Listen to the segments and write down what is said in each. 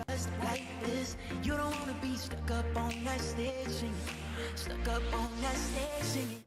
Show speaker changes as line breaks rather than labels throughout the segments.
trust like this. You don't wanna be stuck up on that stage singing, stuck up on that stage singing.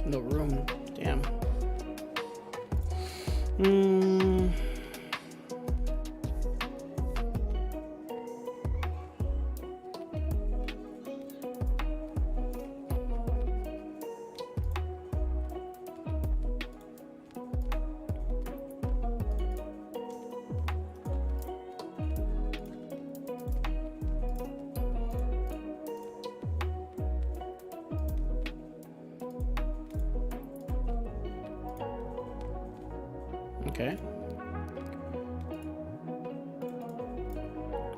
No room. Damn. Okay.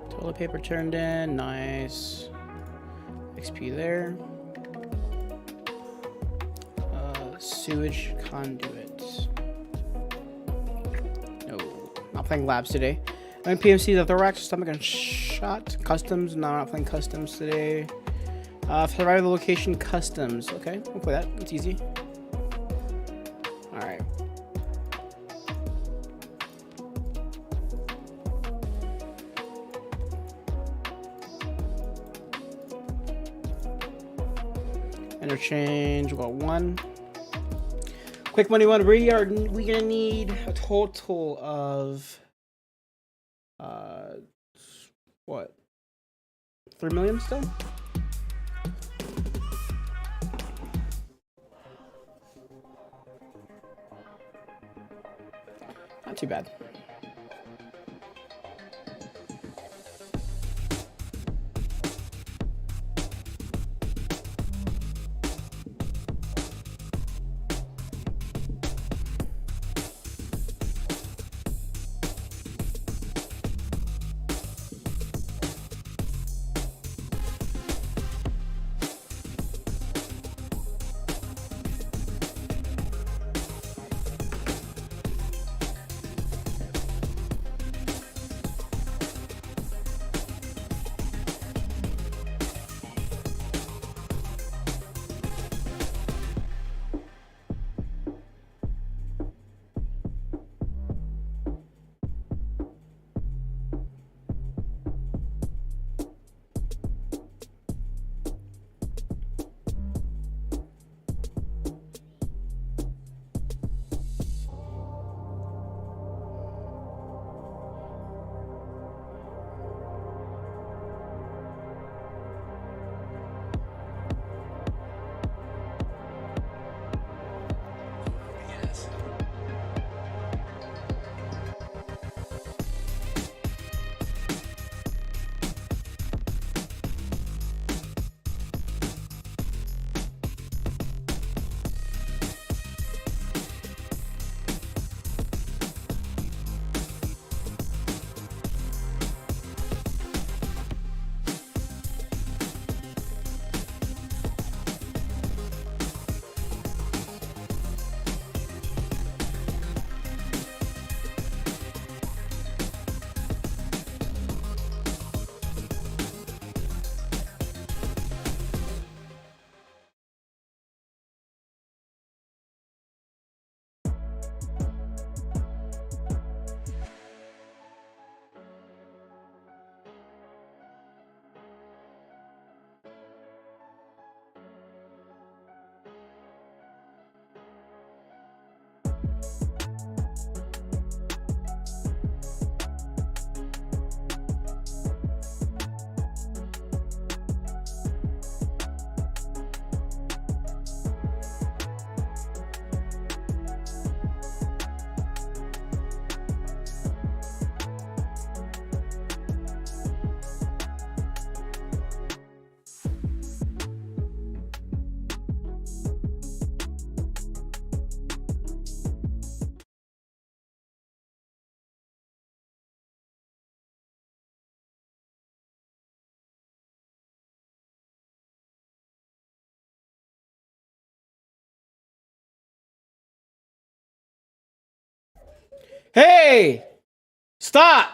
Toilet paper turned in. Nice. XP there. Sewage conduit. No. Not playing labs today. I'm PMC, the thorax, stomach, and shot. Customs. No, I'm not playing customs today. Survival location customs. Okay, we'll play that. It's easy. Alright. Interchange, we got one. Quick money one. We gonna need a total of what? 3 million still? Not too bad. Hey! Stop!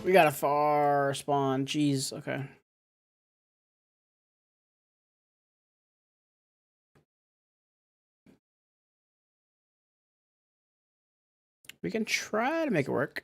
We got a far spawn. Jeez. Okay. We can try to make it work.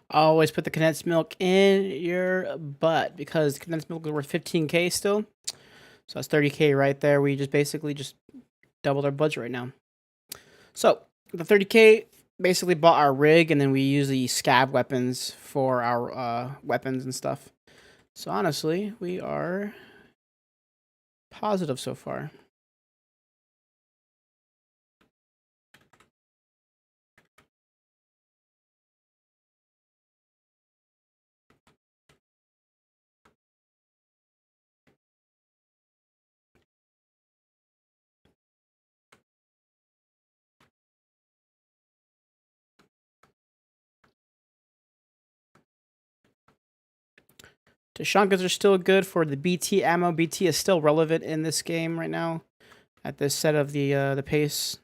Always put the condensed milk in your butt because condensed milk is worth 15K still. So that's 30K right there. We just basically just doubled our budget right now. So the 30K basically bought our rig, and then we use the scab weapons for our weapons and stuff. So honestly, we are positive so far. Tashankas are still good for the BT ammo. BT is still relevant in this game right now at this set of the pace.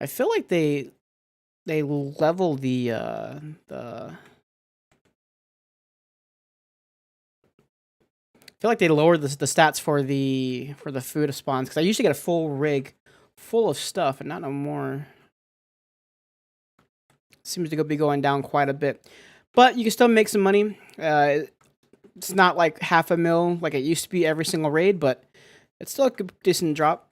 I feel like they level the I feel like they lowered the stats for the food spawns, because I used to get a full rig full of stuff, and not no more. Seems to be going down quite a bit, but you can still make some money. It's not like half a mil like it used to be every single raid, but it's still a decent drop.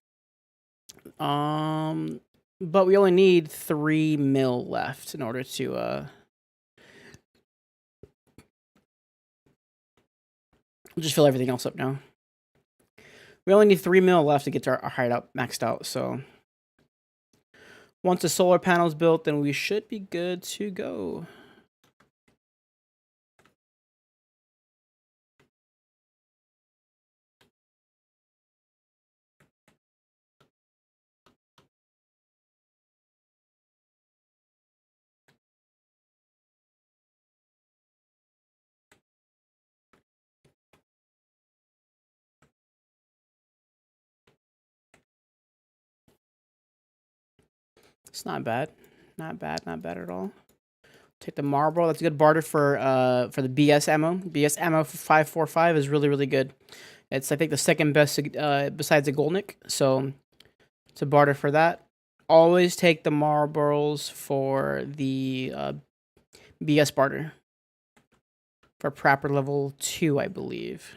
But we only need 3 mil left in order to we'll just fill everything else up now. We only need 3 mil left to get our hideout maxed out, so once the solar panel's built, then we should be good to go. It's not bad. Not bad at all. Take the marble. That's a good barter for the BS ammo. BS ammo for 545 is really, really good. It's, I think, the second best besides the Goldnick. So it's a barter for that. Always take the marbles for the BS barter. For proper level 2, I believe.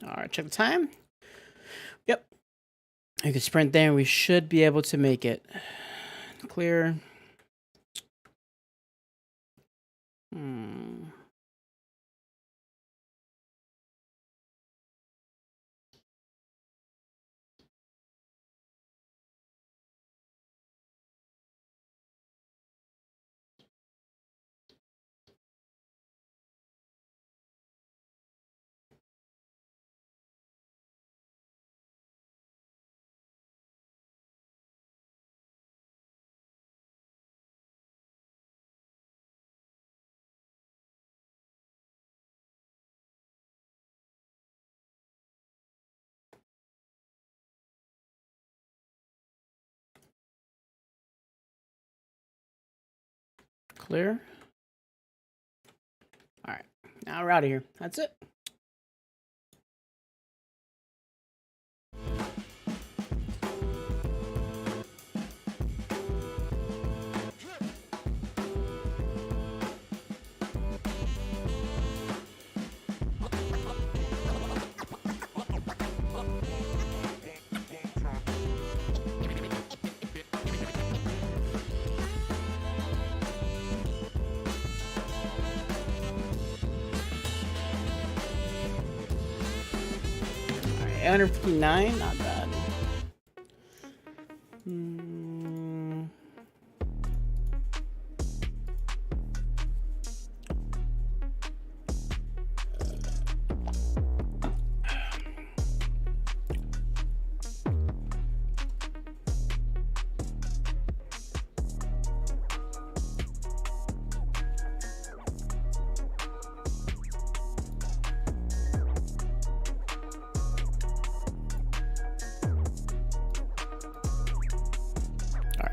All right, check the time. Yep. You can sprint there, and we should be able to make it. Clear. Clear. All right, now we're out of here. That's it. All right, 159, not bad.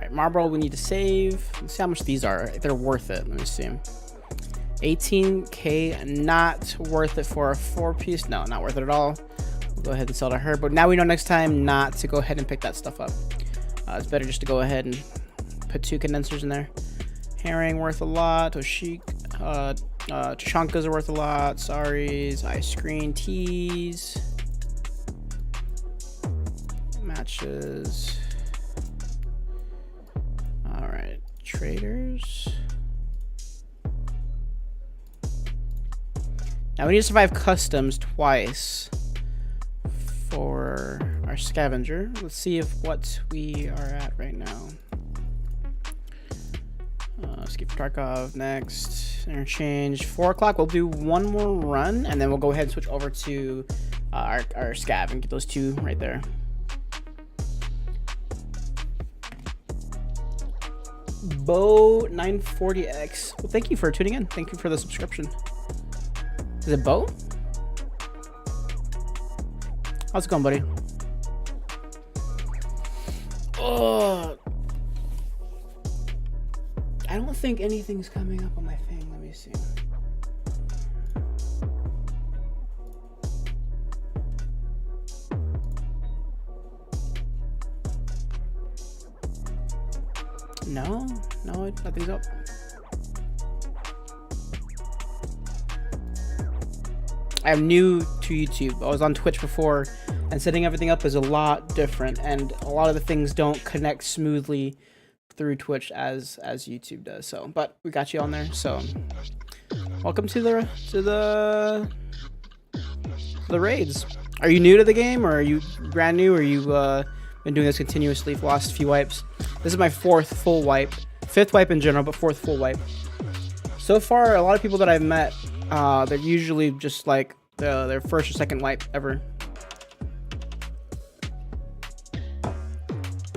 Alright, Marlboro we need to save. Let's see how much these are. If they're worth it. Let me see. 18k, not worth it for a 4-piece. No, not worth it at all. We'll go ahead and sell to her. But now we know next time not to go ahead and pick that stuff up. It's better just to go ahead and put 2 condensers in there. Herring worth a lot. Chunkas are worth a lot. Sorries. Ice cream. Teas. Matches. Alright. Traders. Now we need to survive customs twice for our scavenger. Let's see if what we are at right now. Skip Tarkov next. Interchange 4 o'clock. We'll do one more run and then we'll go ahead and switch over to our scav and get those 2 right there. Bo 940X. Well, thank you for tuning in. Thank you for the subscription. Is it Bo? How's it going, buddy? Oh, I don't think anything's coming up on my thing. Let me see. No, nothing's up. I'm new to YouTube. I was on Twitch before, and setting everything up is a lot different, and a lot of the things don't connect smoothly through Twitch as YouTube does. So, but we got you on there. So, welcome to the raids. Are you new to the game, or are you brand new, or you been doing this continuously? Lost a few wipes. This is my 4th full wipe, 5th wipe in general, but 4th full wipe. So far, a lot of people that I've met, they're usually just like their 1st or 2nd wipe ever.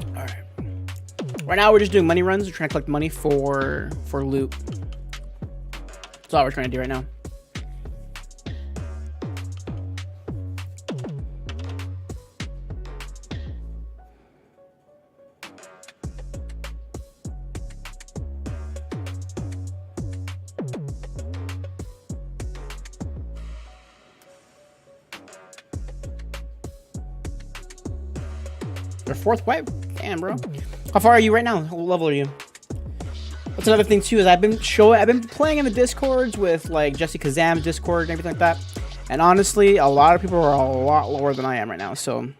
Alright. Right now we're just doing money runs. We're trying to collect money for loot. That's all we're trying to do right now. Your 4th wipe? Damn, bro. How far are you right now? What level are you? That's another thing too, is I've been playing in the Discords with like Jesse Kazam's Discord and everything like that. And honestly, a lot of people are a lot lower than I am right now, so.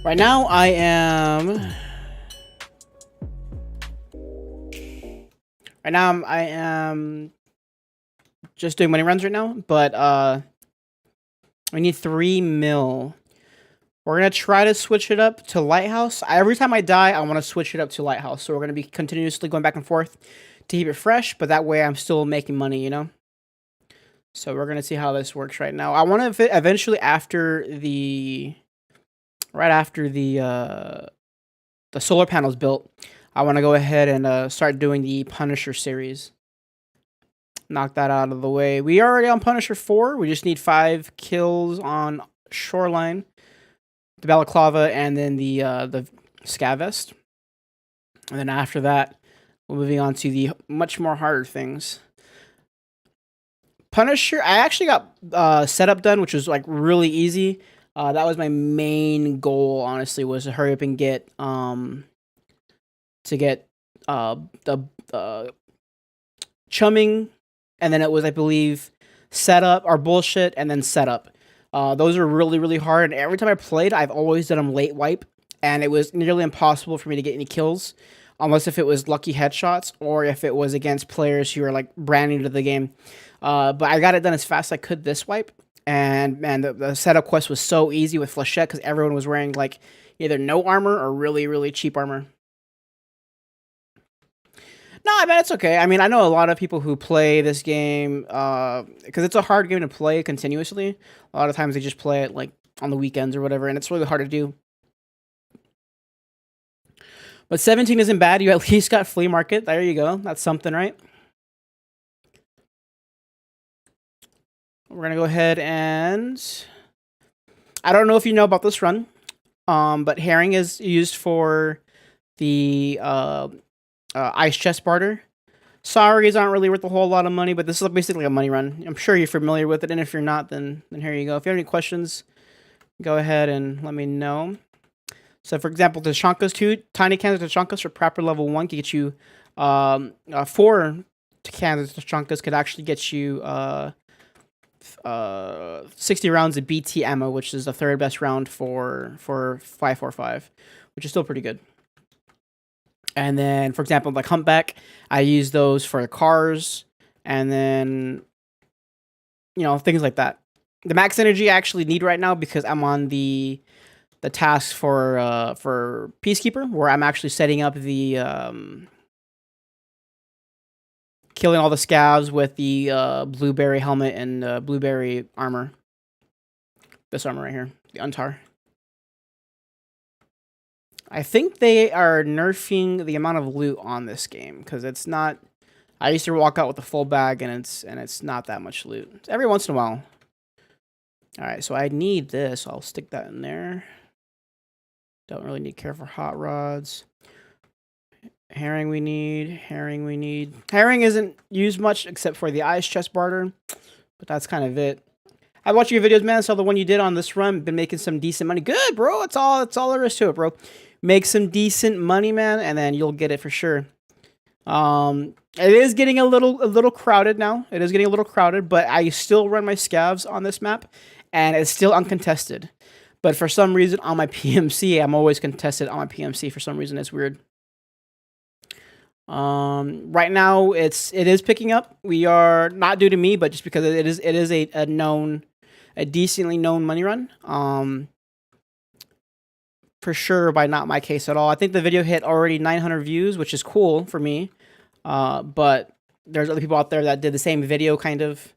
Right now I am just doing money runs right now, but we need 3 mil. We're gonna try to switch it up to Lighthouse. Every time I die, I want to switch it up to Lighthouse. So we're gonna be continuously going back and forth to keep it fresh, but that way I'm still making money, you know. So we're gonna see how this works right now. I want to eventually, right after the solar panels built, I want to go ahead and start doing the Punisher series. Knock that out of the way. We are already on Punisher 4. We just need 5 kills on Shoreline, the Balaclava, and then the Scav Vest. And then after that, we're moving on to the much more harder things. Punisher, I actually got setup done, which was like really easy. That was my main goal, honestly, was to hurry up and get the chumming, and then it was, I believe, setup or bullshit, and then setup. Those are really, really hard, and every time I played, I've always done them late wipe, and it was nearly impossible for me to get any kills, unless if it was lucky headshots, or if it was against players who are, like, brand new to the game. But I got it done as fast as I could this wipe, and man, the setup quest was so easy with Flechette, because everyone was wearing, like, either no armor or really, really cheap armor. No, I mean, it's okay. I mean, I know a lot of people who play this game, because it's a hard game to play continuously. A lot of times they just play it, like, on the weekends or whatever, and it's really hard to do. But 17 isn't bad. You at least got Flea Market. There you go. That's something, right? We're gonna go ahead and I don't know if you know about this run, but herring is used for the ice chest barter. Sorries aren't really worth a whole lot of money, but this is basically a money run. I'm sure you're familiar with it, and if you're not, then here you go. If you have any questions, go ahead and let me know. So, for example, the Tashankas, 2 tiny cans of Tashankas for proper level 1 can get you 4 cans of Tashankas could actually get you 60 rounds of BT ammo, which is the third best round for 545, which is still pretty good. And then, for example, like Humpback, I use those for the cars, and then, you know, things like that. The max energy I actually need right now because I'm on the task for Peacekeeper, where I'm actually setting up the killing all the scavs with the blueberry helmet and blueberry armor. This armor right here, the Untar. I think they are nerfing the amount of loot on this game because it's not. I used to walk out with a full bag and it's not that much loot. It's every once in a while. All right, so I need this. I'll stick that in there. Don't really need care for hot rods. Herring we need. Herring we need. Herring isn't used much except for the ice chest barter, but that's kind of it. I watched your videos, man. Saw the one you did on this run. Been making some decent money. Good, bro. It's all there is to it, bro. Make some decent money, man, and then you'll get it for sure. It is getting a little crowded now. It is getting a little crowded, but I still run my scavs on this map, and it's still uncontested. But for some reason on my PMC, I'm always contested on my PMC. For some reason, it's weird. Right now it is picking up. We are not due to me, but just because it is a decently known money run. For sure by not my case at all. I think the video hit already 900 views, which is cool for me. But there's other people out there that did the same video kind of.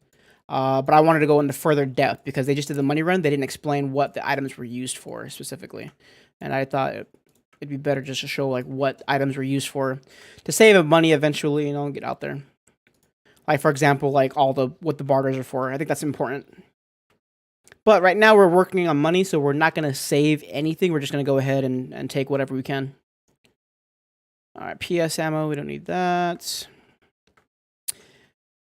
But I wanted to go into further depth because they just did the money run. They didn't explain what the items were used for specifically. And I thought it'd be better just to show like what items were used for to save money eventually, you know, and get out there. Like for example, like what the barters are for. I think that's important. But right now we're working on money, so we're not going to save anything. We're just going to go ahead and take whatever we can. All right, PS ammo, we don't need that.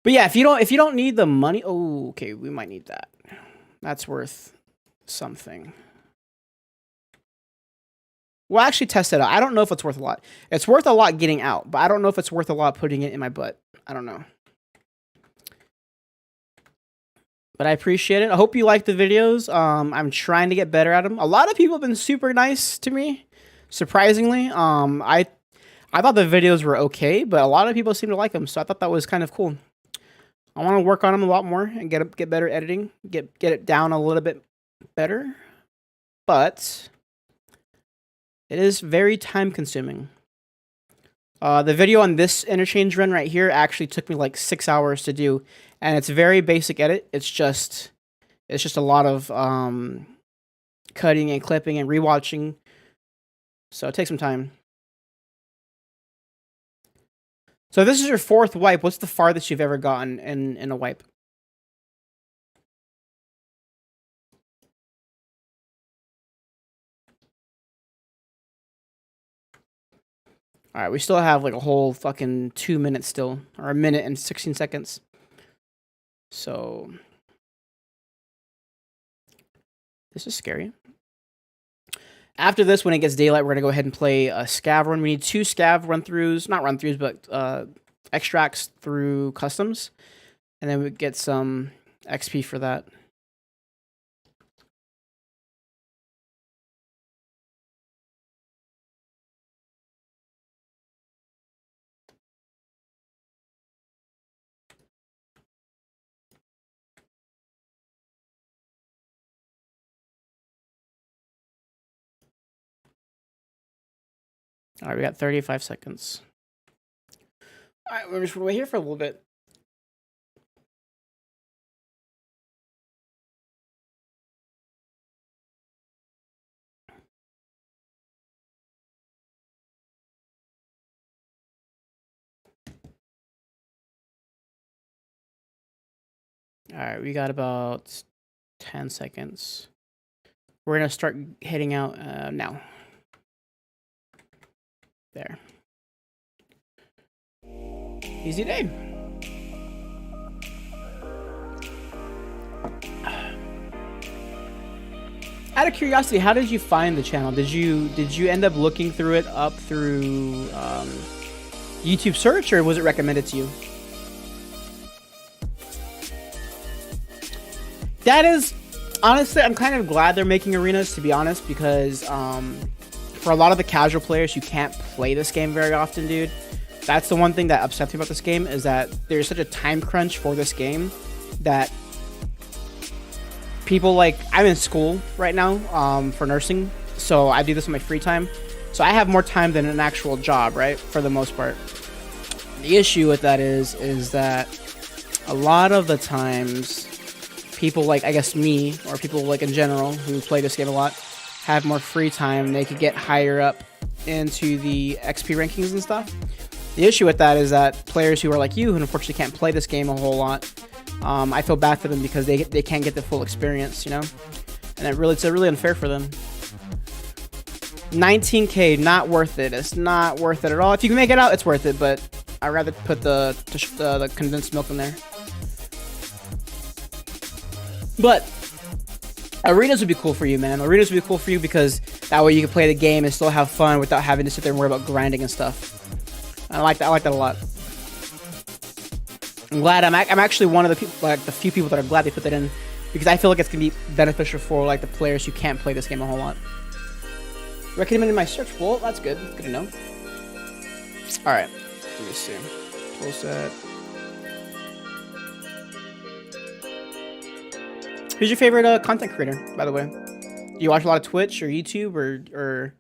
But yeah, if you don't need the money, oh, okay, we might need that. That's worth something. We'll actually test it out. I don't know if it's worth a lot. It's worth a lot getting out, but I don't know if it's worth a lot putting it in my butt. I don't know. But I appreciate it. I hope you like the videos. I'm trying to get better at them. A lot of people have been super nice to me, surprisingly. I thought the videos were okay, but a lot of people seem to like them, so I thought that was kind of cool. I want to work on them a lot more and get better editing, get it down a little bit better. But it is very time consuming. The video on this interchange run right here actually took me like 6 hours to do, and it's a very basic edit. It's just a lot of cutting and clipping and rewatching. So it takes some time. So if this is your 4th wipe, what's the farthest you've ever gotten in a wipe? All right, we still have like a whole fucking 2 minutes still, or a minute and 16 seconds. So this is scary. After this, when it gets daylight, we're gonna go ahead and play a scav run. We need 2 scav run-throughs, not run-throughs, but extracts through customs, and then we get some XP for that. All right, we got 35 seconds. All right, we're just wait here for a little bit. All right, we got about 10 seconds. We're gonna start heading out now. There. Easy day. Out of curiosity, how did you find the channel? Did you end up looking through it up through YouTube search, or was it recommended to you? That is, honestly, I'm kind of glad they're making arenas, to be honest, because for a lot of the casual players, you can't play this game very often, dude. That's the one thing that upsets me about this game, is that there's such a time crunch for this game that people, like, I'm in school right now for nursing, so I do this in my free time. So I have more time than an actual job, right, for the most part. The issue with that is that a lot of the times people like, I guess me, or people like in general who play this game a lot, have more free time. They could get higher up into the XP rankings and stuff. The issue with that is that players who are like you, who unfortunately can't play this game a whole lot, I feel bad for them because they can't get the full experience, you know? And it's really unfair for them. 19k, not worth it. It's not worth it at all. If you can make it out, it's worth it, but I'd rather put the condensed milk in there. But arenas would be cool for you, man. Arenas would be cool for you because that way you can play the game and still have fun without having to sit there and worry about grinding and stuff. I like that. I like that a lot. I'm glad. I'm actually one of the people, like the few people that are glad they put that in, because I feel like it's gonna be beneficial for like the players who can't play this game a whole lot. Recommended my search. Well, that's good. Good to know. All right. Let me see. Full set. Who's your favorite content creator, by the way? Do you watch a lot of Twitch or YouTube, or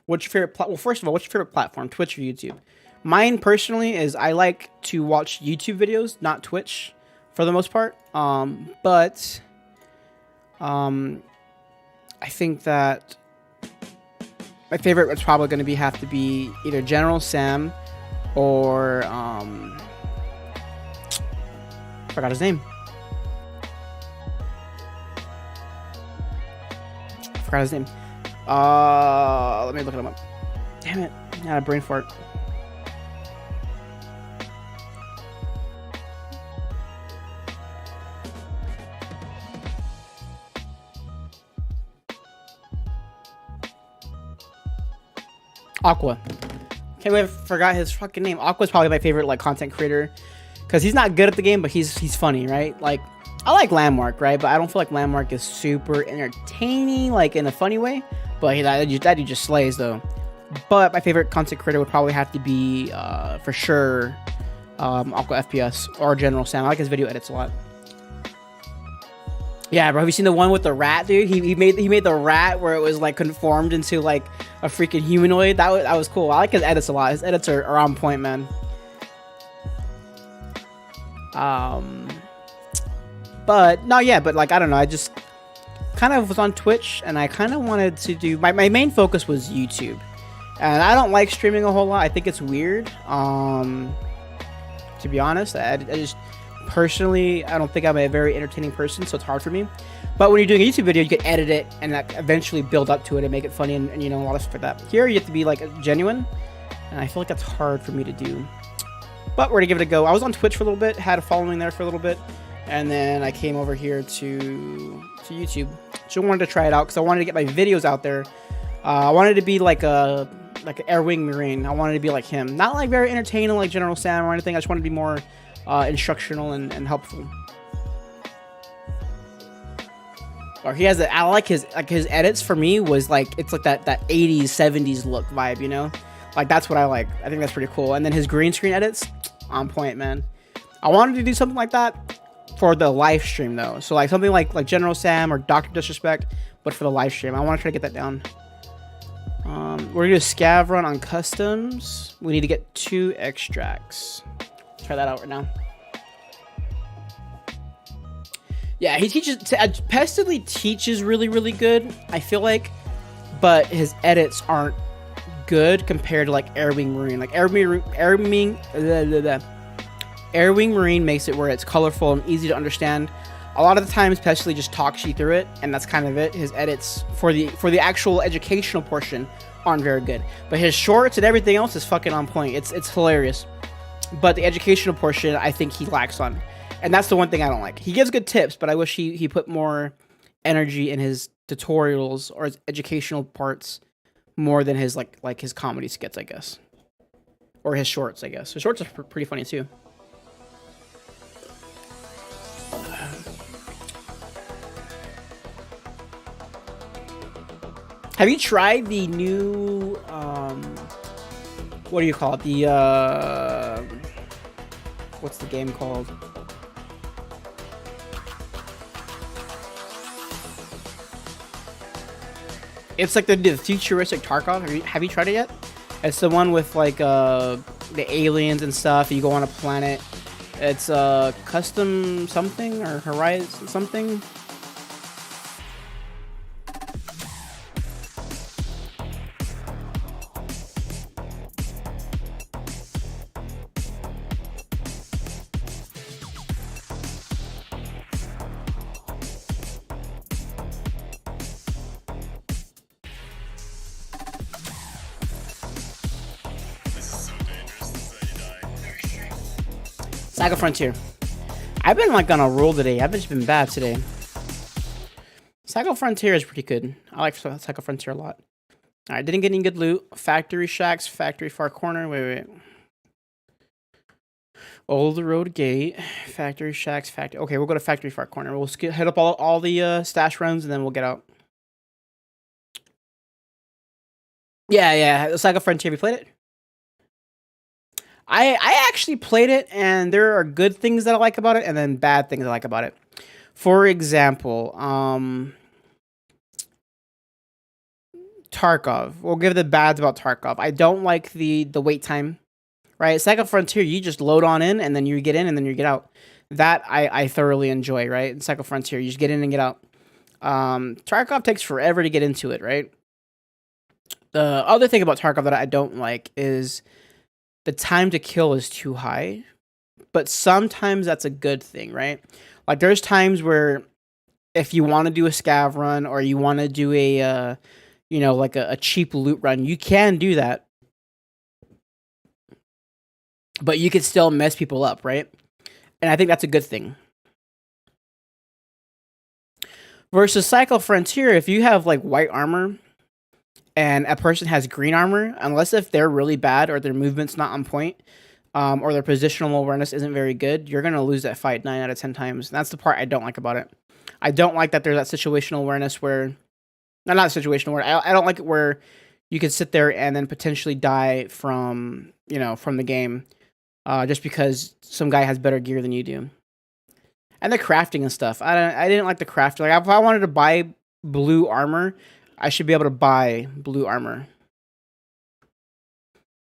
what's your favorite well, first of all, what's your favorite platform, Twitch or YouTube? Mine personally is I like to watch YouTube videos, not Twitch, for the most part. But I think that my favorite was probably going to have to be either General Sam or forgot his name. Forgot his name. Let me look him up. Damn it! I had a brain fart. Aqua. Can't believe I forgot his fucking name. Aqua's probably my favorite like content creator because he's not good at the game, but he's funny, right? Like I like Landmark, right? But I don't feel like Landmark is super entertaining, like in a funny way. But that dude just slays though. But my favorite content creator would probably have to be for sure Aqua FPS or General Sam. I like his video edits a lot. Yeah, bro. Have you seen the one with the rat, dude? He made the rat where it was like conformed into like a freaking humanoid. That was cool. I like his edits a lot. His edits are on point, man. But no, yeah, but like I don't know. I just kind of was on Twitch, and I kind of wanted to do my main focus was YouTube, and I don't like streaming a whole lot. I think it's weird. To be honest, I just. Personally, I don't think I'm a very entertaining person, so it's hard for me. But when you're doing a YouTube video, you can edit it and eventually build up to it and make it funny and you know, a lot of stuff like that. Here, you have to be like genuine, and I feel like that's hard for me to do. But we're gonna give it a go. I was on Twitch for a little bit, had a following there for a little bit, and then I came over here to YouTube. Just wanted to try it out because I wanted to get my videos out there. I wanted to be like an Air Wing Marine. I wanted to be like him, not like very entertaining like General Sam or anything. I just wanted to be more instructional and helpful. Or he has I like his edits for me was like it's like that 80s 70s look vibe, you know, like that's what I like. I think that's pretty cool. And then his green screen edits on point, man. I wanted to do something like that for the live stream though, so like something like General Sam or Dr. Disrespect, but for the live stream. I want to try to get that down. We're gonna do a scav run on customs. We need to get 2 extracts. Try that out right now. Yeah, he teaches. Pestily teaches really good, I feel like, but his edits aren't good compared to like Air Wing Marine. Like Air Wing Marine makes it where it's colorful and easy to understand. A lot of the times, Pestley just talks you through it, and that's kind of it. His edits for the actual educational portion aren't very good, but his shorts and everything else is fucking on point. It's hilarious, but the educational portion I think he lacks on, and that's the one thing I don't like. He gives good tips, but I wish he put more energy in his tutorials or his educational parts more than his like his comedy skits, I guess, or his shorts. I guess his shorts are pretty funny too. Have you tried the new, what do you call it? The, what's the game called? It's like the futuristic Tarkov. Have you tried it yet? It's the one with like, the aliens and stuff. You go on a planet. It's, custom something or Horizon something. Saga Frontier. I've been like on a roll today. I've just been bad today. Saga Frontier is pretty good. I like Saga Frontier a lot. Alright, didn't get any good loot. Factory Shacks, Factory Far Corner. Wait. Old Road Gate, Factory Shacks, Factory. Okay, we'll go to Factory Far Corner. We'll head up all the stash runs and then we'll get out. Yeah. Saga Frontier. Have you played it? I actually played it, and there are good things that I like about it, and then bad things I like about it. For example, Tarkov. We'll give the bads about Tarkov. I don't like the wait time, right? Saga Frontier, you just load on in, and then you get in, and then you get out. That I thoroughly enjoy, right? In Saga Frontier, you just get in and get out. Tarkov takes forever to get into it, right? The other thing about Tarkov that I don't like is the time to kill is too high, but sometimes that's a good thing, right? Like there's times where if you want to do a scav run or you want to do a, like a cheap loot run, you can do that, but you can still mess people up, right? And I think that's a good thing. Versus Cycle Frontier, if you have like white armor and a person has green armor, unless if they're really bad or their movement's not on point, or their positional awareness isn't very good, you're going to lose that fight 9 out of 10 times. And that's the part I don't like about it. I don't like that there's that situational awareness where... not situational awareness. I don't like it where you can sit there and then potentially die from, from the game, just because some guy has better gear than you do. And the crafting and stuff. I didn't like the crafting. Like, if I wanted to buy blue armor, I should be able to buy blue armor.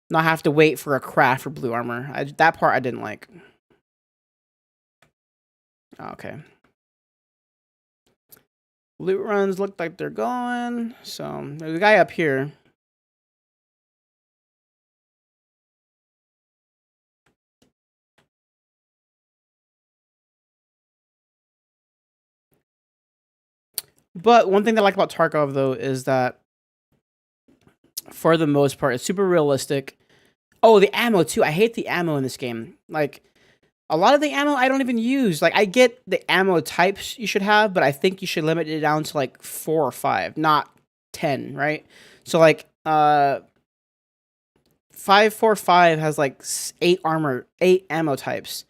Not have to wait for a craft for blue armor. That part I didn't like. Okay. Loot runs look like they're going. So, there's a guy up here. But one thing that I like about Tarkov, though, is that for the most part, it's super realistic. Oh, the ammo, too. I hate the ammo in this game. Like, a lot of the ammo I don't even use. Like, I get the ammo types you should have, but I think you should limit it down to, like, 4 or 5, not 10, right? So, like, 545 has, like, 8 ammo types.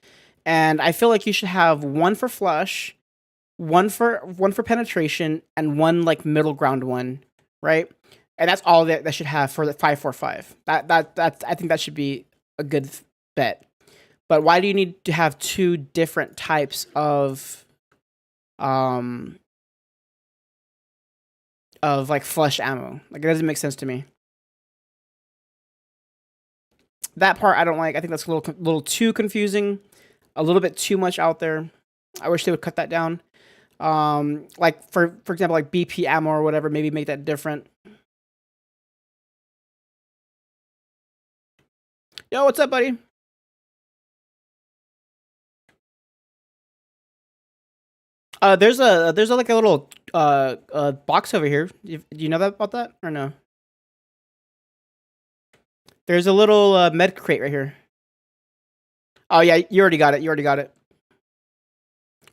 And I feel like you should have 1 for flush, one for penetration, and 1 like middle ground one, right? And that's all that should have for the 545. That's I think that should be a good bet. But why do you need to have 2 different types of like flush ammo? Like, it doesn't make sense to me. That part I don't like. I think that's a little too confusing, a little bit too much out there. I wish they would cut that down. Like for example, like BP ammo or whatever, maybe make that different. Yo, what's up, buddy? There's like a little box over here. Do you know that about that or no? There's a little med crate right here. Oh yeah, you already got it. You already got it.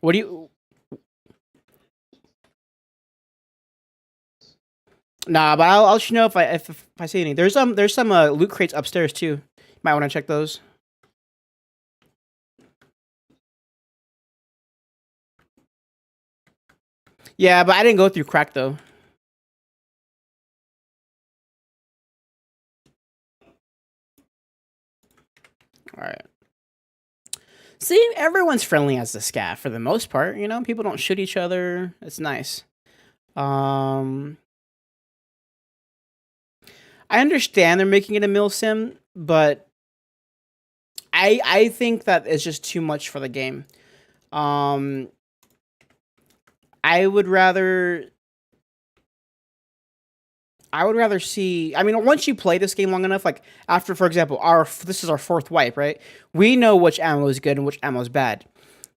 What do you? Nah, but I'll let you know if I see any. There's some loot crates upstairs too. Might want to check those. Yeah, but I didn't go through crack though. All right. See, everyone's friendly as the scav for the most part. You know, people don't shoot each other. It's nice. Um, I understand they're making it a mill sim, but I think that it's just too much for the game. Um, I would rather I would rather see. I mean, once you play this game long enough, like after, for example, our this is our fourth wipe, right? We know which ammo is good and which ammo is bad.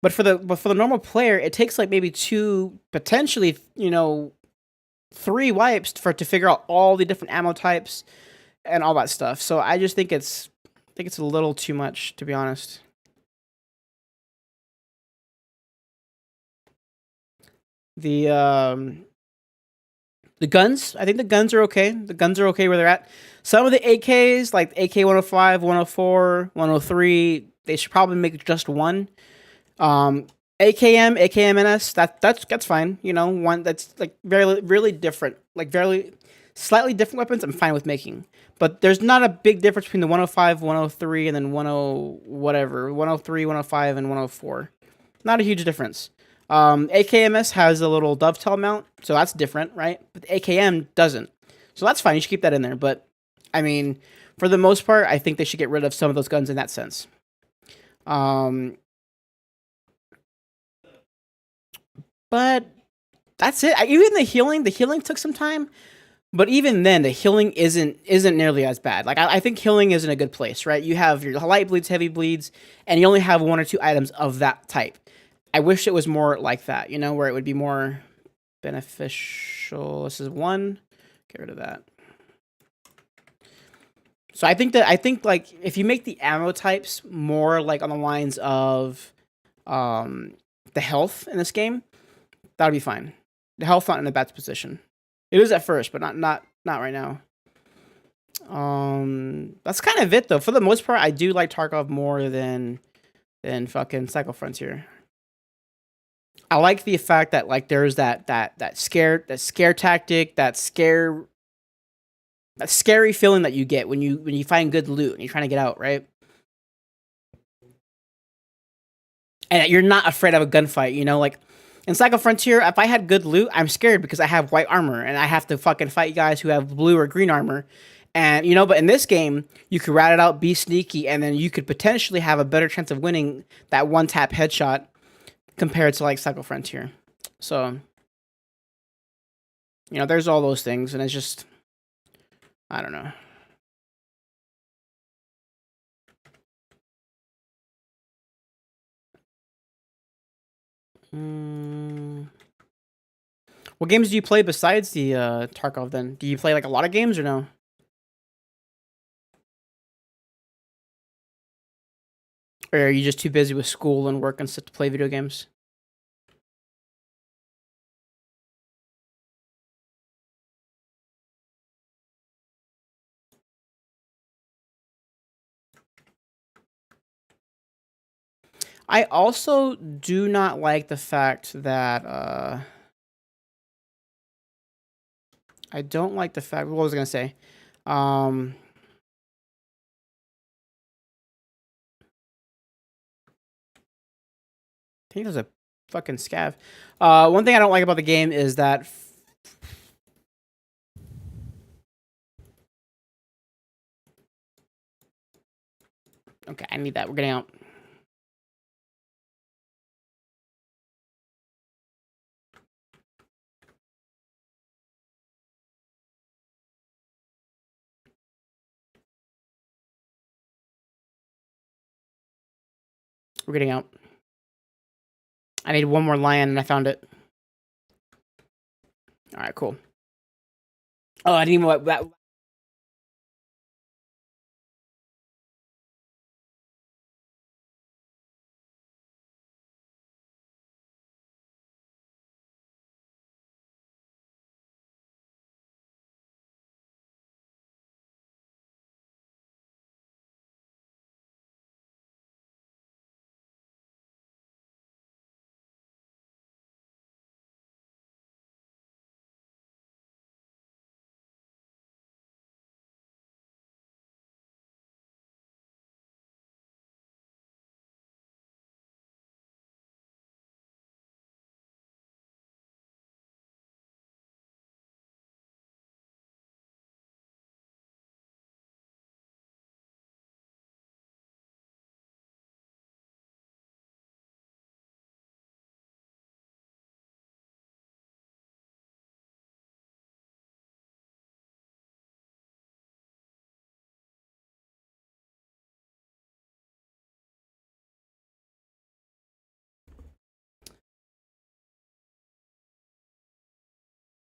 But for the normal player, it takes like maybe two, potentially, three wipes for to figure out all the different ammo types and all that stuff. So I just think it's a little too much, to be honest. The um the guns, I think the guns are okay. The guns are okay where they're at. Some of the AKs, like AK 105, 104, 103, they should probably make just one. Um, AKM, AKMNS, that's fine. One that's like very really different, like very slightly different weapons. I'm fine with making, but there's not a big difference between the 105, 103, and then 10 whatever 103, 105, and 104. Not a huge difference. AKMS has a little dovetail mount, so that's different, right? But the AKM doesn't, so that's fine. You should keep that in there. But I mean, for the most part, I think they should get rid of some of those guns in that sense. Um, but that's it. Even the healing took some time, but even then, the healing isn't nearly as bad. Like I think healing is in a good place, right? You have your light bleeds, heavy bleeds, and you only have one or two items of that type. I wish it was more like that, where it would be more beneficial. This is one. Get rid of that. So I think like if you make the ammo types more like on the lines of um the health in this game, that'll be fine. The health not in a bad position. It is at first, but not right now. That's kind of it though. For the most part, I do like Tarkov more than fucking Cycle Frontier. I like the fact that like there's that scare tactic, that scary feeling that you get when you find good loot and you're trying to get out, right? And that you're not afraid of a gunfight. Like in Cycle Frontier, if I had good loot, I'm scared because I have white armor and I have to fucking fight guys who have blue or green armor. And but in this game, you could rat it out, be sneaky, and then you could potentially have a better chance of winning that one tap headshot compared to like Cycle Frontier. So there's all those things, and it's just I don't know. Mm. What games do you play besides the Tarkov? Then do you play like a lot of games or no? Or are you just too busy with school and work and stuff to play video games? I also do not like the fact that I don't like the fact. What was I gonna say? Um, I think there's a fucking scav. One thing I don't like about the game is that. Okay, I need that. We're getting out. We're getting out. I need one more lion, and I found it. All right, cool. Oh, I didn't even what that.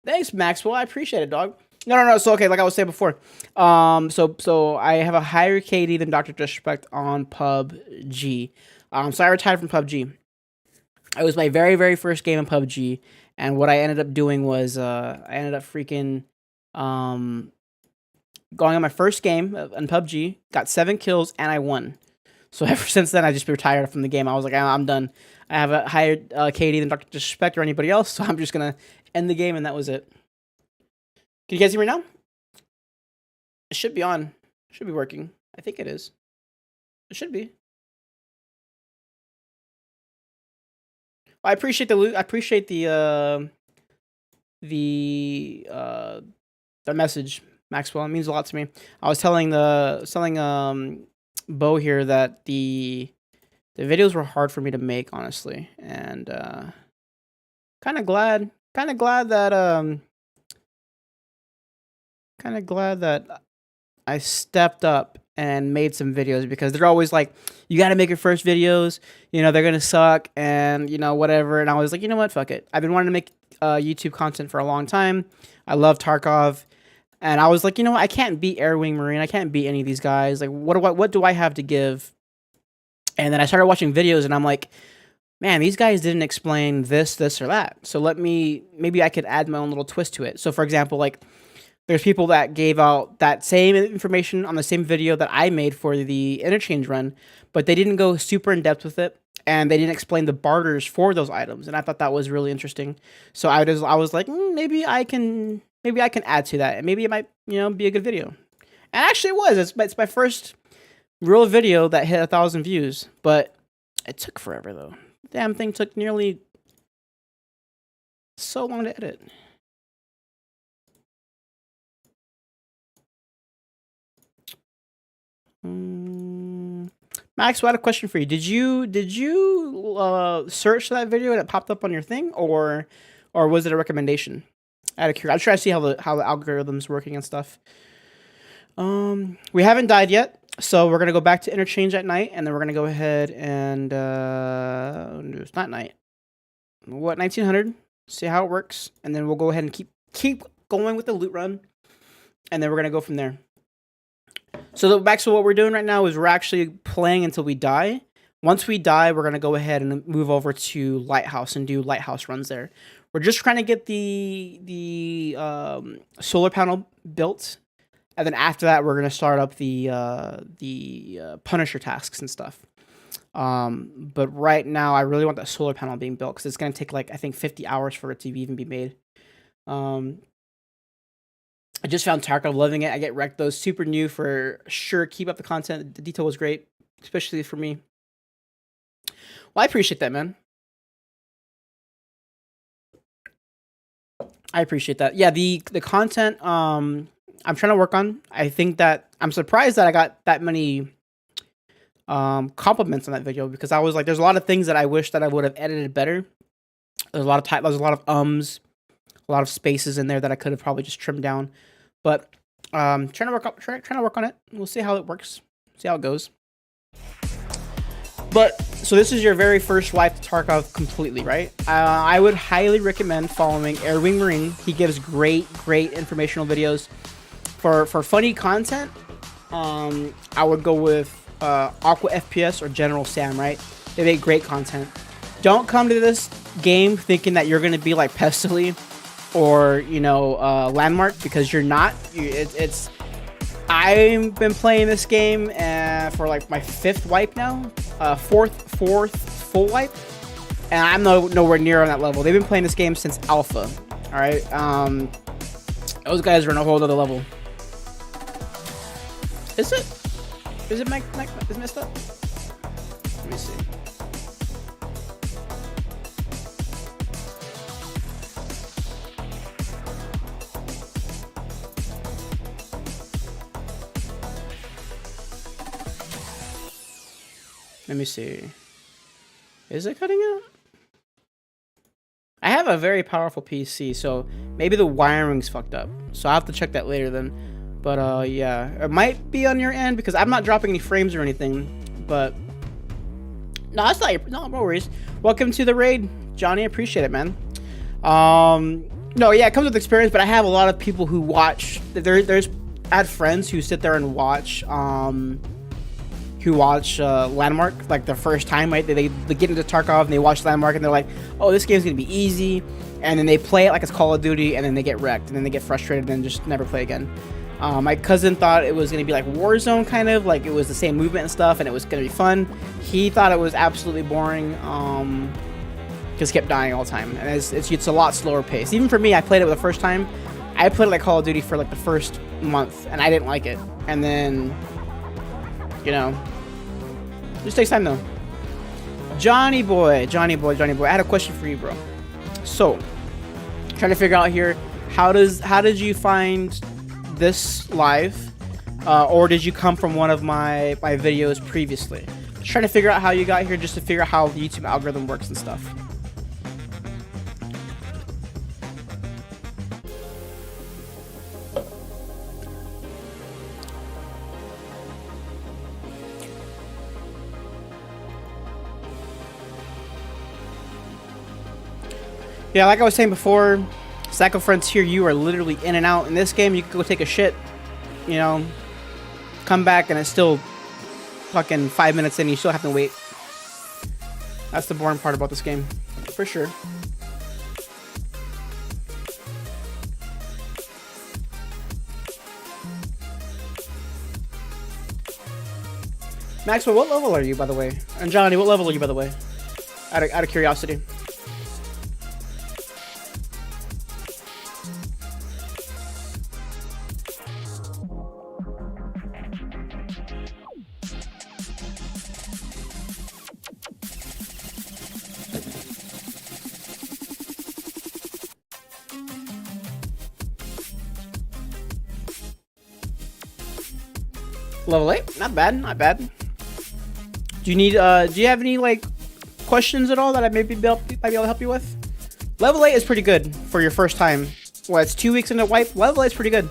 Thanks, Maxwell. I appreciate it, dog. No. So okay, like I was saying before, so I have a higher KD than Doctor Disrespect on PUBG. So I retired from PUBG. It was my very first game in PUBG, and what I ended up doing was I ended up freaking um going on my first game in PUBG, got 7 kills, and I won. So ever since then, I just retired from the game. I was like, I'm done. I have a higher KD than Doctor Disrespect or anybody else, so I'm just gonna end the game, and that was it. Can you guys hear me now? It should be on. It should be working. I think it is. It should be. I appreciate the loot. I appreciate the message, Maxwell. It means a lot to me. I was telling Bo here that the videos were hard for me to make, honestly, and kind of glad that I stepped up and made some videos, because they're always like, you got to make your first videos, they're going to suck and, whatever. And I was like, you know what? Fuck it. I've been wanting to make YouTube content for a long time. I love Tarkov. And I was like, you know what? I can't beat Airwing Marine. I can't beat any of these guys. Like, what do I have to give? And then I started watching videos, and I'm like, man, these guys didn't explain this, or that. So maybe I could add my own little twist to it. So for example, like, there's people that gave out that same information on the same video that I made for the interchange run, but they didn't go super in depth with it, and they didn't explain the barters for those items. And I thought that was really interesting. So I was like, maybe I can add to that, and maybe it might be a good video. And actually, it was. It's my first real video that hit 1,000 views, but it took forever though. Damn thing took nearly so long to edit. Max, I had a question for you. Did you search that video and it popped up on your thing, or was it a recommendation? Out of curiosity, I'm trying to see how the algorithm's working and stuff. We haven't died yet, so we're gonna go back to interchange at night, and then we're gonna go ahead and it's not night. What, 1900? See how it works, and then we'll go ahead and keep going with the loot run, and then we're gonna go from there. So back to what we're doing right now is we're actually playing until we die. Once we die, we're gonna go ahead and move over to Lighthouse and do Lighthouse runs there. We're just trying to get the solar panel built, and then after that, we're gonna start up the Punisher tasks and stuff. But right now, I really want that solar panel being built, because it's gonna take like, I think, 50 hours for it to even be made. I just found Tarkov, loving it. I get wrecked though, super new for sure. Keep up the content. The detail was great, especially for me. Well, I appreciate that, man. I appreciate that. Yeah, the content I'm trying to work on. I think that I'm surprised that I got that many compliments on that video, because I was like, there's a lot of things that I wish that I would have edited better. There's a lot of a lot of spaces in there that I could have probably just trimmed down. But trying to work on it. We'll see how it works. See how it goes. But so this is your very first wipe to Tarkov completely, right? I would highly recommend following Airwing Marine. He gives great informational videos for funny content. I would go with Aqua FPS or General Sam, right? They make great content. Don't come to this game thinking that you're gonna be like Pestily or Landmark, because you're not. I've been playing this game for like my 5th wipe now, fourth full wipe, and I'm nowhere near on that level. They've been playing this game since alpha. All right, those guys are on a whole other level. Is it is it messed up? Let me see. Let me see. Is it cutting out? I have a very powerful PC, so maybe the wiring's fucked up. So I'll have to check that later then. But yeah, it might be on your end because I'm not dropping any frames or anything. But no, that's not no worries. Welcome to the raid, Johnny. I appreciate it, man. No, yeah, it comes with experience, but I have a lot of people who watch. I had friends who sit there and watch. Landmark like the first time, right? They get into Tarkov and they watch Landmark and they're like, oh, this game's gonna be easy, and then they play it like it's Call of Duty and then they get wrecked and then they get frustrated and just never play again. My cousin thought it was gonna be like Warzone, kind of like it was the same movement and stuff and it was gonna be fun. He thought it was absolutely boring, because kept dying all the time, and it's a lot slower pace. Even for me, I played it the first time. I played it like Call of Duty for like the first month and I didn't like it, and then it just takes time though. Johnny boy. I had a question for you, bro. So, trying to figure out here, how did you find this live, or did you come from one of my videos previously? Just trying to figure out how you got here, just to figure out how the YouTube algorithm works and stuff. Yeah, like I was saying before, Sacco Frontier, you are literally in and out. In this game, you can go take a shit, come back, and it's still fucking 5 minutes in, and you still have to wait. That's the boring part about this game, for sure. Maxwell, what level are you, by the way? And Johnny, what level are you, by the way? Out of curiosity. Level 8? Not bad, not bad. Do you have any, like, questions at all that I might be able to help you with? Level 8 is pretty good for your first time. Well, it's 2 weeks into wipe. Level 8 is pretty good.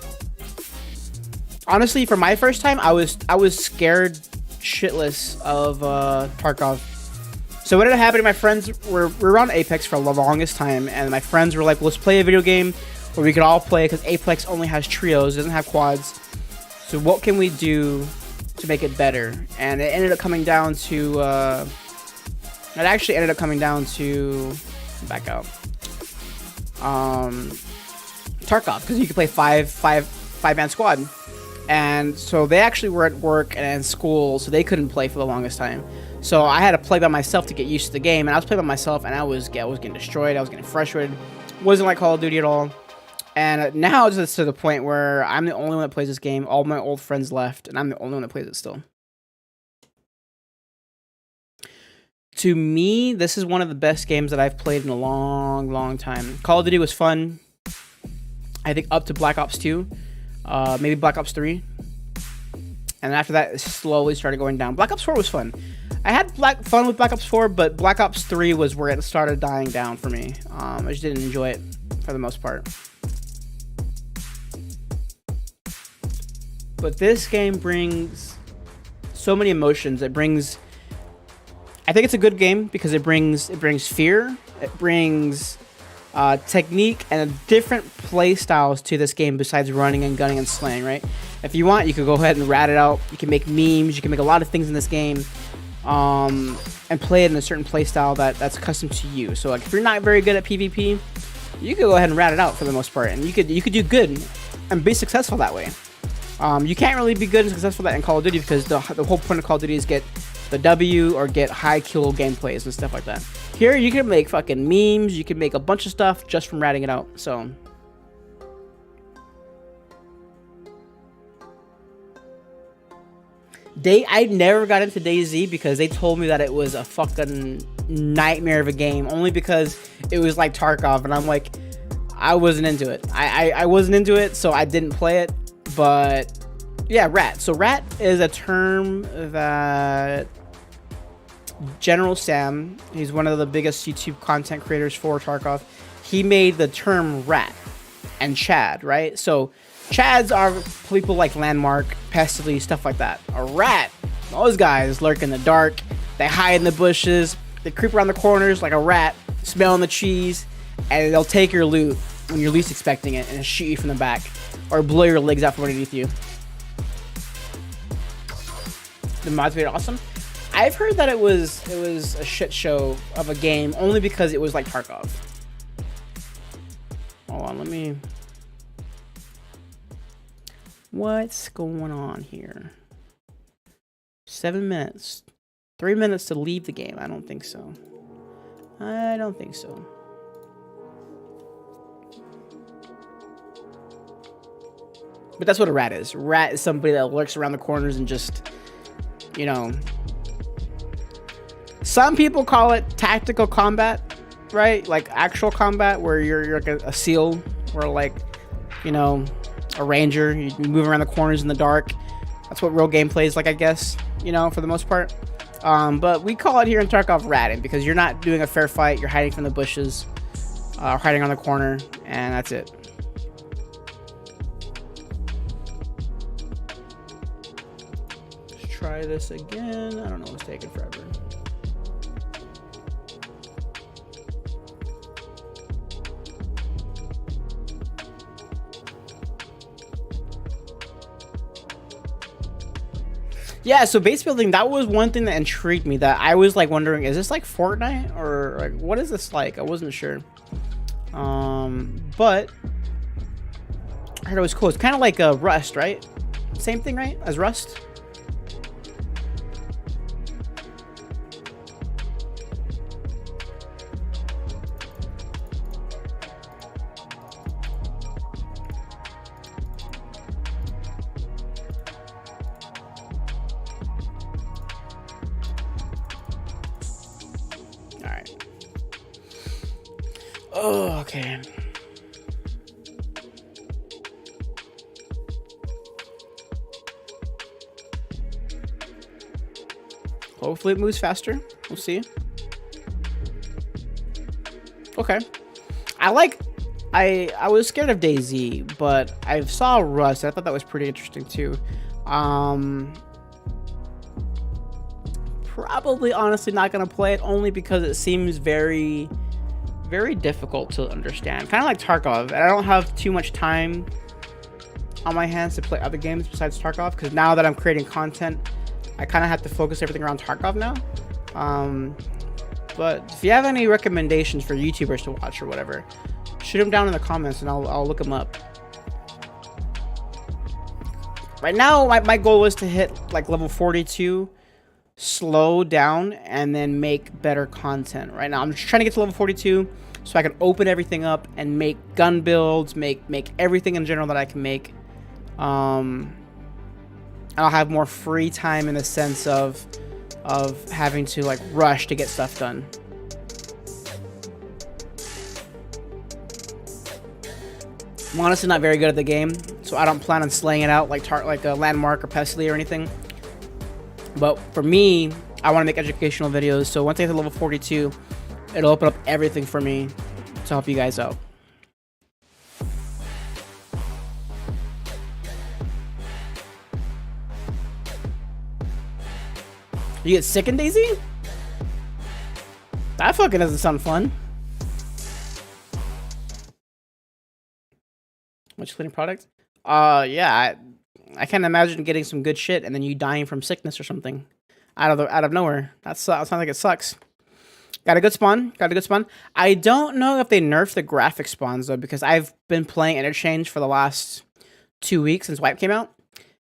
Honestly, for my first time, I was scared shitless of Tarkov. So what ended up happening, my friends were on Apex for the longest time, and my friends were like, let's play a video game where we could all play, because Apex only has trios, it doesn't have quads. So what can we do to make it better? And it ended up coming down to, back out, Tarkov, because you could play five-man squad. And so they actually were at work and in school, so they couldn't play for the longest time. So I had to play by myself to get used to the game, and I was playing by myself, and I was getting destroyed, I was getting frustrated. Wasn't like Call of Duty at all. And now it's to the point where I'm the only one that plays this game. All my old friends left, and I'm the only one that plays it still. To me, this is one of the best games that I've played in a long, long time. Call of Duty was fun, I think, up to Black Ops 2, maybe Black Ops 3. And after that, it slowly started going down. Black Ops 4 was fun. I had fun with Black Ops 4, but Black Ops 3 was where it started dying down for me. I just didn't enjoy it for the most part. But this game brings so many emotions. It brings I think it's a good game because it brings fear, it brings technique and different play styles to this game besides running and gunning and slaying, right? If you want, you could go ahead and rat it out. You can make memes. You can make a lot of things in this game, and play it in a certain play style that's custom to you. So like, if you're not very good at PvP, you could go ahead and rat it out for the most part, and you could do good and be successful that way. You can't really be good and successful in Call of Duty because the whole point of Call of Duty is get the W or get high kill gameplays and stuff like that. Here, you can make fucking memes. You can make a bunch of stuff just from ratting it out. So, I never got into DayZ because they told me that it was a fucking nightmare of a game. Only because it was like Tarkov, and I'm like, I wasn't into it. I wasn't into it, so I didn't play it. But yeah, rat. So rat is a term that General Sam, he's one of the biggest YouTube content creators for Tarkov, he made the term rat and Chad, right? So Chads are people like Landmark, Pestily, stuff like that. A rat, those guys lurk in the dark, they hide in the bushes, they creep around the corners like a rat, smelling the cheese, and they'll take your loot when you're least expecting it and shoot you from the back or blow your legs out from underneath you. The mods made it awesome. I've heard that it was a shit show of a game only because it was like Tarkov. Hold on, let me... What's going on here? 7 minutes. 3 minutes to leave the game. I don't think so. I don't think so. But that's what a rat is. A rat is somebody that lurks around the corners and just, you know... Some people call it tactical combat, right? Like actual combat where you're like a SEAL or like, you know, a ranger. You move around the corners in the dark. That's what real gameplay is like, I guess, you know, for the most part. But we call it here in Tarkov ratting because you're not doing a fair fight. You're hiding from the bushes, hiding on the corner, and that's it. Let's try this again. I don't know what's taking forever. Yeah, so base building, that was one thing that intrigued me, that I was like wondering, is this like Fortnite or like what is this like? I wasn't sure. But I heard it was cool. It's kind of like Rust, right? Same thing, right? As Rust? Oh, okay. Hopefully it moves faster. We'll see. Okay. I was scared of DayZ, but I saw Rust. I thought that was pretty interesting too. Probably honestly not gonna play it only because it seems very difficult to understand, kind of like Tarkov, and I don't have too much time on my hands to play other games besides Tarkov because now that I'm creating content, I kind of have to focus everything around Tarkov now. But if you have any recommendations for YouTubers to watch or whatever, shoot them down in the comments and I'll look them up. Right now, my goal is to hit like level 42, slow down, and then make better content. Right now I'm just trying to get to level 42 so I can open everything up and make gun builds, make everything in general that I can make. And I'll have more free time in the sense of having to like rush to get stuff done. I'm honestly not very good at the game, so I don't plan on slaying it out like a Landmark or Pestily or anything. But for me, I want to make educational videos, so once I get to level 42, it'll open up everything for me to help you guys out. You get sick in DayZ? That fucking doesn't sound fun. Which cleaning product? Yeah, I can't imagine getting some good shit and then you dying from sickness or something out of nowhere. That sounds like it sucks. Got a good spawn. Got a good spawn. I don't know if they nerfed the graphic spawns though, because I've been playing Interchange for the last 2 weeks since Wipe came out,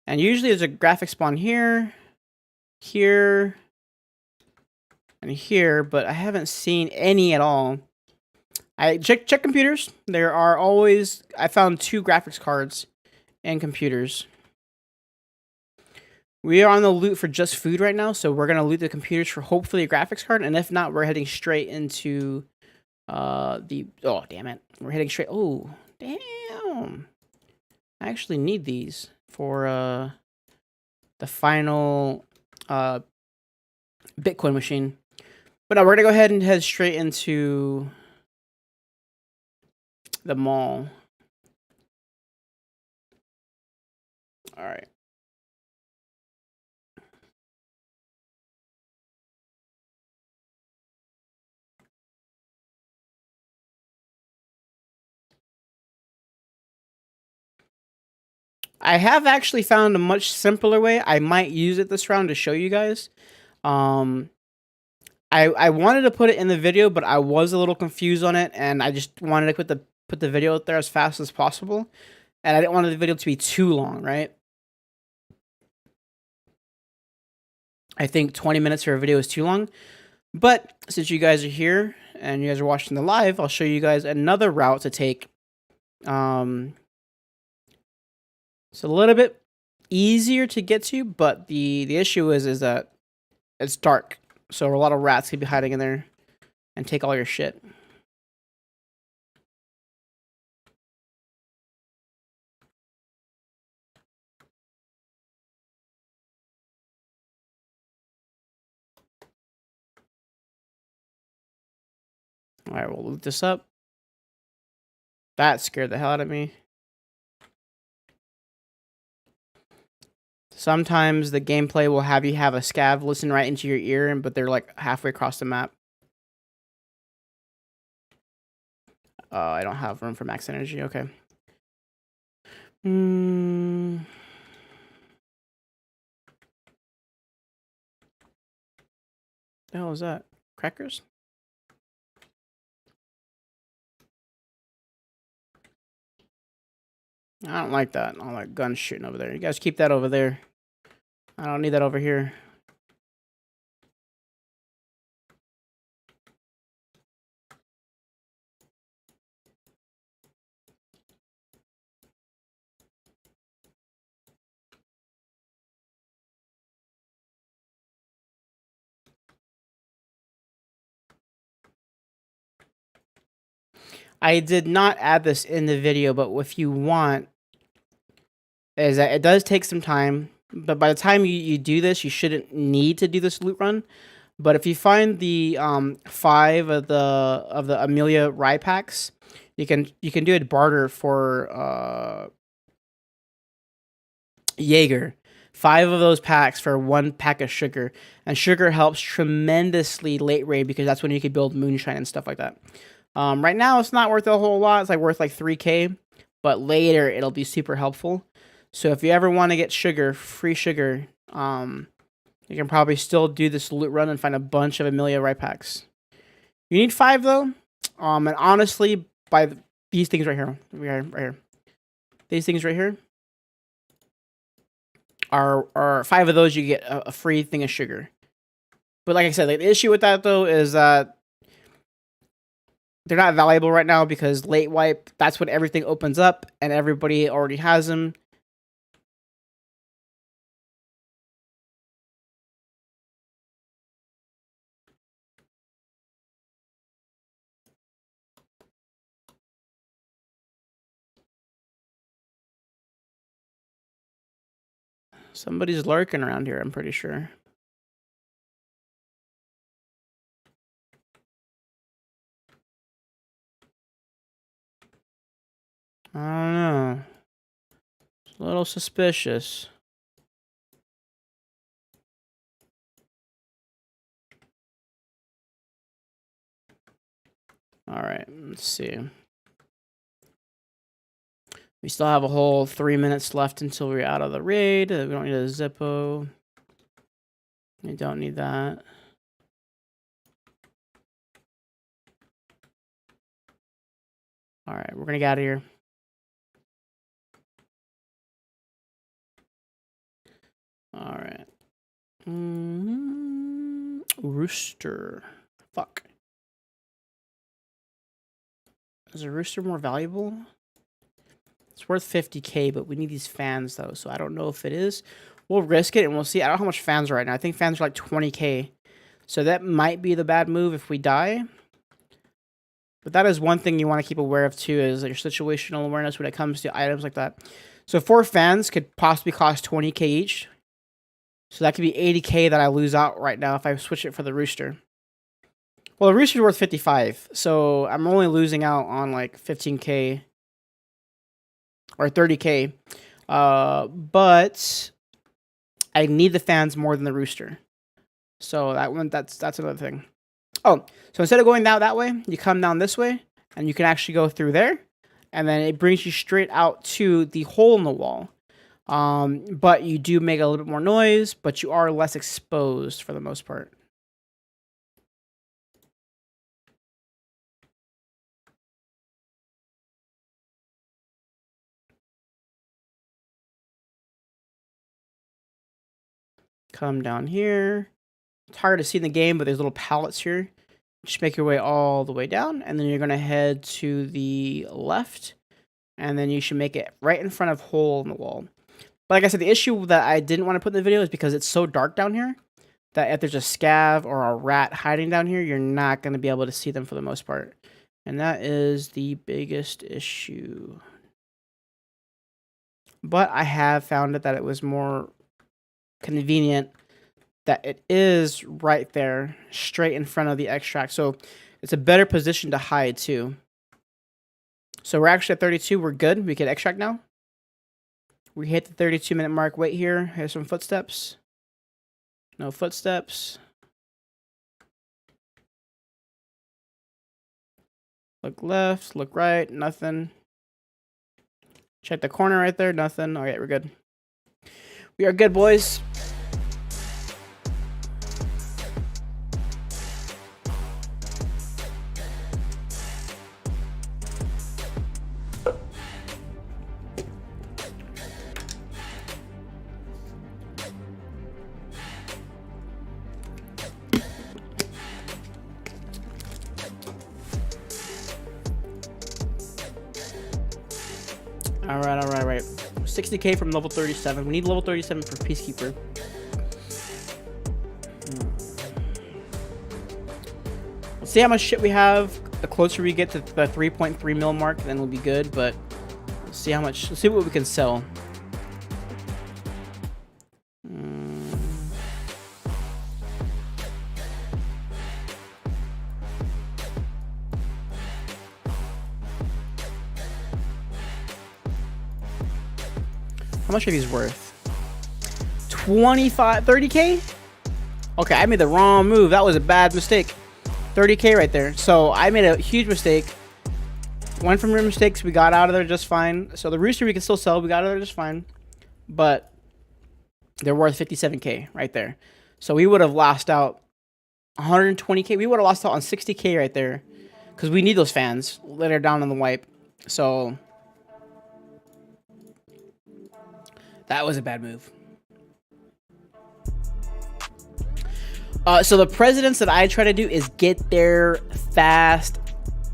and usually there's a graphic spawn here, here, and here, but I haven't seen any at all. I check computers. There are always, I found 2 graphics cards in computers. We are on the loot for just food right now, so we're gonna loot the computers for hopefully a graphics card, and if not, we're heading straight into oh damn it, we're heading straight. Oh damn, I actually need these for the final Bitcoin machine. But no, we're gonna go ahead and head straight into the mall. All right. I have actually found a much simpler way. I might use it this round to show you guys. I wanted to put it in the video, but I was a little confused on it, and I just wanted to put the video out there as fast as possible, and I didn't want the video to be too long, right? I think 20 minutes for a video is too long, but since you guys are here and you guys are watching the live, I'll show you guys another route to take. It's a little bit easier to get to, but the issue is that it's dark, so a lot of rats could be hiding in there and take all your shit. All right, we'll loot this up. That scared the hell out of me. Sometimes the gameplay will have you have a scav listen right into your ear, but they're like halfway across the map. I don't have room for max energy. Okay. The hell is that? Crackers? I don't like that. All that gun shooting over there. You guys keep that over there. I don't need that over here. I did not add this in the video, but if you want, is that it does take some time, but by the time you do this, you shouldn't need to do this loot run. But if you find the 5 of the Amelia rye packs, you can do it barter for Jaeger. 5 of those packs for 1 pack of sugar, and sugar helps tremendously late raid because that's when you can build moonshine and stuff like that. Right now it's not worth a whole lot. It's like worth like 3k, but later it'll be super helpful. So if you ever want to get sugar, free sugar, you can probably still do this loot run and find a bunch of Amelia rye packs. You need 5 though, and honestly, by these things right here, these things right here are 5 of those. You get a free thing of sugar. But like I said, like, the issue with that though is that they're not valuable right now because late wipe, that's when everything opens up and everybody already has them. Somebody's lurking around here, I'm pretty sure. I don't know. It's a little suspicious. All right, let's see. We still have a whole 3 minutes left until we're out of the raid. We don't need a Zippo. We don't need that. All right, we're gonna get out of here. All right. Rooster. Fuck. Is a rooster more valuable? It's worth 50K, but we need these fans though, so I don't know if it is. We'll risk it and we'll see. I don't know how much fans are right now. I think fans are like 20K. So that might be the bad move if we die. But that is one thing you want to keep aware of too, is your situational awareness when it comes to items like that. So 4 fans could possibly cost 20K each. So that could be 80K that I lose out right now if I switch it for the rooster. Well, the rooster's worth 55, so I'm only losing out on like 15K or 30K. But I need the fans more than the rooster. So that's another thing. Oh, so instead of going that way, you come down this way, and you can actually go through there, and then it brings you straight out to the hole in the wall. But you do make a little bit more noise, but you are less exposed for the most part. Come down here. It's hard to see in the game, but there's little pallets here. Just make your way all the way down, and then you're going to head to the left, and then you should make it right in front of hole in the wall. But like I said, the issue that I didn't want to put in the video is because it's so dark down here that if there's a scav or a rat hiding down here, you're not going to be able to see them for the most part. And that is the biggest issue. But I have found it that it was more convenient that it is right there, straight in front of the extract. So it's a better position to hide too. So we're actually at 32. We're good. We can extract now. We hit the 32-minute mark. Wait here. Here's some footsteps. No footsteps. Look left. Look right. Nothing. Check the corner right there. Nothing. All right, we're good. We are good, boys. All right. 60K from level 37. We need level 37 for Peacekeeper. Let's see how much shit we have. The closer we get to the 3.3 mil mark, then we'll be good. But let's see how much. Let's see what we can sell. How much are these worth? 30K? Okay, I made the wrong move. That was a bad mistake. 30K right there. So I made a huge mistake. Went from your mistakes. We got out of there just fine. So the rooster we can still sell. We got out of there just fine. But they're worth 57K right there. So we would have lost out 120K. We would have lost out on 60K right there. Because we need those fans later down on the wipe. So that was a bad move. So the presidents that I try to do is get there fast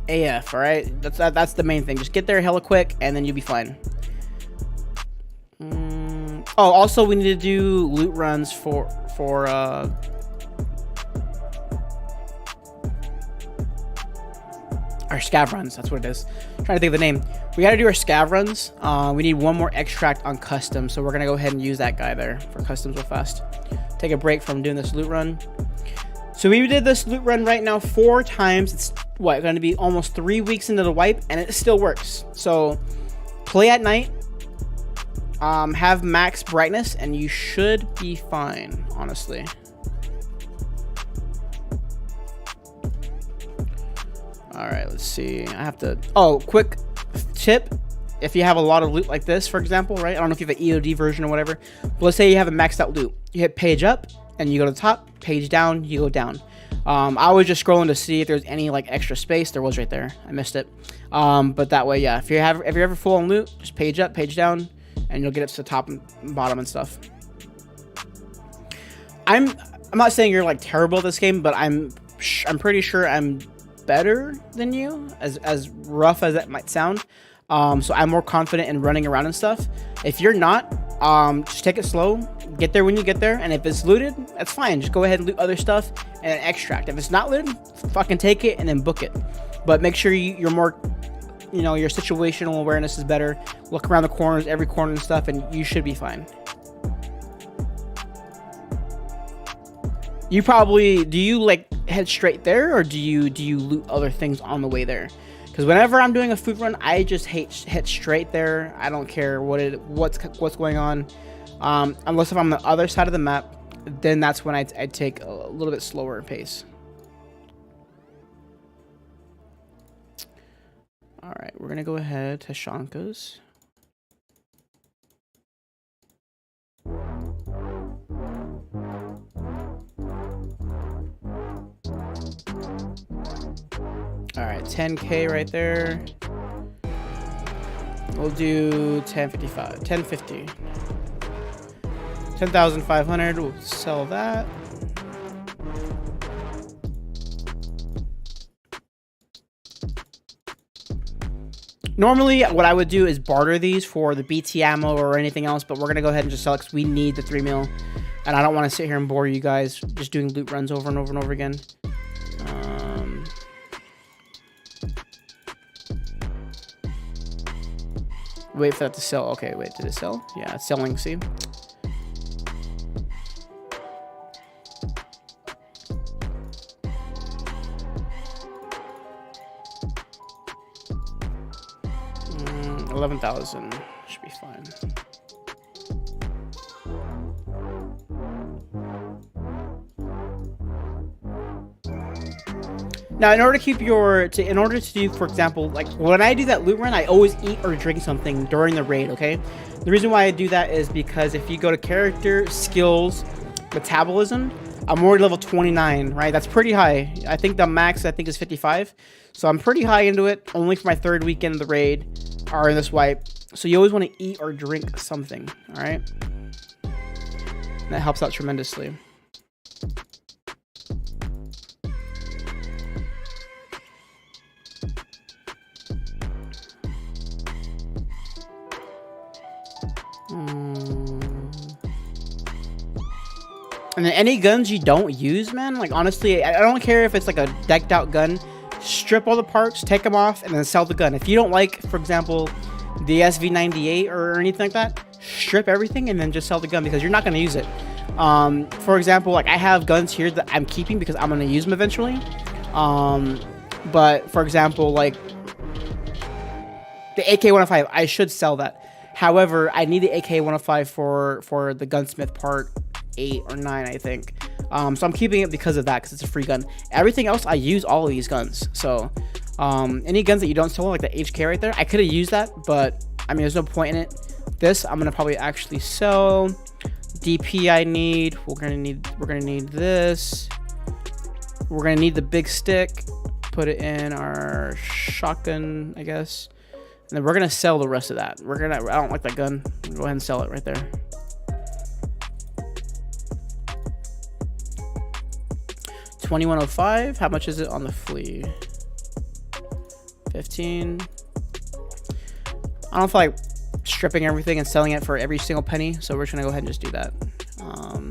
AF, all right? That's the main thing. Just get there hella quick, and then you'll be fine. Oh, also we need to do loot runs for our scav runs. That's what it is. I'm trying to think of the name. We got to do our scav runs. We need one more extract on custom, so we're gonna go ahead and use that guy there for customs real fast. Take a break from doing this loot run. So we did this loot run right now 4 times. It's what, going to be almost 3 weeks into the wipe, and it still works. So play at night, have max brightness, and you should be fine, honestly. All right, let's see. I have to. Oh, quick tip. If you have a lot of loot like this, for example, right? I don't know if you have an EOD version or whatever. But let's say you have a maxed out loot. You hit page up and you go to the top. Page down, you go down. I was just scrolling to see if there's any like extra space. There was right there. I missed it. But that way, yeah. If you're ever full on loot, just page up, page down, and you'll get it to the top and bottom and stuff. I'm not saying you're like terrible at this game, but I'm pretty sure I'm better than you, as rough as that might sound. So I'm more confident in running around and stuff. If you're not, just take it slow, get there when you get there, and if it's looted, that's fine. Just go ahead and loot other stuff and then extract. If it's not looted, fucking take it and then book it. But make sure you're more, you know, your situational awareness is better. Look around the corners, every corner and stuff, and you should be fine. You probably, do you like head straight there, or do you loot other things on the way there? Because whenever I'm doing a food run, I just hit straight there. I don't care what's going on, unless if I'm on the other side of the map, then that's when I'd take a little bit slower pace. All right, we're gonna go ahead to Shanka's. All right, 10K right there. We'll do 1055, 1050. 10,500, we'll sell that. Normally, what I would do is barter these for the BT ammo or anything else, but we're gonna go ahead and just sell it because we need the 3 mil. And I don't want to sit here and bore you guys just doing loot runs over and over and over again. Wait for that to sell. Okay, wait, did it sell? Yeah, it's selling, see? Mm, 11,000 should be fine. Now, in order to keep in order to do, for example, like when I do that loot run, I always eat or drink something during the raid, okay? The reason why I do that is because if you go to character, skills, metabolism, I'm already level 29, right? That's pretty high. I think the max, is 55. So I'm pretty high into it, only for my 3rd weekend of the raid, or in this wipe. So you always want to eat or drink something, all right? That helps out tremendously. And then any guns you don't use, man, like honestly, I don't care if it's like a decked out gun, strip all the parts, take them off, and then sell the gun. If you don't like, for example, the SV98 or anything like that, strip everything and then just sell the gun because you're not going to use it. For example, like I have guns here that I'm keeping because I'm going to use them eventually. But for example, like the AK-105, I should sell that. However, I need the AK-105 for the gunsmith part 8 or 9, I think. So I'm keeping it because of that, because it's a free gun. Everything else, I use all of these guns. So any guns that you don't sell, like the HK right there, I could have used that, but I mean, there's no point in it. This I'm gonna probably actually sell. DP I need. We're gonna need this. We're gonna need the big stick. Put it in our shotgun, I guess. And then we're gonna sell the rest of that. I don't like that gun. Go ahead and sell it right there. $21.05. How much is it on the flea? 15. I don't feel like stripping everything and selling it for every single penny, so we're just gonna go ahead and just do that. All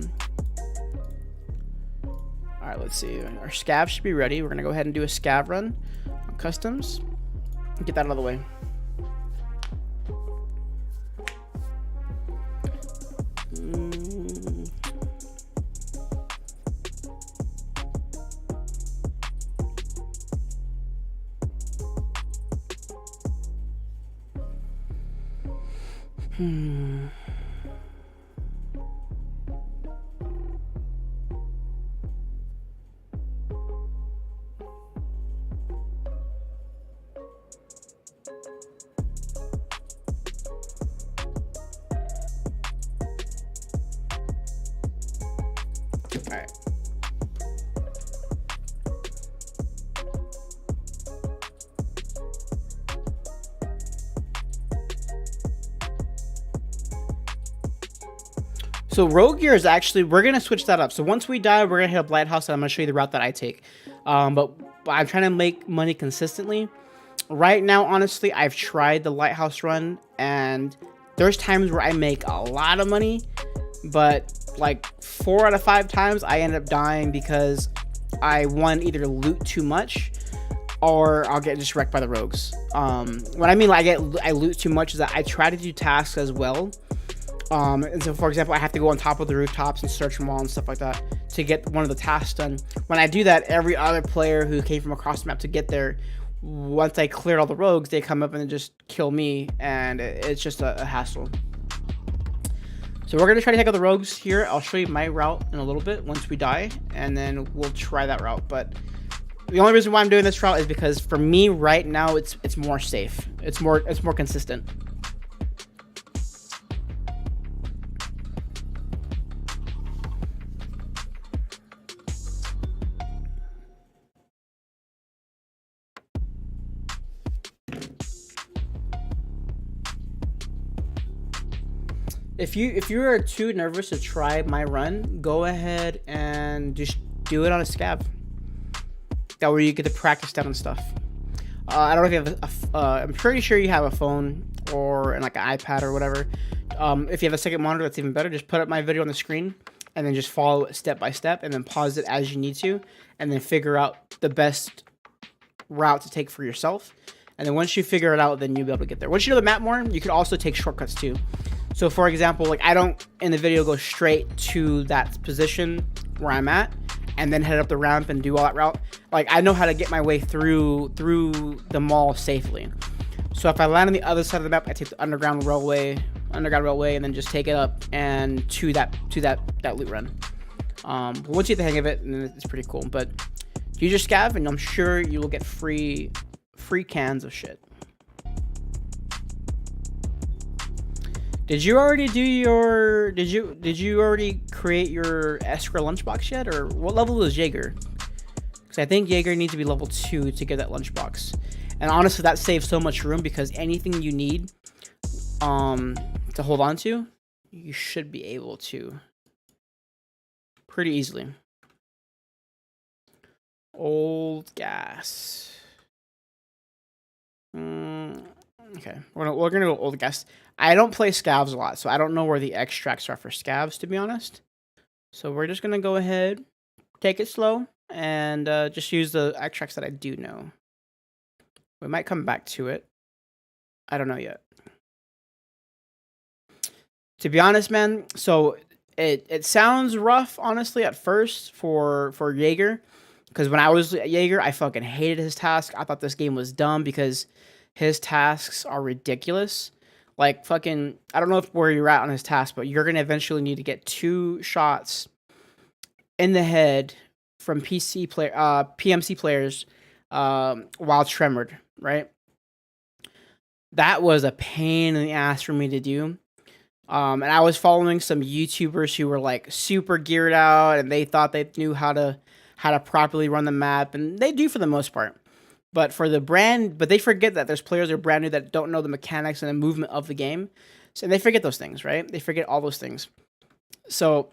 right, let's see. Our scav should be ready. We're gonna go ahead and do a scav run on customs. Get that out of the way. All right. So rogue gear is actually, we're gonna switch that up. So once we die, we're gonna hit up lighthouse, and I'm gonna show you the route that I take. But I'm trying to make money consistently. Right now, honestly, I've tried the lighthouse run, and there's times where I make a lot of money, but like 4 out of 5 times I end up dying because I either loot too much or I'll get just wrecked by the rogues. What I mean, like, I loot too much is that I try to do tasks as well. And so, for example, I have to go on top of the rooftops and search them all and stuff like that to get one of the tasks done. When I do that, every other player who came from across the map to get there, once I cleared all the rogues, they come up and they just kill me, and it's just a hassle. So we're going to try to take out the rogues here. I'll show you my route in a little bit once we die, and then we'll try that route. But the only reason why I'm doing this route is because for me right now, it's more safe. It's more consistent. If you are too nervous to try my run, go ahead and just do it on a scav. That way you get to practice that and stuff. I don't know if you have I'm pretty sure you have a phone or like an iPad or whatever. If you have a second monitor, that's even better. Just put up my video on the screen and then just follow it step by step, and then pause it as you need to, and then figure out the best route to take for yourself. And then once you figure it out, then you'll be able to get there. Once you know the map more, you could also take shortcuts too. So for example, like I don't in the video go straight to that position where I'm at and then head up the ramp and do all that route. Like I know how to get my way through the mall safely. So if I land on the other side of the map, I take the underground railway, and then just take it up and to that loot run. But once you get the hang of it, then it's pretty cool. But use your scav, and I'm sure you will get free cans of shit. Did you already do your? Did you already create your Escra lunchbox yet, or what level is Jaeger? Because I think Jaeger needs to be level 2 to get that lunchbox. And honestly, that saves so much room because anything you need, to hold on to, you should be able to pretty easily. Old gas. Okay, we're gonna go old gas. I don't play scavs a lot, so I don't know where the extracts are for scavs, to be honest. So we're just gonna go ahead, take it slow, and just use the extracts that I do know. We might come back to it. I don't know yet. To be honest, man, so it sounds rough, honestly, at first for Jaeger. Because when I was at Jaeger, I fucking hated his task. I thought this game was dumb because his tasks are ridiculous. Like, fucking, I don't know where you're at on his task, but you're going to eventually need to get 2 shots in the head from PMC players while tremored, right? That was a pain in the ass for me to do. And I was following some YouTubers who were like super geared out, and they thought they knew how to properly run the map, and they do for the most part. But they forget that there's players that are brand new that don't know the mechanics and the movement of the game. So they forget those things, right? They forget all those things. So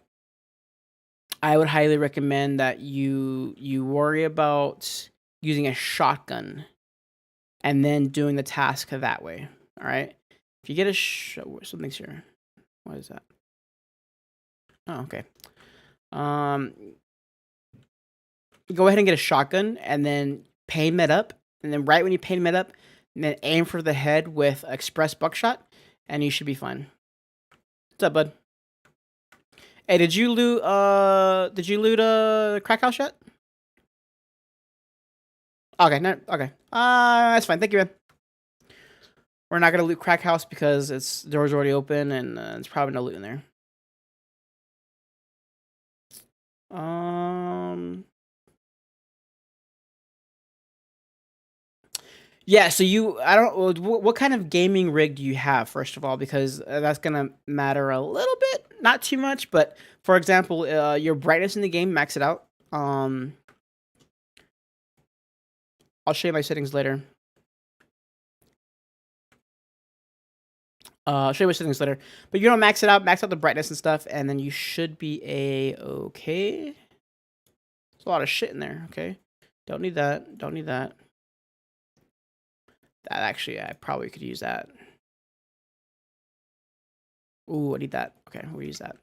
I would highly recommend that you worry about using a shotgun and then doing the task that way. All right. If you get something's here. What is that? Oh, okay. Go ahead and get a shotgun and then pain med up, and then right when you pain med up, and then aim for the head with express buckshot, and you should be fine. What's up, bud? Hey, did you loot crack house yet? Okay, no, okay. That's fine. Thank you, man. We're not gonna loot crack house because its door's already open, and it's probably no loot in there. Yeah, so I don't, what kind of gaming rig do you have, first of all, because that's gonna matter a little bit, not too much, but for example, your brightness in the game, max it out. I'll show you my settings later. I'll show you my settings later, but you don't max it out, max out the brightness and stuff, and then you should be okay. There's a lot of shit in there. Okay, don't need that. Don't need that. That actually, I probably could use that. Ooh, I need that. Okay, we'll use that.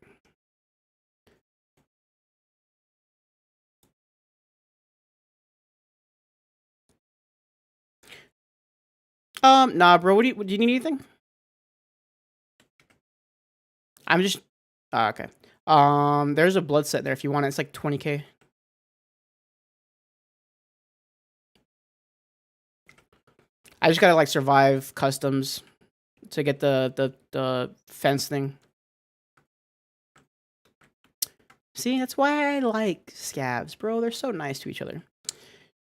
Nah, bro. Do you need anything? I'm just. Okay. There's a blood set there if you want it. It's like 20K. I just gotta like survive customs to get the fence thing. See, that's why I like scavs, bro. They're so nice to each other.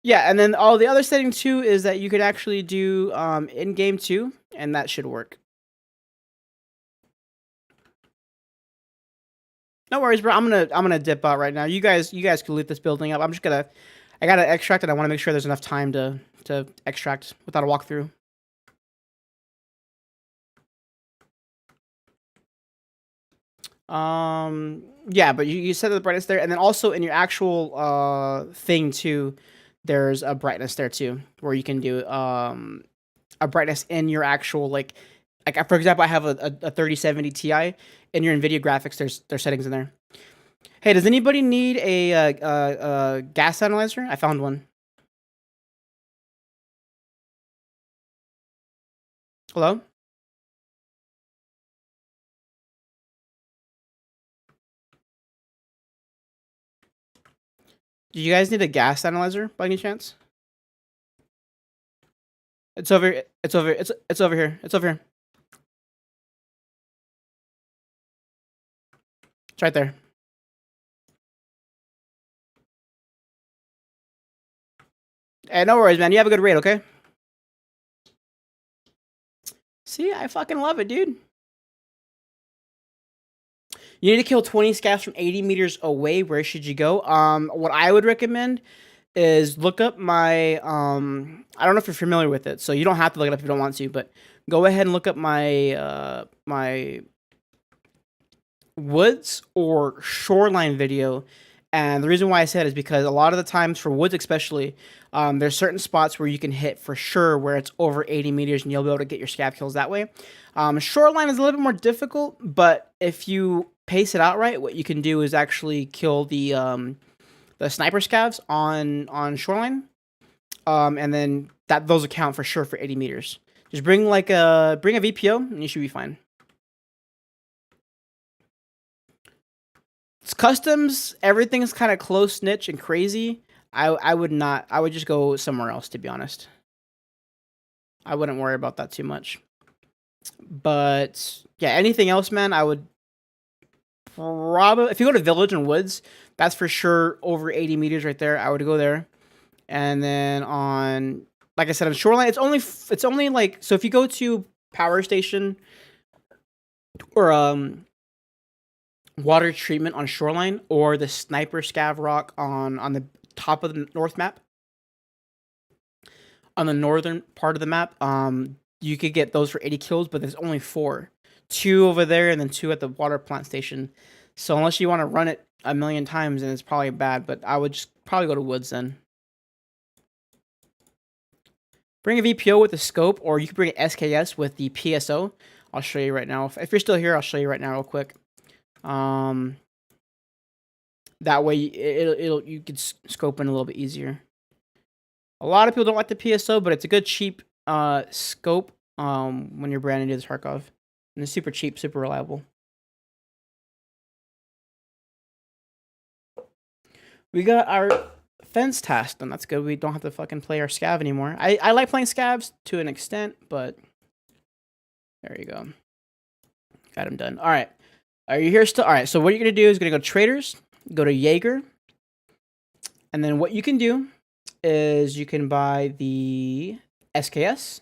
Yeah, and then all the other setting too is that you could actually do in game too, and that should work. No worries, bro. I'm gonna dip out right now. You guys can loot this building up. I gotta extract it. I want to make sure there's enough time to extract without a walkthrough. Yeah, but you set the brightness there, and then also in your actual thing too, there's a brightness there too, where you can do a brightness in your actual like for example, I have a 3070 Ti. In your NVIDIA graphics, there's settings in there. Hey, does anybody need a gas analyzer? I found one. Hello? Do you guys need a gas analyzer by any chance? It's over. It's over. It's over here. It's over here. It's right there. Hey, no worries, man. You have a good raid, okay? See, I fucking love it, dude. You need to kill 20 scavs from 80 meters away. Where should you go? What I would recommend is look up my I don't know if you're familiar with it, so you don't have to look it up if you don't want to, but go ahead and look up my my woods or shoreline video. And the reason why I said is because a lot of the times for woods especially, there's certain spots where you can hit for sure where it's over 80 meters and you'll be able to get your scav kills that way. Shoreline is a little bit more difficult, but if you pace it out right, what you can do is actually kill the sniper scavs on shoreline, and then those account for sure for 80 meters. Just bring a VPO and you should be fine. It's customs, everything's kind of close niche and crazy. I would not. I would just go somewhere else, to be honest. I wouldn't worry about that too much. But yeah, anything else, man, I would probably, if you go to village and woods, that's for sure over 80 meters right there. I would go there. And then on, like I said, on shoreline, it's only like, so if you go to power station or water treatment on shoreline or the sniper scav rock on the top of the north map, on the northern part of the map, you could get those for 80 kills, but there's only 4. 2 over there and then 2 at the water plant station. So unless you want to run it a million times, then it's probably bad, but I would just probably go to woods then. Bring a VPO with the scope, or you can bring an SKS with the PSO. I'll show you right now. If you're still here, I'll show you right now real quick. That way you could scope in a little bit easier. A lot of people don't like the PSO, but it's a good cheap scope when you're brand new to Tarkov. And it's super cheap, super reliable. We got our fence task done. That's good. We don't have to fucking play our scav anymore. I like playing scavs to an extent, but there you go. Got him done. All right. Are you here still? All right. So what you're going to do is going to go traders, go to Jaeger. And then what you can do is you can buy the SKS,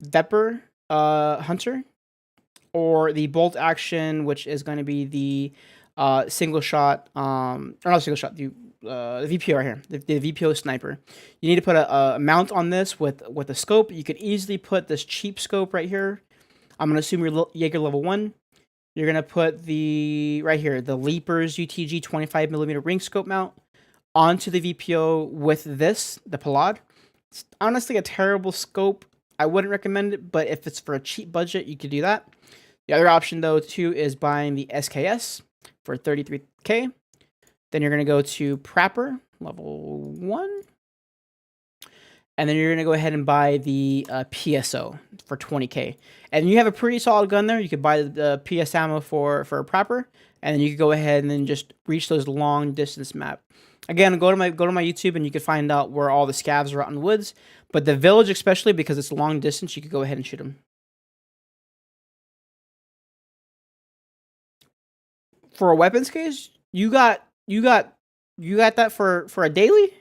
Vepr, Hunter, or the bolt action, which is going to be the single shot, or not single shot, the VPO right here, the VPO sniper. You need to put a mount on this with a scope. You could easily put this cheap scope right here. I'm going to assume you're Jaeger level 1. You're going to put the, right here, the Leapers UTG 25mm ring scope mount onto the VPO with this, the Palad. It's honestly a terrible scope. I wouldn't recommend it, but if it's for a cheap budget, you could do that. The other option, though, too, is buying the SKS for 33k. Then you're going to go to Prapor, level 1. And then you're going to go ahead and buy the PSO for 20k. And you have a pretty solid gun there. You could buy the PS ammo for a Prapor. And then you could go ahead and then just reach those long distance map. Again, go to my YouTube and you can find out where all the scavs are out in the woods. But the village, especially because it's long distance, you could go ahead and shoot them. For a weapons case, you got that for a daily.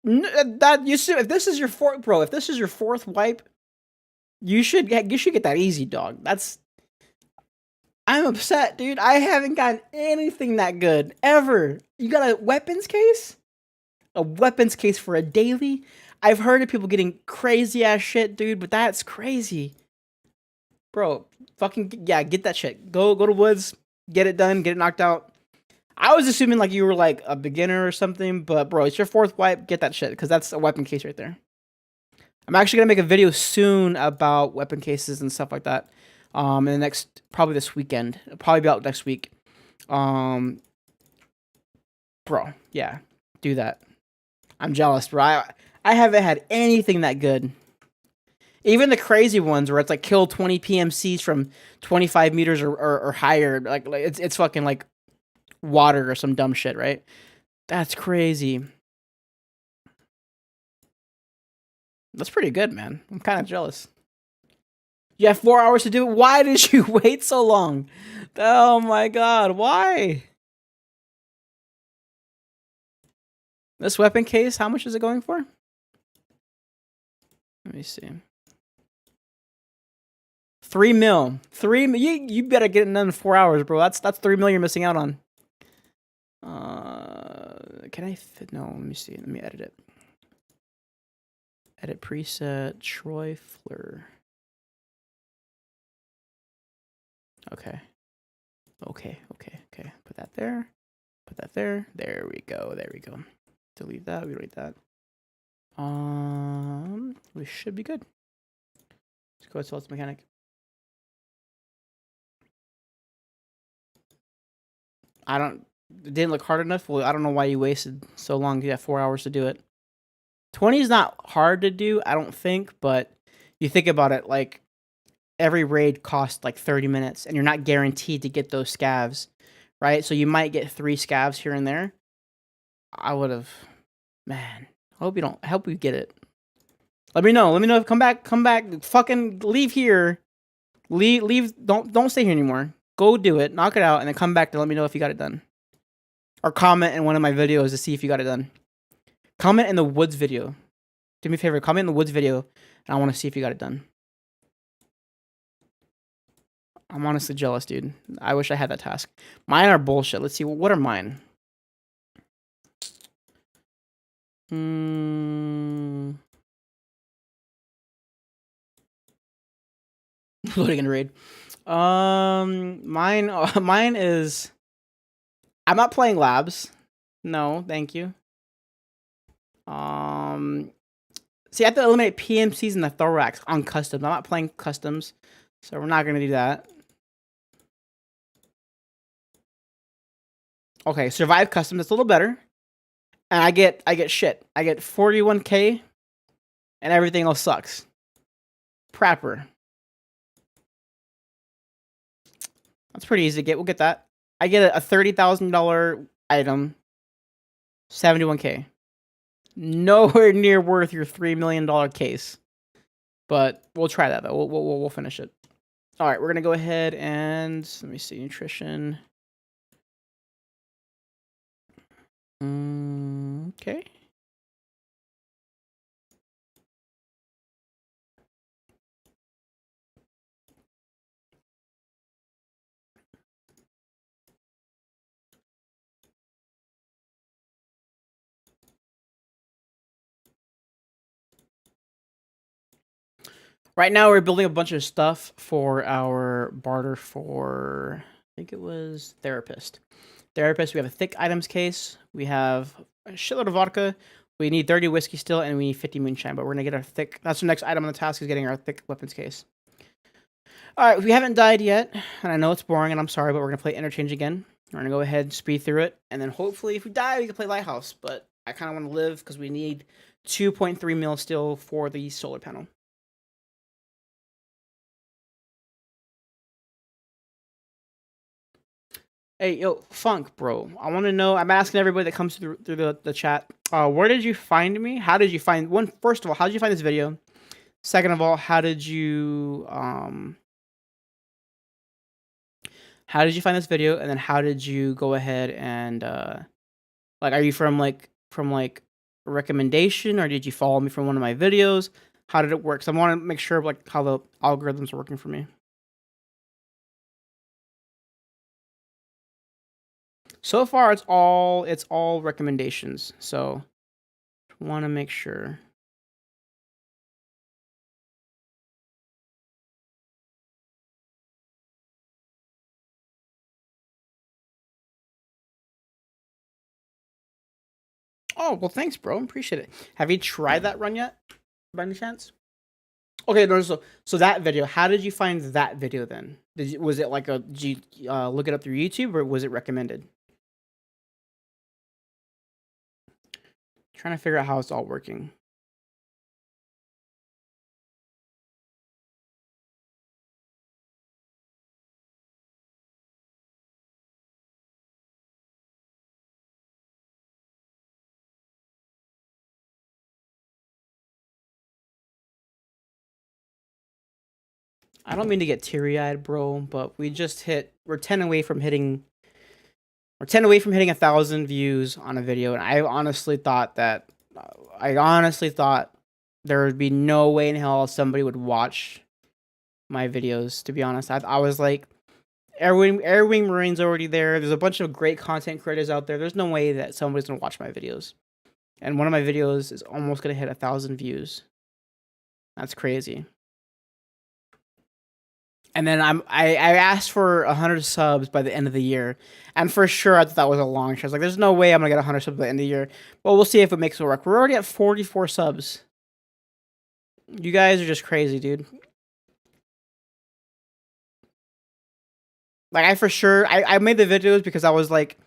If this is your fourth wipe, you should get that easy, dog. I'm upset, dude. I haven't gotten anything that good ever. You got a weapons case? A weapons case for a daily? I've heard of people getting crazy ass shit, dude, but that's crazy. Bro, fucking yeah, get that shit. Go to woods, get it done, get it knocked out. I was assuming like you were like a beginner or something, but bro, it's your fourth wipe. Get that shit, because that's a weapon case right there. I'm actually gonna make a video soon about weapon cases and stuff like that. In the next, probably this weekend. It'll probably be out next week. Bro, yeah, do that. I'm jealous, bro. I haven't had anything that good. Even the crazy ones where it's like kill 20 PMCs from 25 meters or higher. Like it's fucking like water or some dumb shit, right? That's crazy. That's pretty good, man. I'm kind of jealous. You have 4 hours to do it. Why did you wait so long? Oh my god, why? This weapon case, how much is it going for? Let me see. 3 mil. 3 mil. You better get it done in 4 hours, bro. That's 3 mil you're missing out on. Can I fit? No, let me see. Let me edit it. Edit preset, Troy Fleur. Okay. Okay. Put that there. Put that there. There we go. Delete that. We delete that. We should be good. Let's go to Let's Mechanic. It didn't look hard enough. Well, I don't know why you wasted so long. You have 4 hours to do it. 20 is not hard to do, I don't think, but you think about it, like every raid costs like 30 minutes and you're not guaranteed to get those scavs, right? So you might get 3 scavs here and there. I would have, man, I hope you get it. Let me know. Come back, fucking leave here. Leave, don't stay here anymore. Go do it, knock it out, and then come back to let me know if you got it done. Or comment in one of my videos to see if you got it done. Comment in the woods video. Do me a favor, comment in the woods video, and I want to see if you got it done. I'm honestly jealous, dude. I wish I had that task. Mine are bullshit. Let's see, what are mine? Loading in raid. Mine is. I'm not playing labs. No, thank you. See, I have to eliminate PMCs in the thorax on customs. I'm not playing customs, so we're not gonna do that. Okay, survive customs. That's a little better. And I get shit. I get 41k, and everything else sucks. Prapor. That's pretty easy to get. We'll get that. I get a $30,000 item. 71k. Nowhere near worth your $3 million case. But we'll try that though. We'll finish it. All right, we're gonna go ahead and let me see nutrition. Okay. Right now, we're building a bunch of stuff for our barter for, I think it was therapist. Therapist, we have a thick items case. We have a shitload of vodka. We need 30 whiskey still, and we need 50 moonshine. But we're gonna get our thick. That's the next item on the task, is getting our thick weapons case. All right, we haven't died yet, and I know it's boring, and I'm sorry, but we're gonna play interchange again. We're gonna go ahead, speed through it, and then hopefully, if we die, we can play lighthouse. But I kind of want to live because we need 2.3 mil still for the solar panel. Hey, yo, Funk, bro. I want to know. I'm asking everybody that comes through the chat. Where did you find me? How did you find one? First of all, how did you find this video? Second of all, how did you find this video? And then how did you go ahead and like, are you from like a recommendation, or did you follow me from one of my videos? How did it work? So I want to make sure like how the algorithms are working for me. So far, it's all recommendations. So, want to make sure. Oh well, thanks, bro. Appreciate it. Have you tried that run yet, by any chance? Okay, no, so that video. How did you find that video then? Was it like did you look it up through YouTube, or was it recommended? Trying to figure out how it's all working. I don't mean to get teary-eyed, bro, but we're 10 away from hitting 1,000 views on a video, and I honestly thought there would be no way in hell somebody would watch my videos, to be honest. I was like, Air Wing Marine's already there. There's a bunch of great content creators out there. There's no way that somebody's gonna watch my videos. And one of my videos is almost gonna hit 1,000 views. That's crazy. And then I asked for 100 subs by the end of the year, and for sure I thought that was a long shot. I was like, "There's no way I'm gonna get 100 subs by the end of the year." Well, we'll see if it makes it work. We're already at 44 subs. You guys are just crazy, dude. Like, I made the videos because I was like,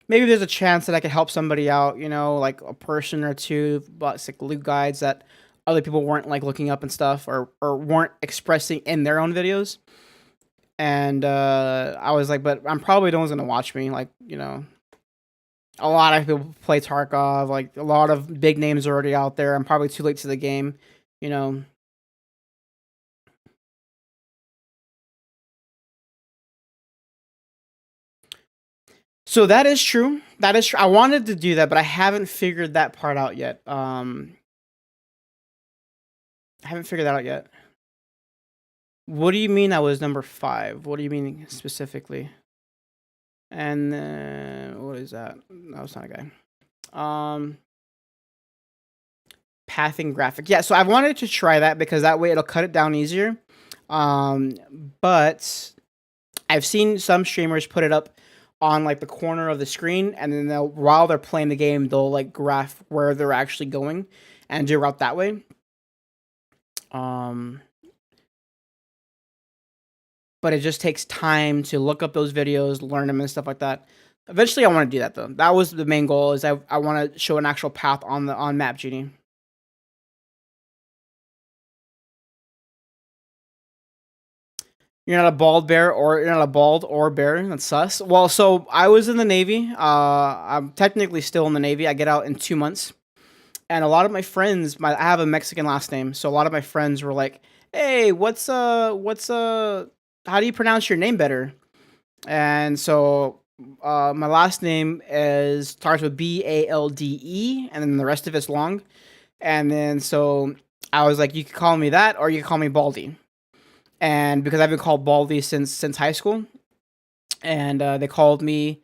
maybe there's a chance that I could help somebody out, you know, like a person or two, but like loot guides that other people weren't like looking up and stuff, or weren't expressing in their own videos. And I was like, but I'm probably no one's gonna watch me. Like, you know, a lot of people play Tarkov. Like, a lot of big names are already out there. I'm probably too late to the game, you know. So that is true. That is true. I wanted to do that, but I haven't figured that part out yet. I haven't figured that out yet. What do you mean I was number 5? What do you mean specifically? And what is that? No, it's not a guy. Pathing graphic. Yeah, so I wanted to try that because that way it'll cut it down easier. But I've seen some streamers put it up on like the corner of the screen, and then while they're playing the game, they'll like graph where they're actually going and do a route that way. But it just takes time to look up those videos, learn them, and stuff like that. Eventually, I want to do that though. That was the main goal. Is I want to show an actual path on Map Genie. You're not a bald bear, or you're not a bald or bear. That's sus. Well, so I was in the Navy. I'm technically still in the Navy. I get out in 2 months, and a lot of my friends, I have a Mexican last name, so a lot of my friends were like, "Hey, how do you pronounce your name better?" And so my last name starts with Balde, and then the rest of it's long. And then so I was like, you could call me that, or you could call me Baldy. And because I've been called Baldy since high school, and they called me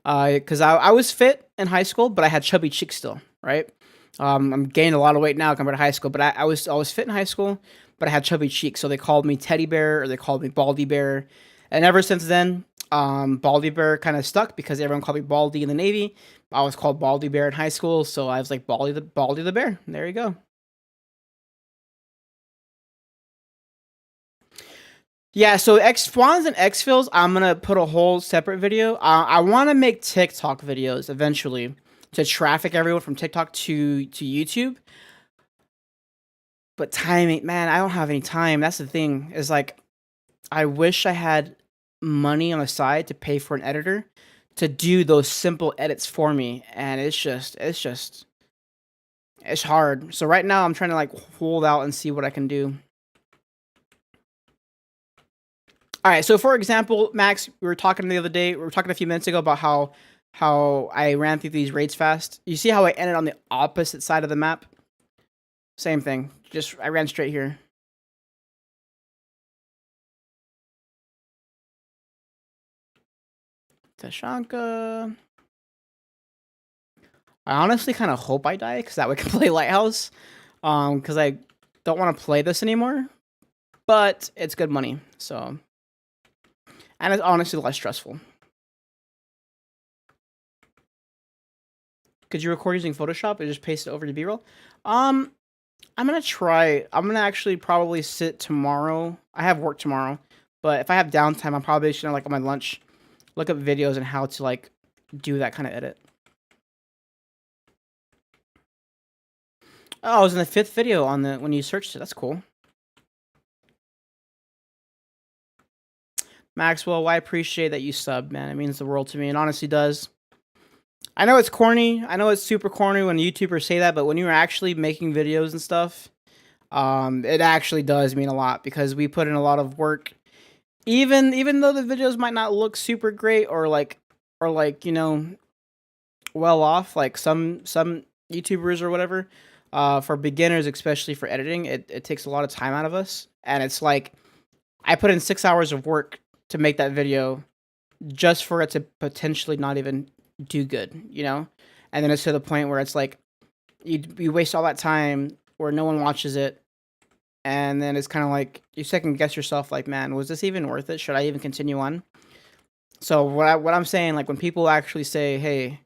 because I was fit in high school, but I had chubby cheeks still, right? I'm gaining a lot of weight now compared to high school, but I was fit in high school, but I had chubby cheeks, so they called me Teddy Bear or they called me Baldy Bear, and ever since then, Baldy Bear kind of stuck because everyone called me Baldy in the Navy. I was called Baldy Bear in high school, so I was like Baldy the Bear. There you go. Yeah, so X spawns and X fills, I'm gonna put a whole separate video. I want to make TikTok videos eventually to traffic everyone from TikTok to YouTube. But timing, man, I don't have any time. That's the thing. Is like I wish I had money on the side to pay for an editor to do those simple edits for me, and it's hard. So right now I'm trying to like hold out and see what I can do. All right, so for example, Max, we were talking the other day, we were talking a few minutes ago about how I ran through these raids fast. You see how I ended on the opposite side of the map? Same thing. Just I ran straight here. Tashanka. I honestly kind of hope I die because that way I can play Lighthouse. Because I don't want to play this anymore, but it's good money, so, and it's honestly less stressful. Could you record using Photoshop or just paste it over to B-roll? I'm gonna try. I'm gonna actually probably sit tomorrow. I have work tomorrow, but if I have downtime, I'm probably just gonna like on my lunch, look up videos on how to like do that kind of edit. Oh, I was in the 5th video on the when you searched it. That's cool. Maxwell, well, I appreciate that you sub, man. It means the world to me. It honestly does. I know it's corny. I know it's super corny when YouTubers say that, but when you're actually making videos and stuff, it actually does mean a lot because we put in a lot of work. Even though the videos might not look super great or like you know well off like some YouTubers or whatever, for beginners, especially for editing, it takes a lot of time out of us, and it's like I put in 6 hours of work to make that video just for it to potentially not even do good, you know? And then it's to the point where it's like you waste all that time where no one watches it, and then it's kind of like you second guess yourself like, man, was this even worth it? Should I even continue on? So what I'm saying, like when people actually say, "Hey,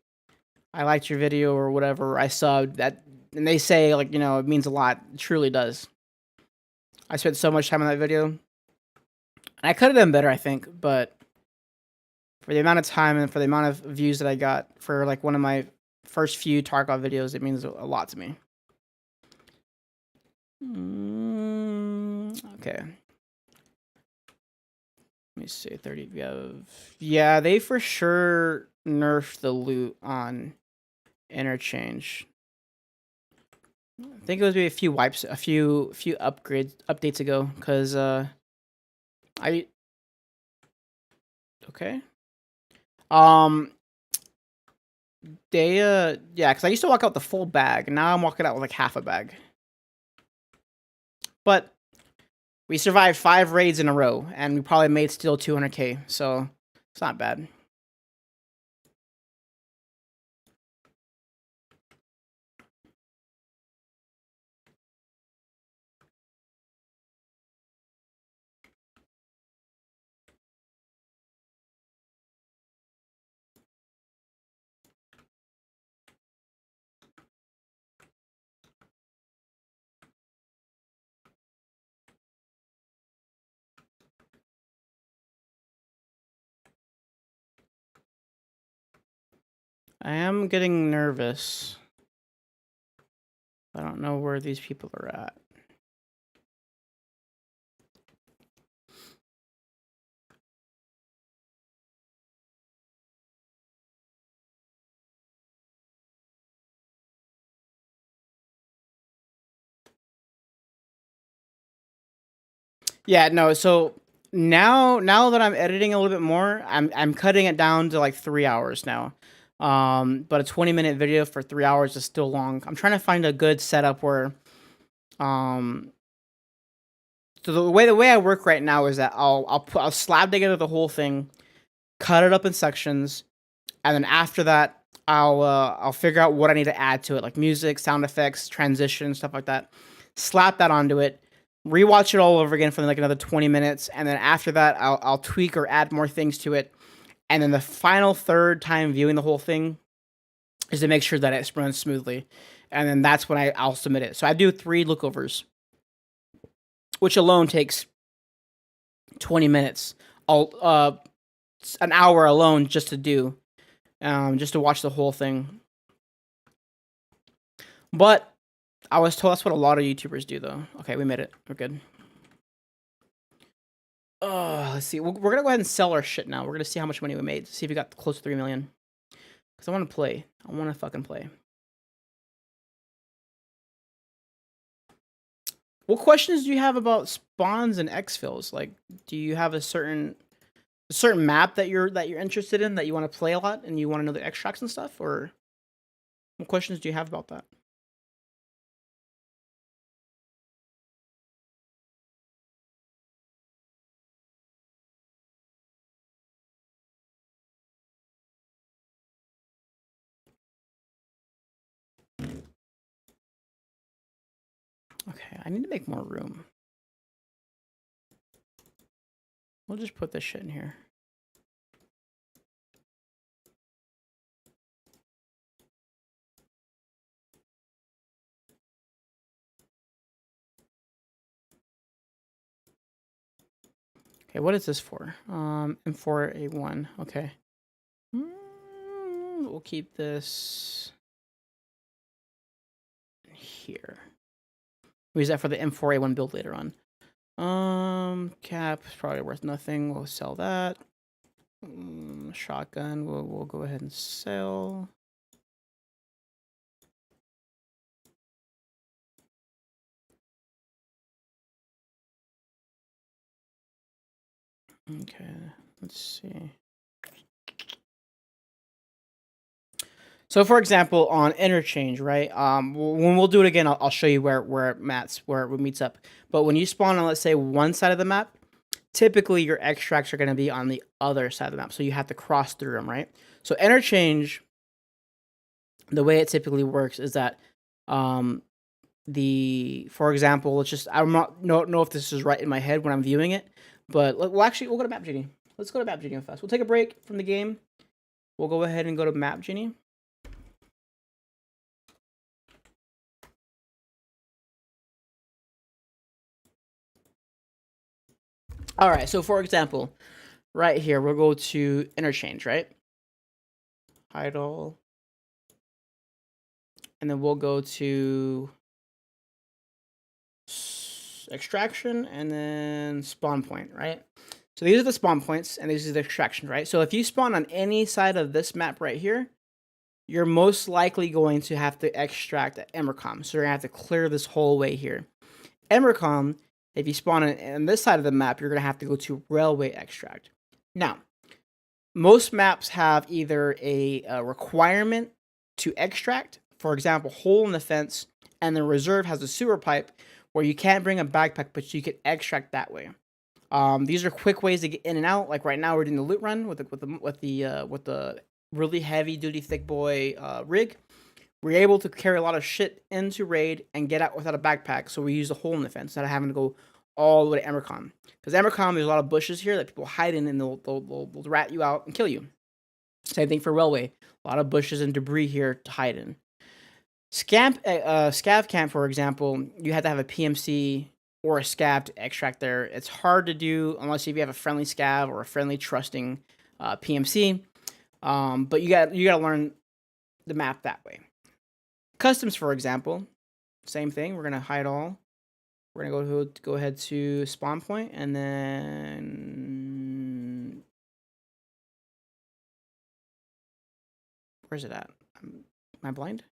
I liked your video" or whatever, I subbed that, and they say like, you know, it means a lot. It truly does. I spent so much time on that video, and I could have done better, I think, but for the amount of time and for the amount of views that I got for like one of my first few Tarkov videos, it means a lot to me. Okay. Let me see, 30. Yeah, they for sure nerfed the loot on interchange. I think it was maybe a few wipes, a few updates ago, because I okay. They yeah, because I used to walk out the full bag, and now I'm walking out with like half a bag. But we survived 5 raids in a row, and we probably made still 200k, so it's not bad. I am getting nervous. I don't know where these people are at. Yeah, no, so now that I'm editing a little bit more, I'm cutting it down to like 3 hours now. But a 20-minute video for 3 hours is still long. I'm trying to find a good setup where so the way I work right now is that I'll slab together the whole thing, cut it up in sections, and then after that, I'll figure out what I need to add to it, like music, sound effects, transition, stuff like that. Slap that onto it, rewatch it all over again for like another 20 minutes, and then after that, I'll tweak or add more things to it. And then the final third time viewing the whole thing is to make sure that it runs smoothly, and then that's when I'll submit it. So I do 3 lookovers, which alone takes 20 minutes. An hour alone just to do, just to watch the whole thing. But I was told that's what a lot of YouTubers do, though. Okay, we made it. We're good. Oh, let's see. We're gonna go ahead and sell our shit now. We're gonna see how much money we made. See if we got close to 3 million. Because I want to play. I want to fucking play. What questions do you have about spawns and exfils? Like, do you have a certain map that you're interested in, that you want to play a lot and you want to know the extracts and stuff, or what questions do you have about that? Okay, I need to make more room. We'll just put this shit in here. Okay, what is this for? M4A1. Okay. We'll keep this here. We use that for the M4A1 build later on. Cap is probably worth nothing. We'll sell that. Shotgun, we'll go ahead and sell. Okay, let's see. So, for example, on interchange, right? When we'll do it again, I'll show you where it meets up. But when you spawn on, let's say, one side of the map, typically your extracts are going to be on the other side of the map, so you have to cross through them, right? So interchange, the way it typically works is that, for example, I'm not know if this is right in my head when I'm viewing it, but we'll go to Map Genie. Let's go to Map Genie fast. We'll take a break from the game. We'll go ahead and go to Map Genie. All right, so for example, right here, we'll go to interchange, right? Hide all. And then we'll go to extraction and then spawn point, right? So these are the spawn points and these are the extraction, right? So if you spawn on any side of this map right here, you're most likely going to have to extract at Emercom. So you're going to have to clear this whole way here. Emercom, if you spawn on this side of the map, you're going to have to go to railway extract. Now, most maps have either a requirement to extract, for example, hole in the fence, and the reserve has a sewer pipe where you can't bring a backpack, but you can extract that way. These are quick ways to get in and out. Like right now, we're doing the loot run with the really heavy duty thick boy rig. We're able to carry a lot of shit into raid and get out without a backpack, so we use a hole in the fence instead of having to go all the way to Emercom. Because Emercom, there's a lot of bushes here that people hide in, and they'll rat you out and kill you. Same thing for railway. A lot of bushes and debris here to hide in. Scav camp, for example, you have to have a PMC or a scav to extract there. It's hard to do unless you have a friendly scav or a friendly trusting PMC. But you got to learn the map that way. Customs, for example, same thing. We're gonna hide all. We're gonna go ahead to spawn point, and then where's it at? Am I blind?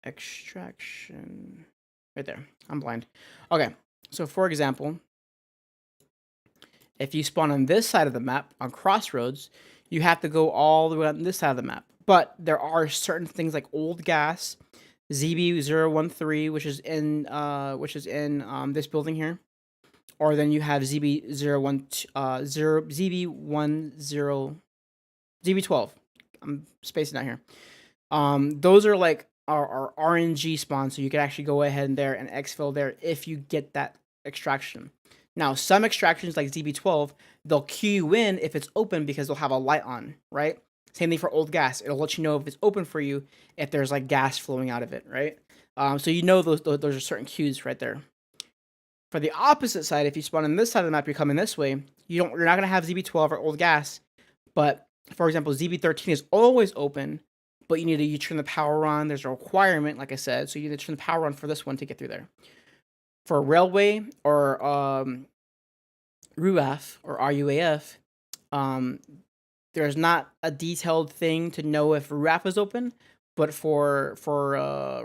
Extraction, right there. I'm blind. Okay, so for example, if you spawn on this side of the map on Crossroads, you have to go all the way on this side of the map. But there are certain things like Old Gas, ZB013, which is in this building here, or then you have ZB010 ZB12. I'm spacing out here. Those are like our RNG spawns, so you can actually go ahead and there and exfil there if you get that extraction. Now, some extractions like ZB12, they'll queue you in if it's open because they'll have a light on, right? Same thing for old gas. It'll let you know if it's open for you if there's like gas flowing out of it, right? So you know those are certain queues right there. For the opposite side, if you spawn on this side of the map, you're coming this way. You're not gonna have ZB12 or old gas, but for example, ZB13 is always open, but you turn the power on. There's a requirement, like I said, so you need to turn the power on for this one to get through there. For railway or RUAF or RUAF, there's not a detailed thing to know if RUAF is open, but for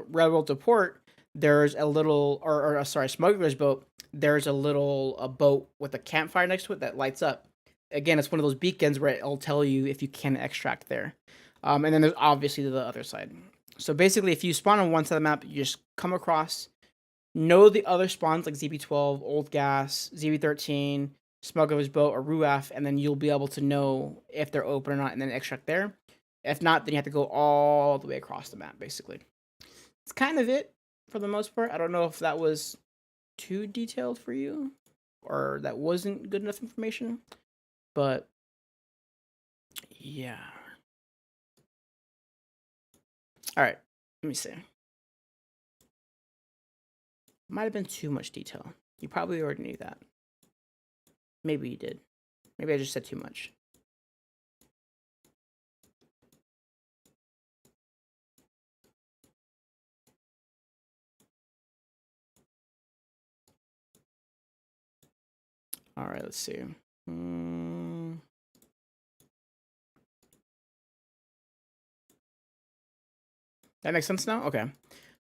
railroad to port, there's a little smuggler's boat. There's a boat with a campfire next to it that lights up. Again, it's one of those beacons where it'll tell you if you can extract there. And then there's obviously the other side. So basically, if you spawn on one side of the map, you just come across, know the other spawns like ZB12, Old Gas, ZB13, Smuggler's Boat, or RUAF, and then you'll be able to know if they're open or not, and then extract there. If not, then you have to go all the way across the map, basically. It's kind of it for the most part. I don't know if that was too detailed for you, or that wasn't good enough information, but yeah. All right, let me see. Might have been too much detail. You probably already knew that. Maybe you did. Maybe I just said too much. All right, let's see. That makes sense now? Okay.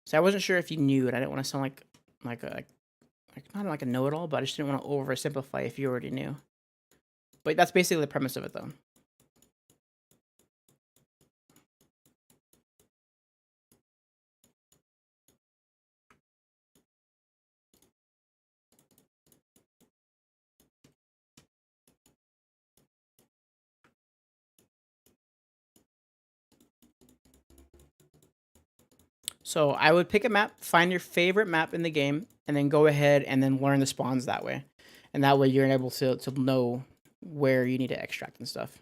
So I wasn't sure if you knew it. I didn't want to sound like not like a know-it-all, but I just didn't want to oversimplify if you already knew. But that's basically the premise of it, though. So I would pick a map, find your favorite map in the game, and then go ahead and then learn the spawns that way. And that way you're able to know where you need to extract and stuff.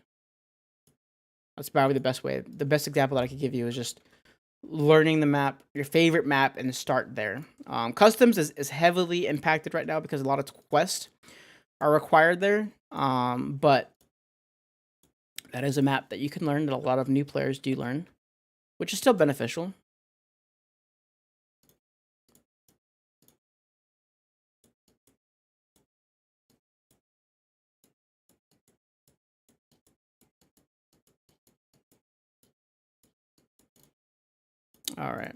That's probably the best way. The best example that I could give you is just learning the map, your favorite map, and start there. Customs is heavily impacted right now because a lot of quests are required there. But that is a map that you can learn, that a lot of new players do learn, which is still beneficial. All right.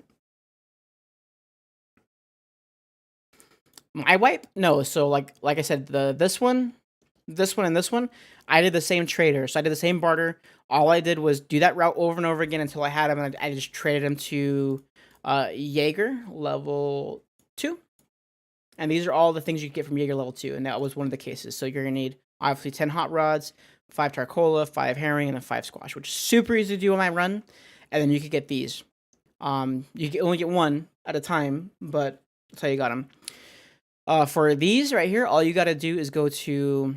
My wipe? No. So like I said, this one, and this one, I did the same trader. So I did the same barter. All I did was do that route over and over again until I had him, and I just traded him to Jaeger level 2. And these are all the things you get from Jaeger level 2, and that was one of the cases. So you're gonna need obviously 10 hot rods, 5 charcoal, 5 herring, and then 5 squash, which is super easy to do on my run. And then you could get these. You can only get one at a time, but that's how you got them. For these right here, all you got to do is go to,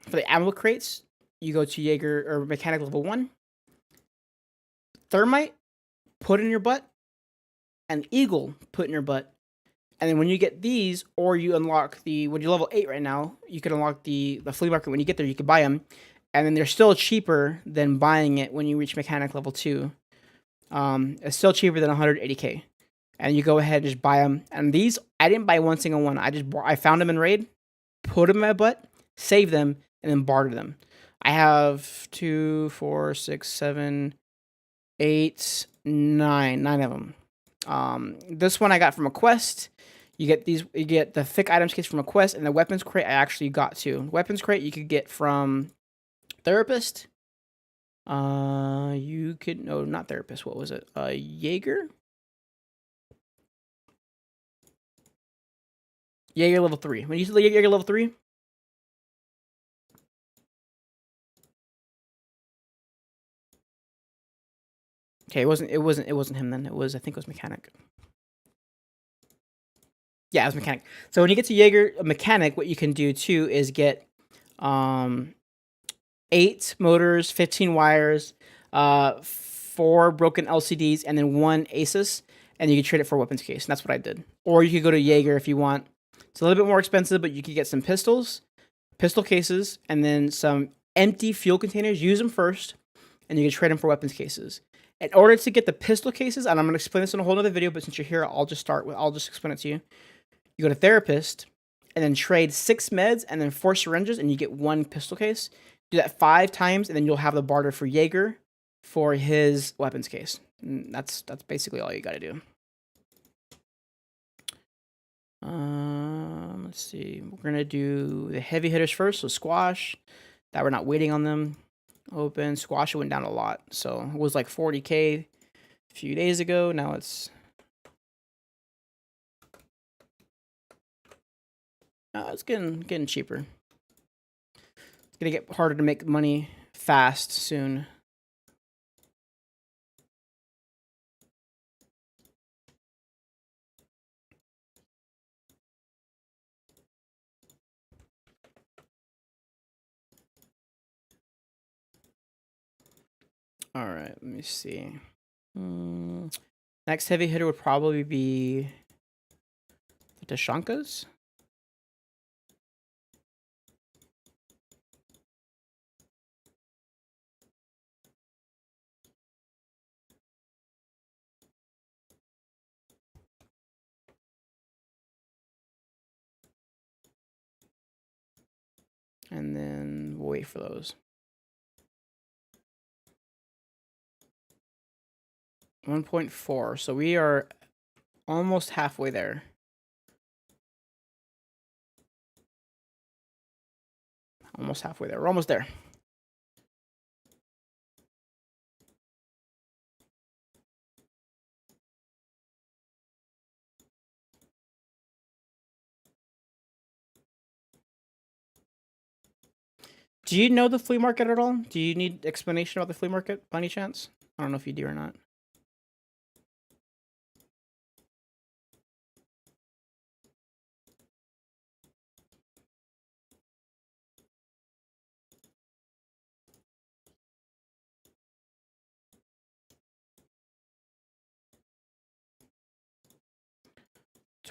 for the ammo crates, you go to Jaeger or mechanic level 1. Thermite, put in your butt. And eagle, put in your butt. And then when you get these, or you unlock when you're level 8 right now, you can unlock the flea market. When you get there, you can buy them. And then they're still cheaper than buying it when you reach mechanic level 2. It's still cheaper than 180k. And you go ahead and just buy them. And these, I didn't buy one single one. I found them in raid, put them in my butt, saved them, and then bartered them. I have 2, 4, 6, 7, 8, 9 of them. This one I got from a quest. You get the thick items case from a quest, and the weapons crate I actually got too. Weapons crate you could get from Therapist. You could, no, not Therapist. What was it? Jaeger. Jaeger level 3. When you say Jaeger level 3, Okay, it wasn't him then. I think it was mechanic. Yeah, it was mechanic. So when you get to Jaeger mechanic, what you can do too is get 8 motors, 15 wires, 4 broken LCDs, and then 1 Asus, and you can trade it for a weapons case. And that's what I did. Or you could go to Jaeger if you want. It's a little bit more expensive, but you could get some pistols, pistol cases, and then some empty fuel containers. Use them first, and you can trade them for weapons cases. In order to get the pistol cases, and I'm going to explain this in a whole other video, but since you're here, I'll just explain it to you. You go to therapist, and then trade 6 meds and then 4 syringes, and you get 1 pistol case. Do that 5 times, and then you'll have the barter for Jaeger for his weapons case. And that's basically all you got to do. Let's see. We're gonna do the heavy hitters first. So squash. That we're not waiting on them. Open squash. It went down a lot. So it was like 40K a few days ago. Now it's getting cheaper. It's gonna get harder to make money fast soon. All right, let me see. Next heavy hitter would probably be the Tashankas. And then we'll wait for those. 1.4. So we are almost halfway there. Almost halfway there. We're almost there. Do you know the flea market at all? Do you need explanation about the flea market by any chance? I don't know if you do or not.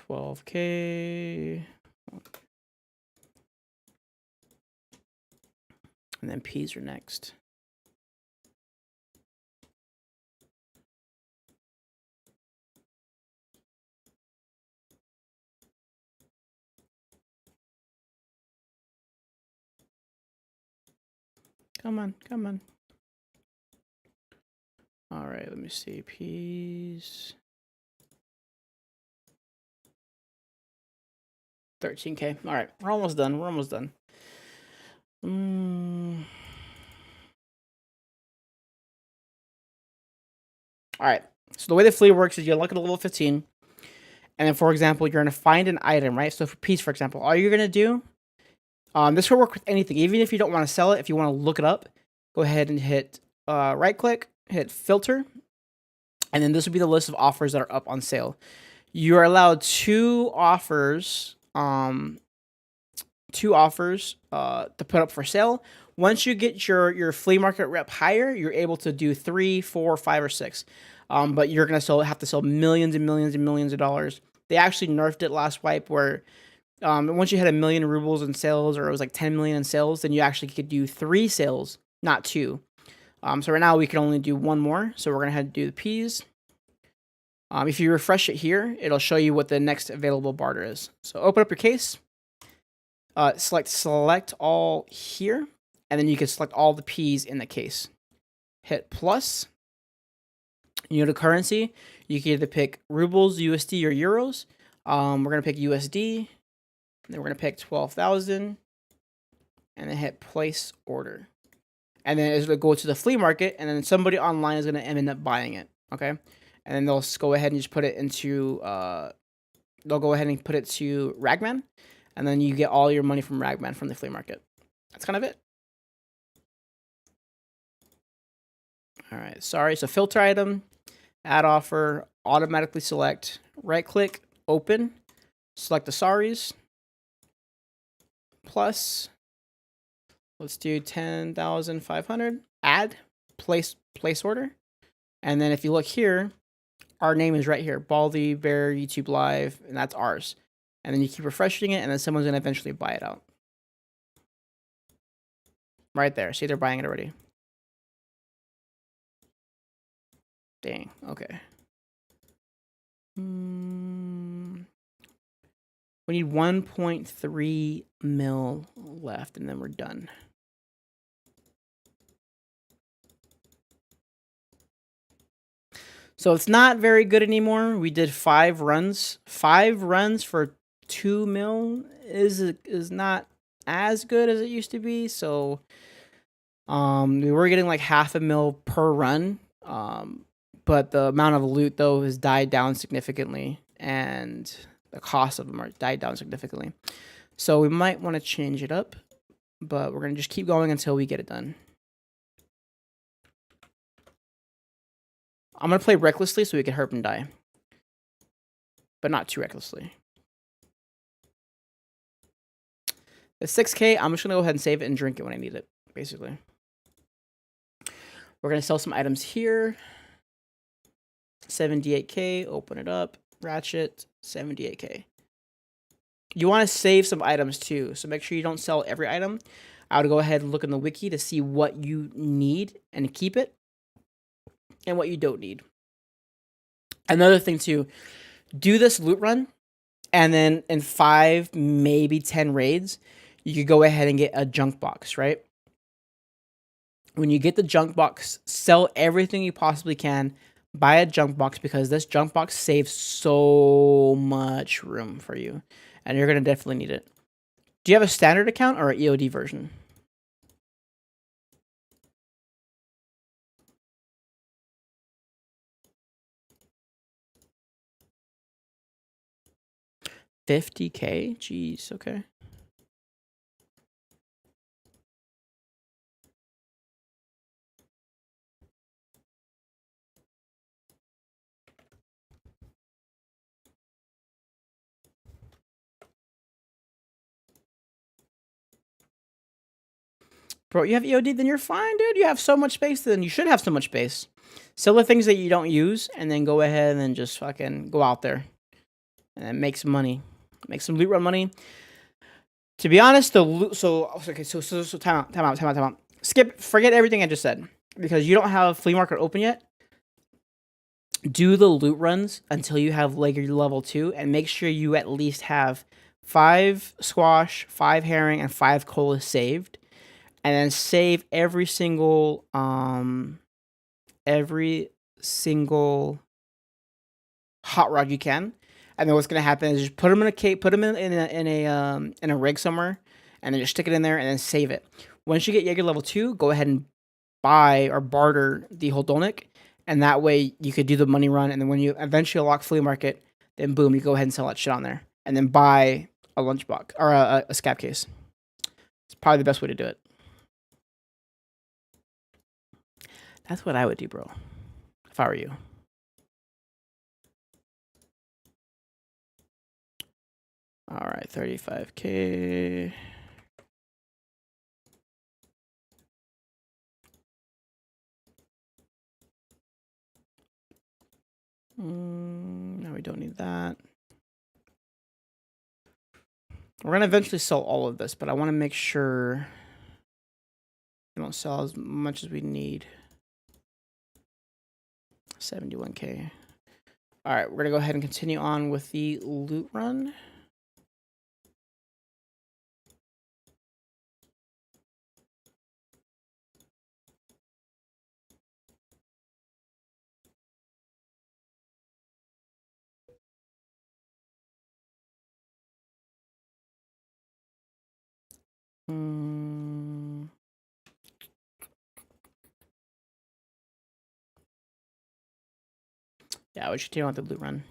$12K. And then peas are next. Come on, come on. All right, let me see. Peas. 13K. All right, we're almost done. We're almost done. All right. So the way the flea works is you look at a level 15, and then, for example, you're going to find an item, right? So for peas, for example, all you're going to do, this will work with anything. Even if you don't want to sell it, if you want to look it up, go ahead and hit right-click, hit filter, and then this will be the list of offers that are up on sale. You are allowed 2 offers, to put up for sale. Once you get your flea market rep higher, you're able to do 3, 4, 5, or 6. But you're gonna have to sell millions and millions and millions of dollars. They actually nerfed it last wipe where once you had 1 million rubles in sales, or it was like 10 million in sales, then you actually could do 3 sales, not 2. So right now we can only do 1 more. So we're gonna have to do the peas. If you refresh it here, it'll show you what the next available barter is. So open up your case. Select all here, and then you can select all the peas in the case. Hit plus. You go to currency. You can either pick rubles, USD, or euros. We're gonna pick USD. And then we're gonna pick 12,000, and then hit place order. And then it's gonna go to the flea market, and then somebody online is gonna end up buying it. Okay, and then they'll go ahead and just put it into. They'll go ahead and put it to Ragman. And then you get all your money from Ragman from the flea market. That's kind of it. All right, sorry. So filter item. add offer, automatically select, right click, open, select the Saris, plus, let's do 10,500, add, place order. And then if you look here, our name is right here, Baldy Bear YouTube Live, and that's ours. And then you keep refreshing it, and then someone's going to eventually buy it out. Right there. See, they're buying it already. Dang. Okay. We need 1.3 mil left, and then we're done. So it's not very good anymore. We did 5 runs. 5 runs for 2 mil is not as good as it used to be. So we were getting like half a mil per run. But the amount of loot though has died down significantly, and the cost of them are died down significantly. So we might want to change it up, but we're gonna just keep going until we get it done. I'm gonna play recklessly so we can hurt and die, but not too recklessly. The 6K, I'm just gonna go ahead and save it and drink it when I need it, basically. We're gonna sell some items here. 78K, open it up, ratchet, 78K. You want to save some items too, so make sure you don't sell every item. I would go ahead and look in the wiki to see what you need and keep it, and what you don't need. Another thing too, do this loot run, and then in 5, maybe 10 raids, you could go ahead and get a junk box, right? When you get the junk box, sell everything you possibly can, buy a junk box, because this junk box saves so much room for you, and you're going to definitely need it. Do you have a standard account or an EOD version? $50K? Jeez, okay. Bro, you have EOD, then you're fine, dude. You have so much space, then you should have so much space. Sell the things that you don't use, and then go ahead and just fucking go out there and make some money. Make some loot run money. To be honest, the loot, so time out. Forget everything I just said, because you don't have flea market open yet. Do the loot runs until you have level 2, and make sure you at least have 5 squash, 5 herring, and 5 cola saved. And then save every single hot rod you can. And then what's gonna happen is just put them in a cake, put them in a rig somewhere, and then just stick it in there and then save it. Once you get Jaeger level 2, go ahead and buy or barter the Holdonic, and that way you could do the money run. And then when you eventually unlock flea market, then boom, you go ahead and sell that shit on there, and then buy a lunchbox or a scab case. It's probably the best way to do it. That's what I would do, bro, if I were you. All right, 35K. No, we don't need that. We're going to eventually sell all of this, but I want to make sure we don't sell as much as we need. 71K. All right, we're going to go ahead and continue on with the loot run. Yeah, we should continue on with the loot run.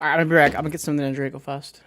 Alright, I'll be back. I'm gonna get something to drink real fast.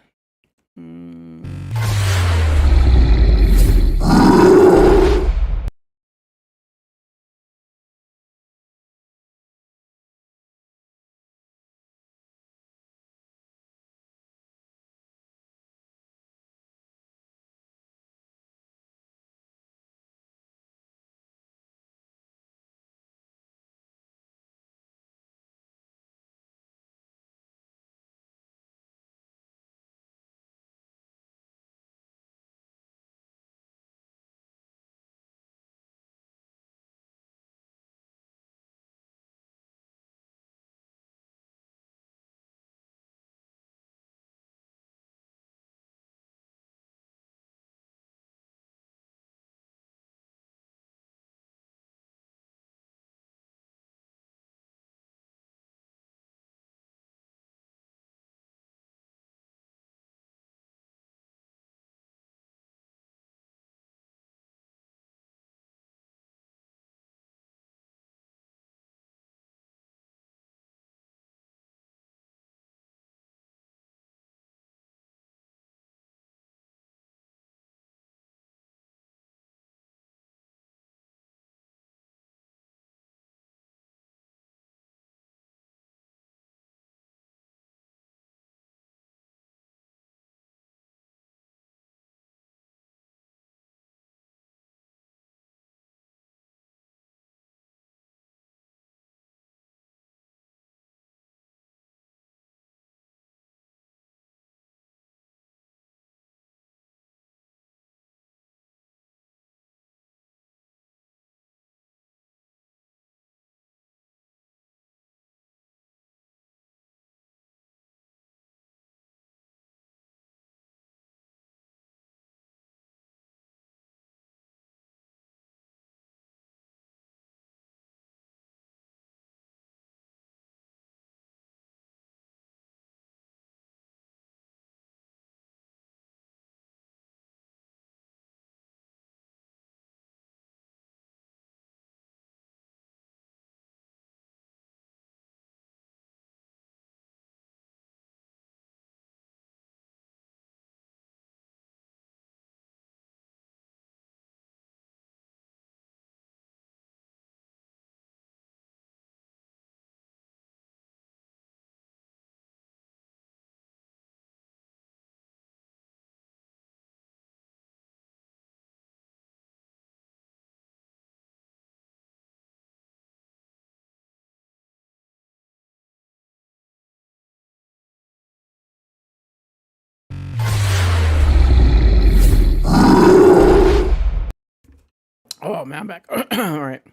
Oh man, I'm back. Alright.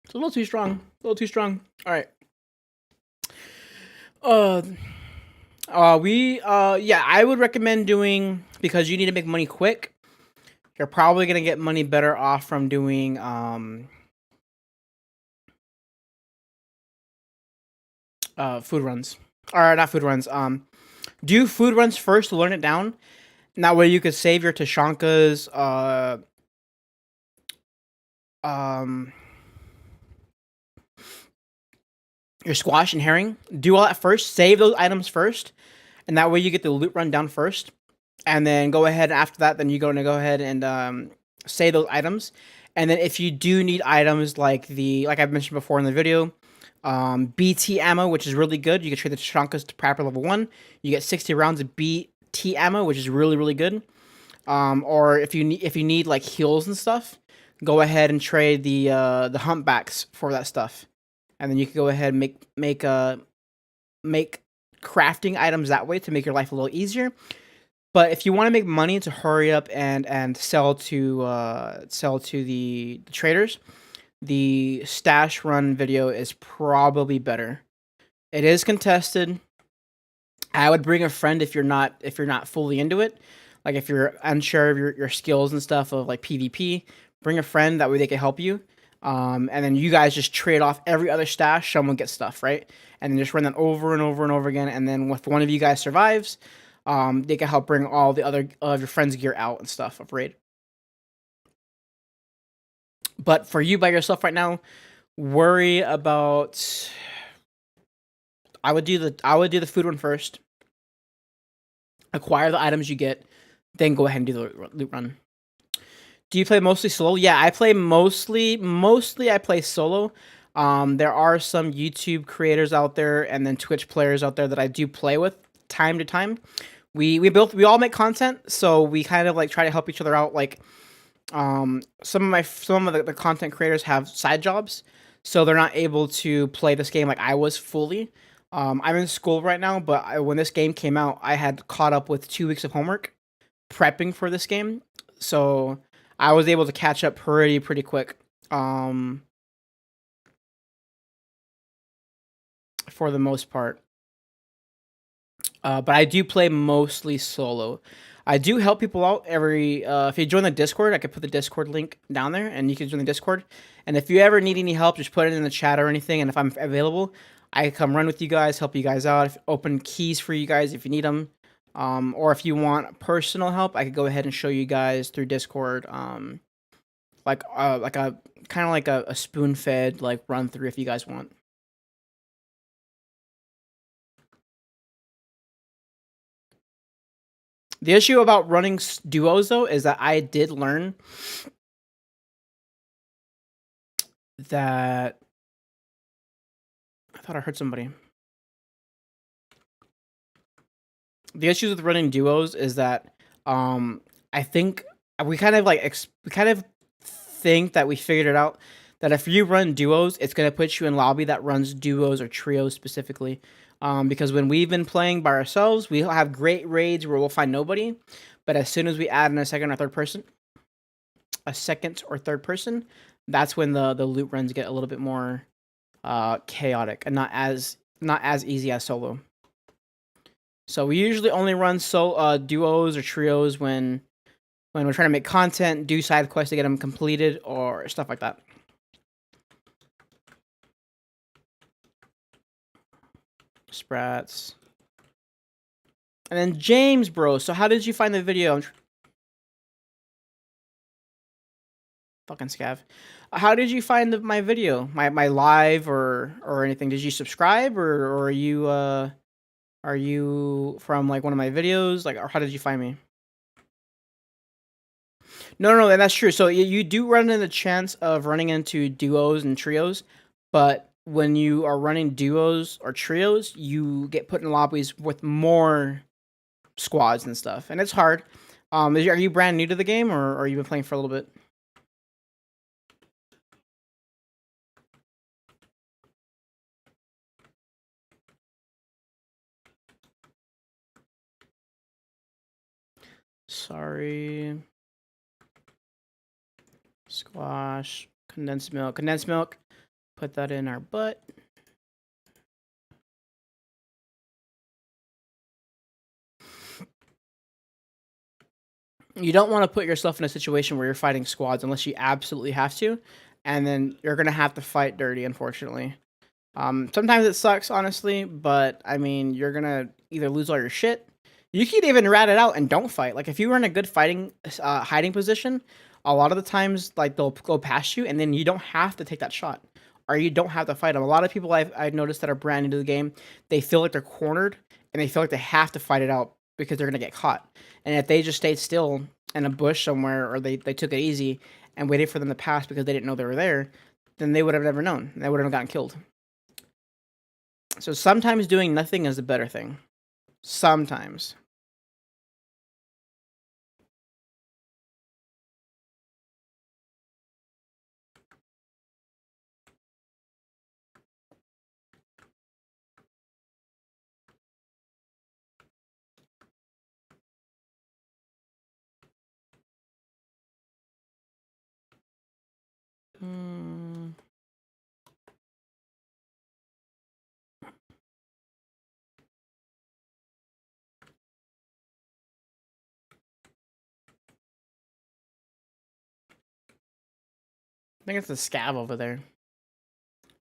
It's a little too strong. A little too strong. Alright. Yeah, I would recommend doing, because you need to make money quick. You're probably gonna get money better off from doing food runs. Or not food runs. Do food runs first to learn it down. And that way you could save your Tashankas, um your squash and herring. Do all that first. Save those items first. And that way you get the loot run down first. And then go ahead after that, then you're going to go ahead and save those items. And then if you do need items like I've mentioned before in the video, BT ammo, which is really good. You can trade the Tashankas to Prapor level 1. You get 60 rounds of BT ammo, which is really, really good. Or if you need like heals and stuff, go ahead and trade the humpbacks for that stuff. And then you can go ahead and make crafting items that way to make your life a little easier. But if you want to make money to hurry up and sell to the traders, the stash run video is probably better. It is contested. I would bring a friend if you're not fully into it. Like if you're unsure of your skills and stuff of like PvP, bring a friend, that way they can help you. And then you guys just trade off every other stash, someone gets stuff, right? And then just run that over and over and over again. And then if one of you guys survives, they can help bring all the other of your friends' gear out and stuff of raid. But for you by yourself right now, worry about. I would do the food one first. Acquire the items you get, then go ahead and do the loot run. Do you play mostly solo? Yeah, I play mostly I play solo. There are some YouTube creators out there and then Twitch players out there that I do play with time to time. We all make content, so we kind of like try to help each other out. Like, some of the content creators have side jobs, so they're not able to play this game like I was fully. I'm in school right now, but when this game came out, I had caught up with 2 weeks of homework prepping for this game, so I was able to catch up pretty quick. Um, for the most part. But I do play mostly solo. I do help people out every. If you join the Discord, I could put the Discord link down there, and you can join the Discord. And if you ever need any help, just put it in the chat or anything. And if I'm available, I come run with you guys, help you guys out, open keys for you guys if you need them. Or if you want personal help, I could go ahead and show you guys through Discord. Like a kind of like a spoon fed like run through if you guys want. The issue about running duos though is that I did learn that I thought I heard somebody. The issues with running duos is that I think we kind of like we kind of think that we figured it out that if you run duos, it's gonna put you in lobby that runs duos or trios specifically. Because when we've been playing by ourselves, we have great raids where we'll find nobody, but as soon as we add in a second or third person, that's when the loot runs get a little bit more chaotic and not as easy as solo. So we usually only run duos or trios when we're trying to make content, do side quests to get them completed, or stuff like that. Sprats. And then James, bro. So how did you find the video? Fucking scav. How did you find my video, my live or anything? Did you subscribe or are you from like one of my videos? Like, or how did you find me? No, and that's true. So you do run into the chance of running into duos and trios, but when you are running duos or trios, you get put in lobbies with more squads and stuff, and it's hard. Are you brand new to the game, or you been playing for a little bit? Sorry. Squash. Condensed milk. Condensed milk. Put that in our butt. You don't want to put yourself in a situation where you're fighting squads unless you absolutely have to, and then you're gonna have to fight dirty, unfortunately. Sometimes it sucks, honestly, but I mean, you're gonna either lose all your shit. You could even rat it out and don't fight. Like if you were in a good hiding position, a lot of the times like they'll go past you, and then you don't have to take that shot, or you don't have to fight them. A lot of people I've noticed that are brand new to the game, they feel like they're cornered, and they feel like they have to fight it out because they're gonna get caught. And if they just stayed still in a bush somewhere, or they took it easy and waited for them to pass because they didn't know they were there, then they would have never known. They would have gotten killed. So sometimes doing nothing is a better thing. Sometimes. Hmm. I think it's the scav over there.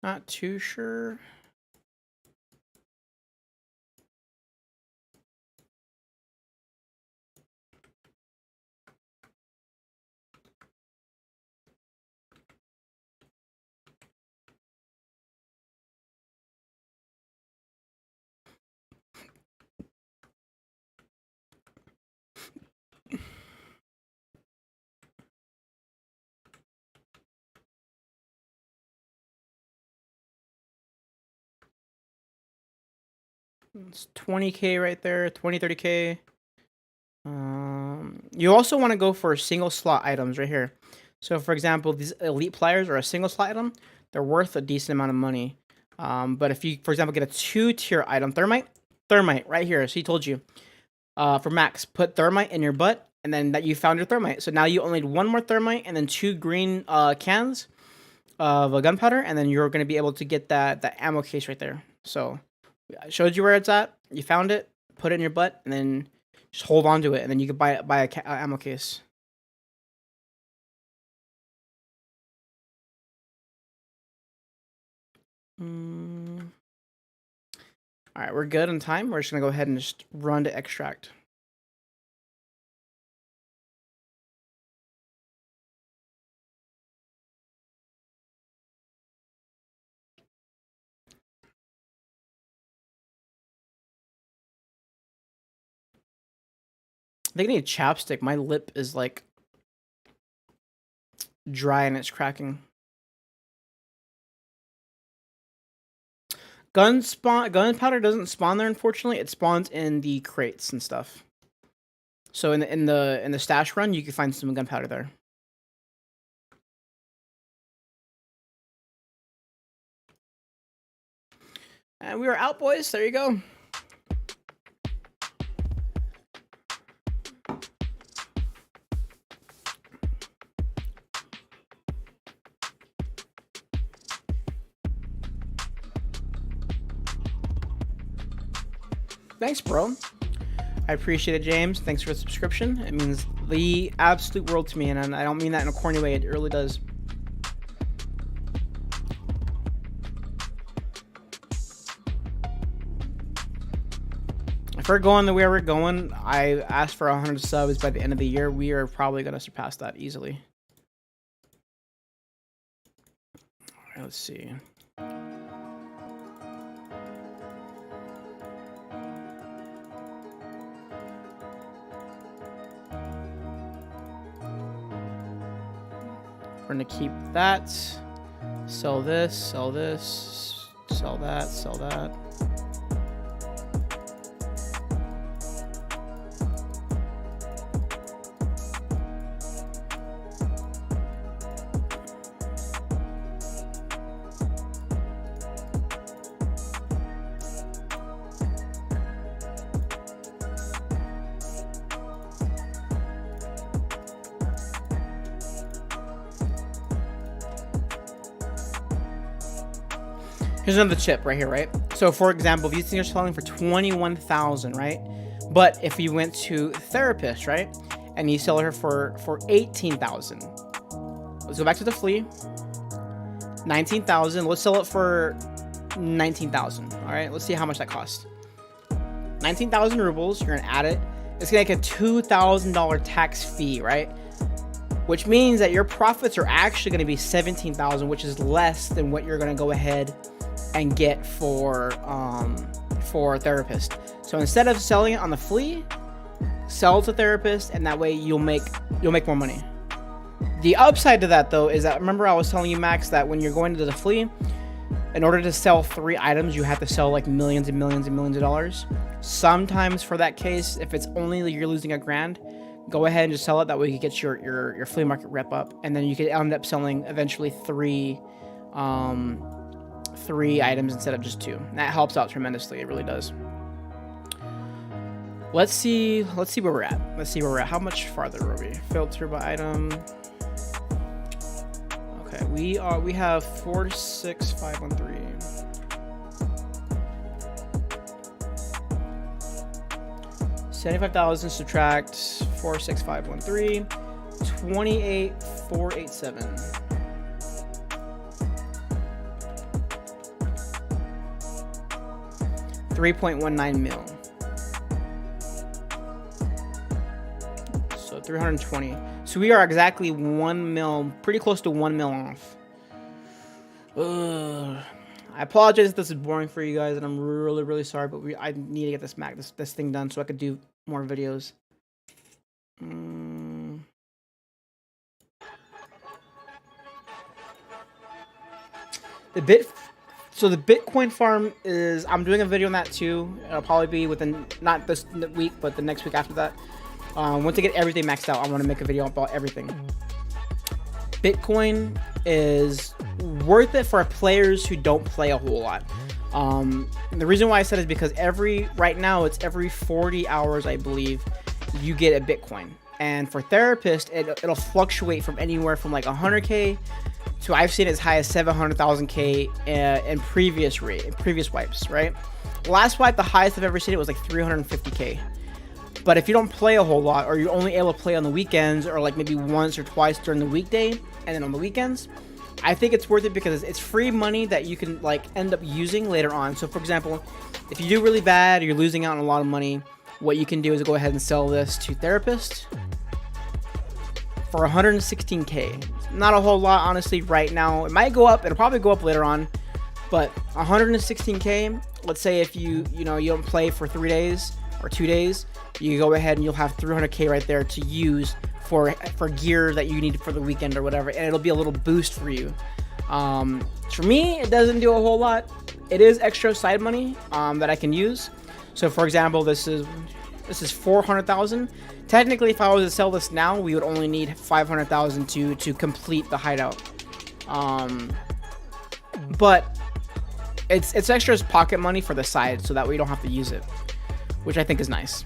Not too sure. It's 20k right there, 20, 30k. You also want to go for single slot items right here. So, for example, these elite pliers are a single slot item. They're worth a decent amount of money. But if you, for example, get a 2-tier item, thermite right here. So he told you, for max, put thermite in your butt, and then that you found your thermite. So now you only need 1 more thermite and then 2 green cans of a gunpowder, and then you're going to be able to get that ammo case right there. So I showed you where it's at. You found it, put it in your butt, and then just hold on to it, and then you can buy a ammo case. All right, we're good on time. We're just gonna go ahead and just run to extract. I think I need chapstick. My lip is like dry and it's cracking. Gunpowder doesn't spawn there, unfortunately. It spawns in the crates and stuff. So in the stash run, you can find some gunpowder there. And we are out, boys. There you go. Thanks, bro. I appreciate it, James. Thanks for the subscription. It means the absolute world to me, and I don't mean that in a corny way. It really does. If we're going the way we're going, I asked for 100 subs by the end of the year. We are probably going to surpass that easily. All right, let's see. We're going to keep that. Sell this, sell this, sell that, sell that. Here's another chip right here, right? So, for example, these things are selling for 21,000, right? But if you went to therapist, right, and you sell her for 18,000, let's go back to the flea. 19,000. Let's sell it for 19,000. All right, let's see how much that costs. 19,000 rubles. You're gonna add it. It's gonna make a $2,000 tax fee, right? Which means that your profits are actually gonna be 17,000, which is less than what you're gonna go ahead and get for a therapist. So instead of selling it on the flea, sell it to therapist, and that way you'll make more money. The upside to that, though, is that, remember I was telling you, Max, that when you're going to the flea, in order to sell 3 items, you have to sell like millions and millions and millions of dollars. Sometimes for that case, if it's only you're losing $1,000, go ahead and just sell it. That way you get your flea market rep up, and then you could end up selling eventually 3 items instead of just 2. And that helps out tremendously. It really does. Let's see where we're at. How much farther are we? Filter by item. Okay, we have 46513. $75,000 subtract 46513. 28,487. $3.19 mil. So 320. So we are exactly 1 mil, pretty close to 1 mil off. I apologize if this is boring for you guys, and I'm really, really sorry, but I need to get this thing done so I could do more videos. So the Bitcoin farm is, I'm doing a video on that too. It'll probably be within, not this week, but the next week after that. Once I get everything maxed out, I want to make a video about everything. Bitcoin is worth it for players who don't play a whole lot. The reason why I said it is because right now it's every 40 hours, I believe, you get a Bitcoin. And for therapists, it'll fluctuate from anywhere from like 100K to, I've seen as high as 700,000K in previous wipes, right? Last wipe, the highest I've ever seen it was like 350K. But if you don't play a whole lot, or you're only able to play on the weekends, or like maybe once or twice during the weekday, and then on the weekends, I think it's worth it because it's free money that you can like end up using later on. So for example, if you do really bad, or you're losing out on a lot of money, what you can do is go ahead and sell this to therapists for 116K. Not a whole lot, honestly, right now. It might go up. It'll probably go up later on. But 116K, let's say if you don't play for 3 days or 2 days, you go ahead and you'll have 300K right there to use for gear that you need for the weekend or whatever, and it'll be a little boost for you. For me, it doesn't do a whole lot. It is extra side money that I can use. So for example, this is 400,000. Technically, if I was to sell this now, we would only need 500,000 to complete the hideout. But it's extra as pocket money for the side, so that way you don't have to use it, which I think is nice.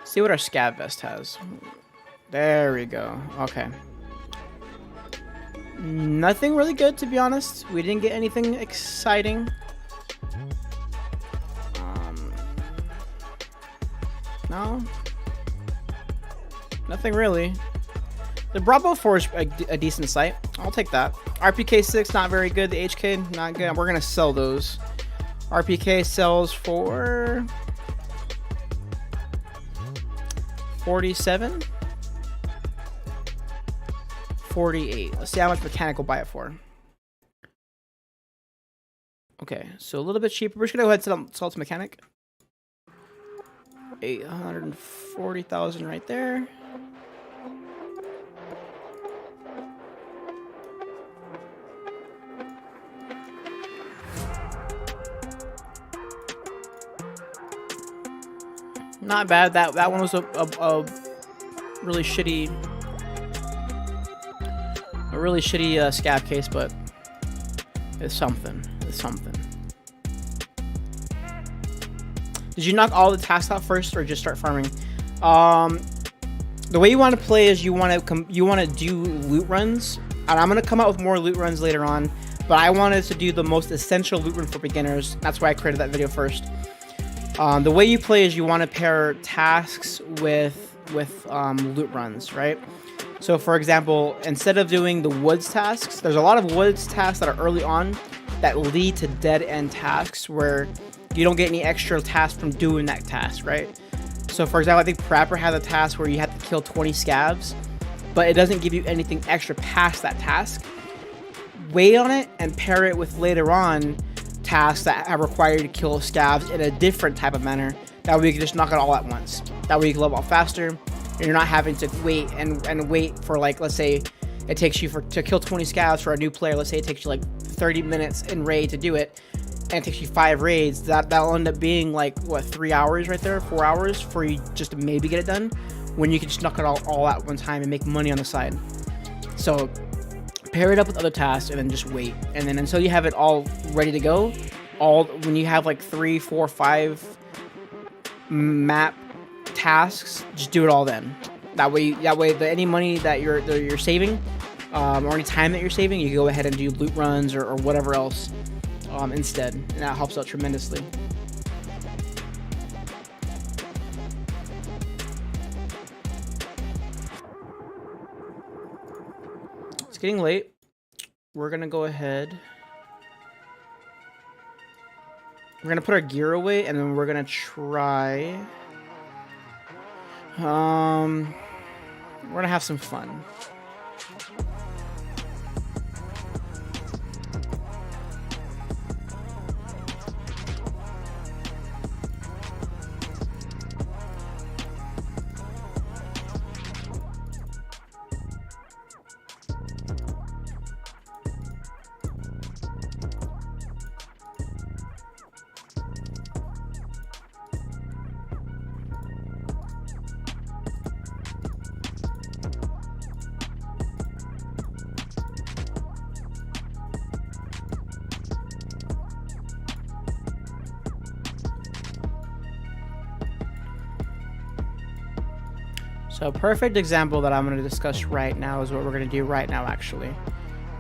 See what our scav vest has. There we go. Okay. Nothing really good, to be honest. We didn't get anything exciting. No. Nothing really. The Bravo 4 is a decent sight. I'll take that. RPK 6, not very good. The HK, not good. We're going to sell those. RPK sells for 47, 48. Let's see how much mechanic will buy it for. Okay, so a little bit cheaper. We're just gonna go ahead and sell it to mechanic. 840,000 right there. Not bad. That one was a really shitty, scav case, but it's something. It's something. Did you knock all the tasks out first, or just start farming? The way you want to play is you want to do loot runs, and I'm gonna come out with more loot runs later on. But I wanted to do the most essential loot run for beginners. That's why I created that video first. The way you play is you want to pair tasks with loot runs, right? So for example, instead of doing the woods tasks, there's a lot of woods tasks that are early on that lead to dead end tasks where you don't get any extra tasks from doing that task, right? So for example, I think Prapper had a task where you have to kill 20 scavs, but it doesn't give you anything extra past that task. Wait on it and pair it with later on tasks that are required to kill scavs in a different type of manner. That way you can just knock it all at once. That way you can level up faster, and you're not having to wait and wait for, like, let's say it takes you to kill 20 scavs for a new player. Let's say it takes you like 30 minutes in raid to do it, and it takes you 5 raids. That'll end up being like, what, 3 hours right there, 4 hours for you just to maybe get it done, when you can just knock it all at one time and make money on the side. So pair it up with other tasks and then just wait, and then until you have it all ready to go, when you have like 3, 4, 5 map tasks, just do it all then. That way any money that you're saving, or any time that you're saving, you can go ahead and do loot runs or whatever else instead, and that helps out tremendously. It's getting late. We're gonna go ahead. We're gonna put our gear away, and then we're gonna try. We're gonna have some fun. So perfect example that I'm going to discuss right now is what we're going to do right now, actually.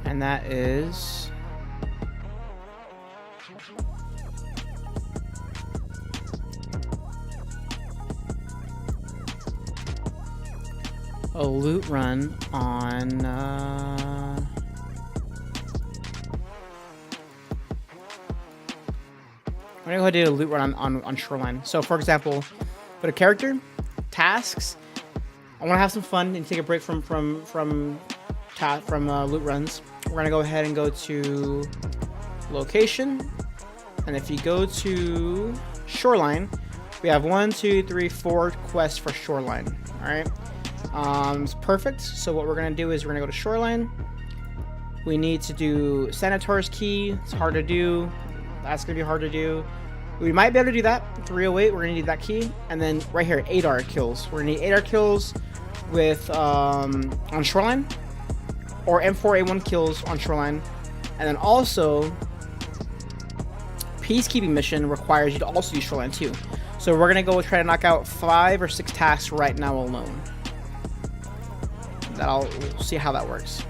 And that is... a loot run on... I'm going to go ahead and do a loot run on Shoreline. So, for example, put a character, tasks. I want to have some fun and take a break from loot runs. We're going to go ahead and go to location. And if you go to Shoreline, we have 1, 2, 3, 4 quests for Shoreline. All right. It's perfect. So what we're going to do is we're going to go to Shoreline. We need to do Senator's Key. It's hard to do. That's going to be hard to do. We might be able to do that. 308, we're going to need that key. And then right here, 8R kills. We're going to need 8R kills with on Shoreline. Or M4A1 kills on Shoreline. And then also, Peacekeeping mission requires you to also use Shoreline too. So we're going to go try to knock out 5 or 6 tasks right now alone. We'll see how that works.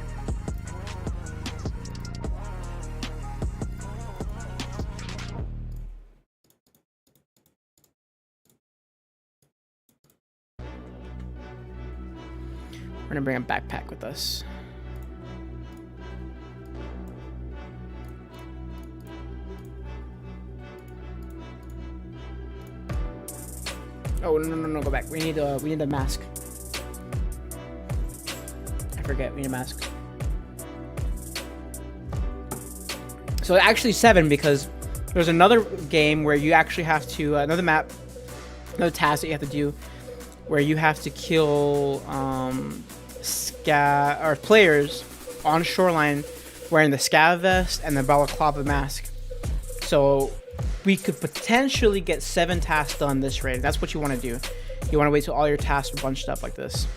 We're gonna bring a backpack with us. Oh no, go back. We need a mask. I forget, we need a mask. So actually 7, because there's another game where you actually have to another map, another task that you have to do, where you have to kill players on Shoreline wearing the scav vest and the balaclava mask. So we could potentially get 7 tasks done this raid. That's what you want to do. You want to wait till all your tasks are bunched up like this.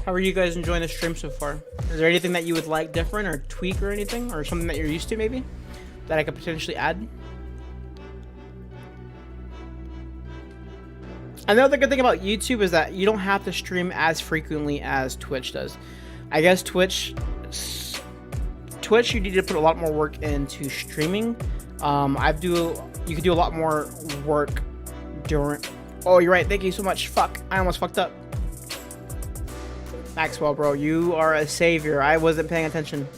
How are you guys enjoying the stream so far? Is there anything that you would like different or tweak or anything? Or something that you're used to maybe? That I could potentially add? Another good thing about YouTube is that you don't have to stream as frequently as Twitch does. I guess Twitch you need to put a lot more work into streaming. You could do a lot more work during... Oh, you're right. Thank you so much. Fuck. I almost fucked up. Maxwell, bro, you are a savior. I wasn't paying attention.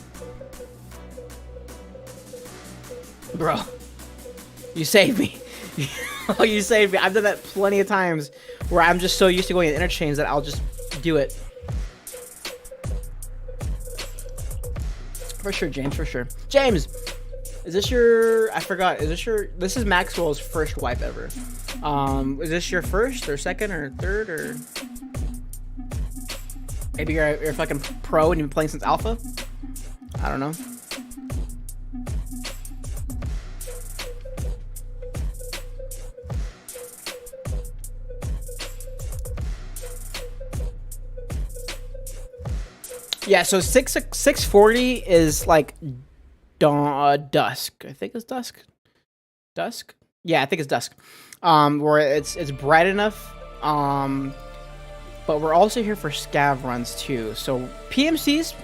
Bro, you saved me. Oh, you saved me. I've done that plenty of times where I'm just so used to going to interchange that I'll just do it. For sure, James, for sure. James, is this your... I forgot. Is this your... This is Maxwell's first wipe ever. Is this your first or second or third or... Maybe you're a fucking pro and you've been playing since alpha? I don't know. Yeah, so 640 is like dusk. I think it's dusk. Dusk? Yeah, I think it's dusk. Where it's bright enough. But we're also here for scav runs too. So PMCs,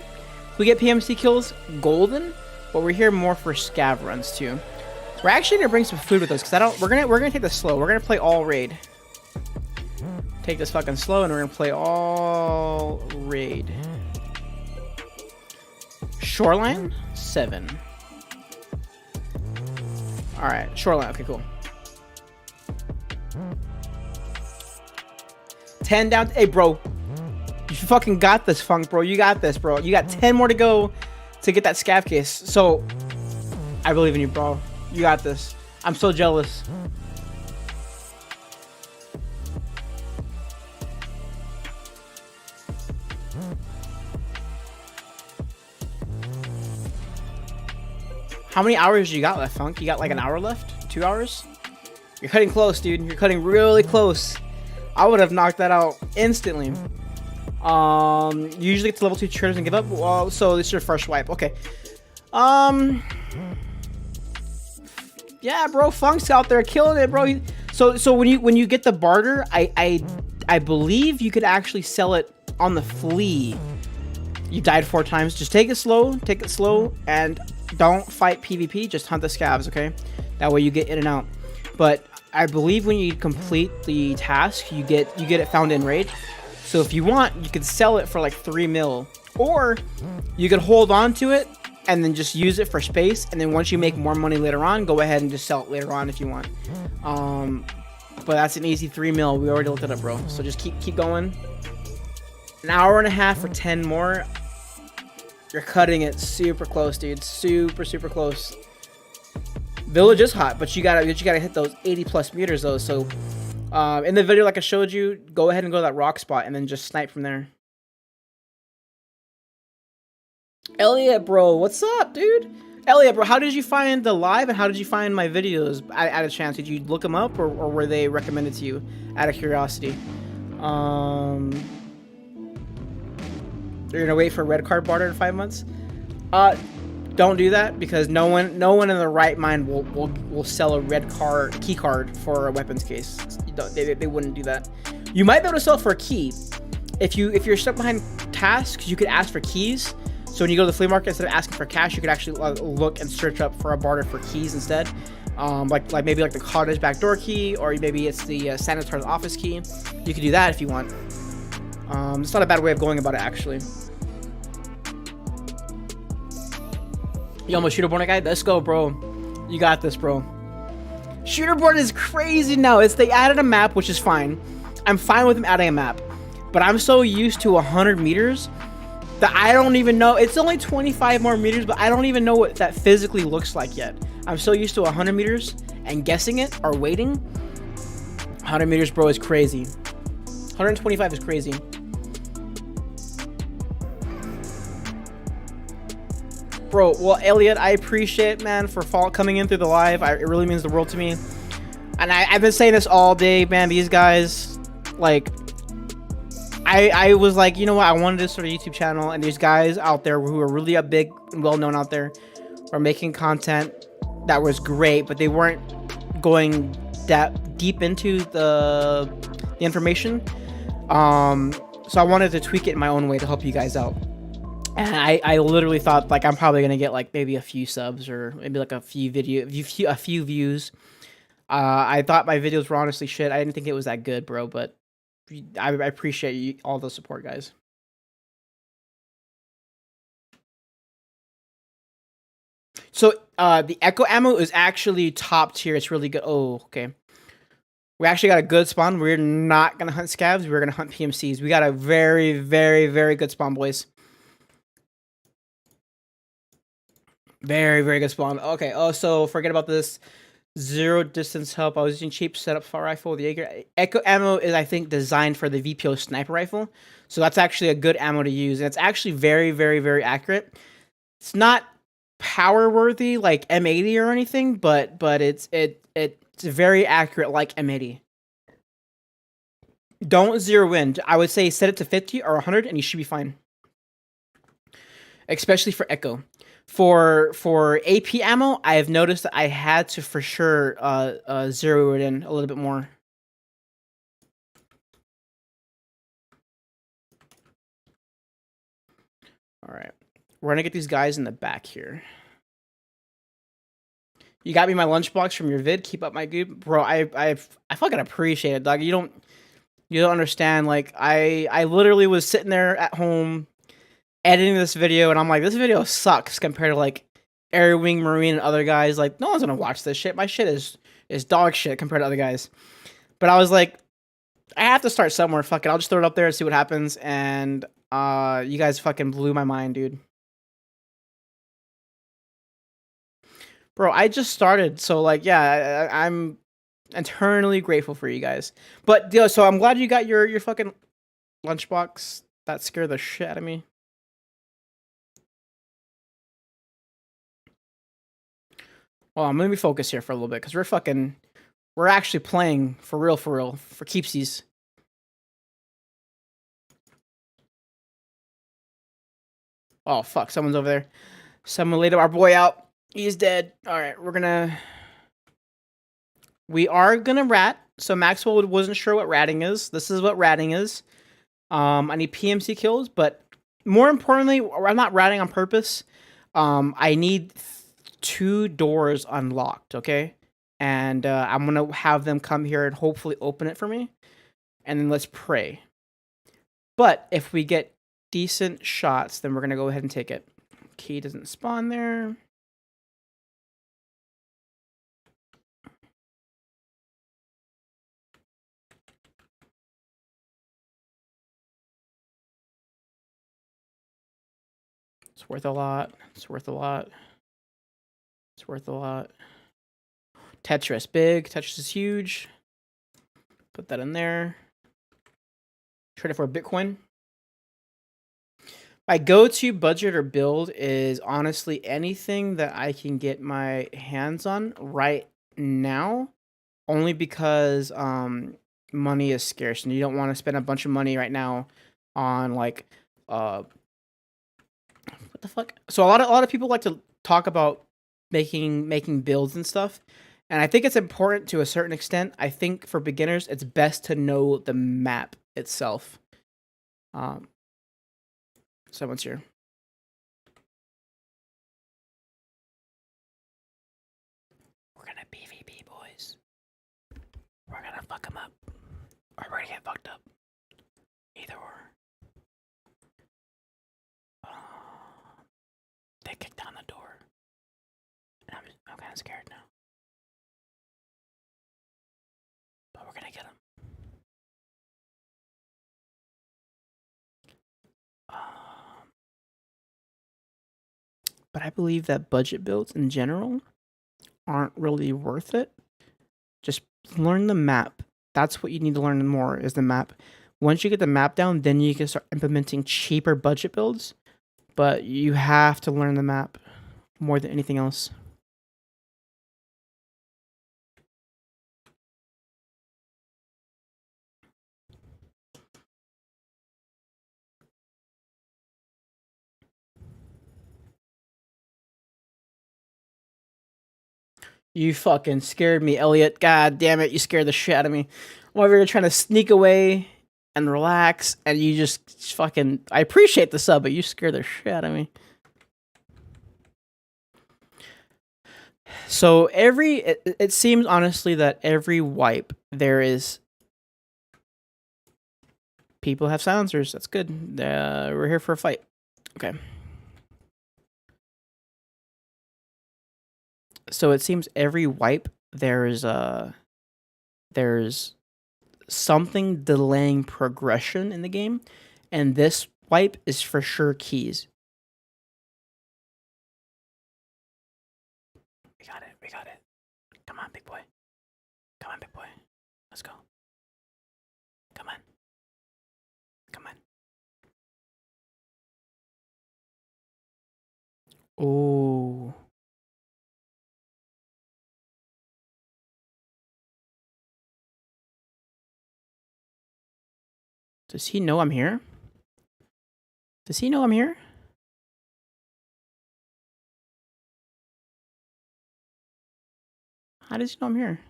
we get PMC kills, golden, but we're here more for scav runs too. We're actually gonna bring some food with us because we're gonna take this slow. We're gonna play all raid. Take this fucking slow and we're gonna play all raid. Shoreline 7. All right, Shoreline. Okay, cool. 10 down. Hey, bro. You fucking got this, Funk, bro. You got this, bro. You got 10 more to go to get that scav case. So, I believe in you, bro. You got this. I'm so jealous. How many hours you got left, Funk? You got like an hour left? 2 hours? You're cutting close, dude. You're cutting really close. I would have knocked that out instantly. You usually get to level 2 triggers and give up. Well, so this is your first wipe. Okay. Yeah, bro. Funk's out there killing it, bro. So when you get the barter, I believe you could actually sell it on the flea. You died 4 times. Just take it slow, and don't fight PvP. Just hunt the scavs, okay? That way you get in and out. But I believe when you complete the task, you get it found in raid. So if you want, you could sell it for like 3 mil, or you could hold on to it and then just use it for space. And then once you make more money later on, go ahead and just sell it later on if you want. But that's an easy 3 mil. We already looked it up, bro. So just keep going. An hour and a half for 10 more. You're cutting it super close, dude. Super close. Village is hot, but you gotta hit those 80+ meters though. So in the video, like I showed you, go ahead and go to that rock spot and then just snipe from there. Elliot, bro, what's up, dude? Elliot, bro, how did you find the live and how did you find my videos at a chance? Did you look them up or were they recommended to you out of curiosity? You're gonna wait for a red card barter in 5 months? Don't do that because no one in their right mind will sell a red card key card for a weapons case. They wouldn't do that. You might be able to sell for a key. If you're stuck behind tasks, you could ask for keys. So when you go to the flea market, instead of asking for cash, you could actually look and search up for a barter for keys instead. Like maybe like the cottage backdoor key, or maybe it's the Sanitar's office key. You could do that if you want. It's not a bad way of going about it, actually. Yo, I'm a shooterborn guy. Let's go, bro. You got this, bro. Shooterborn is crazy now. They added a map, which is fine. I'm fine with them adding a map. But I'm so used to 100 meters that I don't even know. It's only 25 more meters, but I don't even know what that physically looks like yet. I'm so used to 100 meters and guessing it or waiting. 100 meters, bro, is crazy. 125 is crazy. Bro, well, Elliot, I appreciate it, man, for coming in through the live. It really means the world to me. And I've been saying this all day, man. These guys, like, I was like, you know what? I wanted to start a YouTube channel, and there's guys out there who are really big and well-known out there are making content that was great, but they weren't going that deep into the information. So I wanted to tweak it in my own way to help you guys out. And I literally thought, like, I'm probably gonna get like maybe a few subs or maybe like a few views. I thought my videos were honestly shit. I didn't think it was that good, bro. But I appreciate all the support, guys. So the Echo ammo is actually top tier. It's really good. Oh, okay. We actually got a good spawn. We're not gonna hunt scavs. We're gonna hunt PMCs. We got a very good spawn, boys. Very good spawn. Okay. Oh, so forget about this. Zero distance help. I was using cheap setup fire rifle. The Jaeger Echo ammo is, I think, designed for the VPO sniper rifle. So that's actually a good ammo to use, and it's actually very accurate. It's not power worthy like M80 or anything, but it's very accurate like M80. Don't zero in. I would say set it to 50 or 100, and you should be fine. Especially for Echo. For AP ammo, I have noticed that I had to for sure zero it in a little bit more. All right, we're gonna get these guys in the back here. You got me my lunchbox from your vid. Keep up my good, bro. I fucking appreciate it, dog. You don't understand. Like I literally was sitting there at home editing this video, and I'm like, this video sucks compared to like Air Wing Marine and other guys. Like, no one's gonna watch this shit. My shit is dog shit compared to other guys. But I was like, I have to start somewhere. Fuck it, I'll just throw it up there and see what happens. And you guys fucking blew my mind, dude. Bro, I just started, so like, yeah, I'm eternally grateful for you guys. But yo, so I'm glad you got your fucking lunchbox. That scared the shit out of me. Well, I'm gonna be focused here for a little bit because we're actually playing for real, for keepsies. Oh fuck, someone's over there. Someone laid our boy out. He's dead. All right, we are gonna rat. So Maxwell wasn't sure what ratting is. This is what ratting is. I need PMC kills, but more importantly, I'm not ratting on purpose. I need 2 doors unlocked, okay? And I'm gonna have them come here and hopefully open it for me. And then let's pray. But if we get decent shots, then we're gonna go ahead and take it. Key doesn't spawn there. It's worth a lot. It's worth a lot. It's worth a lot. Tetris, big. Tetris is huge. Put that in there. Trade it for a Bitcoin. My go-to budget or build is honestly anything that I can get my hands on right now. Only because money is scarce and you don't want to spend a bunch of money right now on like what the fuck? So a lot of people like to talk about making builds and stuff. And I think it's important to a certain extent. I think for beginners, it's best to know the map itself. Someone's here. We're gonna PvP, boys. We're gonna fuck them up. Or we're gonna get fucked up. Either or. They kicked down the door. And I'm kind of scared now. But we're gonna get them. But I believe that budget builds in general aren't really worth it. Just learn the map. That's what you need to learn more is the map. Once you get the map down, then you can start implementing cheaper budget builds. But you have to learn the map more than anything else. You fucking scared me, Elliot. God damn it, you scared the shit out of me. While we were trying to sneak away and relax, and you just fucking... I appreciate the sub, but you scared the shit out of me. So it seems honestly that every wipe there is... People have silencers. That's good. We're here for a fight. Okay. So it seems every wipe there's something delaying progression in the game, and this wipe is for sure keys. We got it. We got it. Come on, big boy. Come on, big boy. Let's go. Come on. Come on. Oh. Does he know I'm here? Does he know I'm here? How does he know I'm here?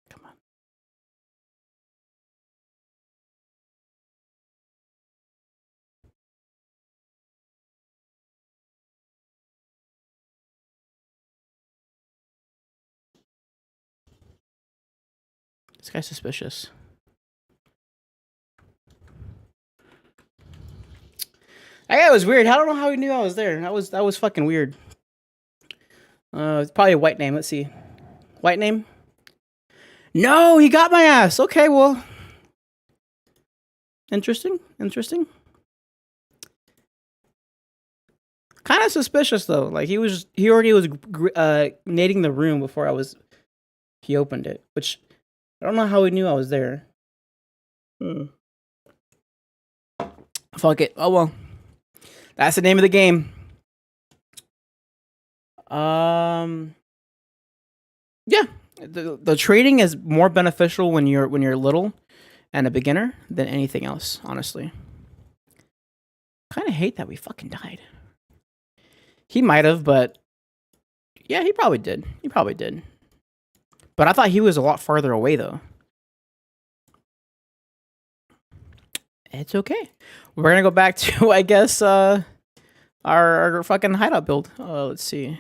Come on. This guy's suspicious. That guy was weird. I don't know how he knew I was there. That was fucking weird. It's probably a white name. Let's see. White name? No, he got my ass. Okay, well. Interesting. Interesting. Kind of suspicious though. Like he already was nading the room before he opened it, which I don't know how he knew I was there. Fuck it. Oh well. That's the name of the game. Yeah. The trading is more beneficial when you're little and a beginner than anything else, honestly. Kind of hate that we fucking died. He might have, but yeah, he probably did. He probably did. But I thought he was a lot farther away though. It's okay. We're gonna go back to I guess our fucking hideout build. Let's see.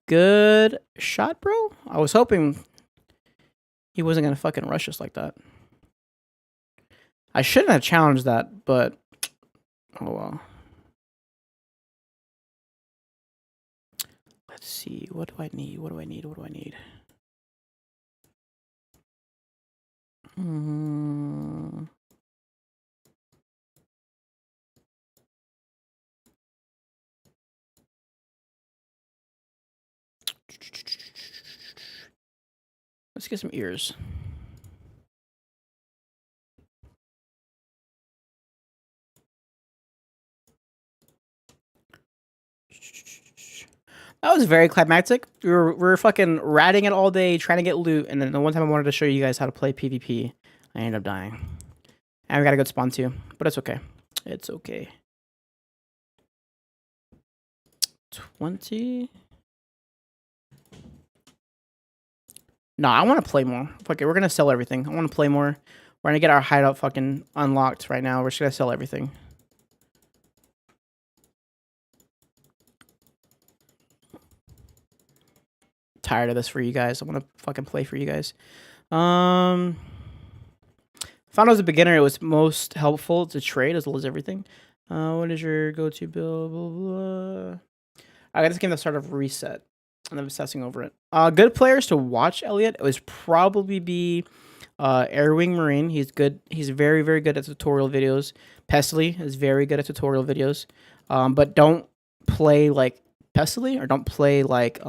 Good shot, bro. I was hoping he wasn't gonna fucking rush us like that. I shouldn't have challenged that, but oh well. Let's see. What do I need? What do I need? What do I need? Let's get some ears. That was very climactic. We were fucking ratting it all day, trying to get loot, and then the one time I wanted to show you guys how to play PvP, I ended up dying. And we got a good spawn too, but it's okay. It's okay. 20. No, I want to play more. Fuck it, we're gonna sell everything. I want to play more. We're gonna get our hideout fucking unlocked right now. We're just gonna sell everything. Tired of this for you guys. I want to fucking play for you guys. Found as a beginner, it was most helpful to trade as well as everything. What is your go-to build? Blah, blah. I got this game that started reset, and I'm obsessing over it. Good players to watch, Elliot. It would probably be Airwing Marine. He's good. He's very, very good at tutorial videos. Pestily is very good at tutorial videos. But don't play like Pestily, or don't play like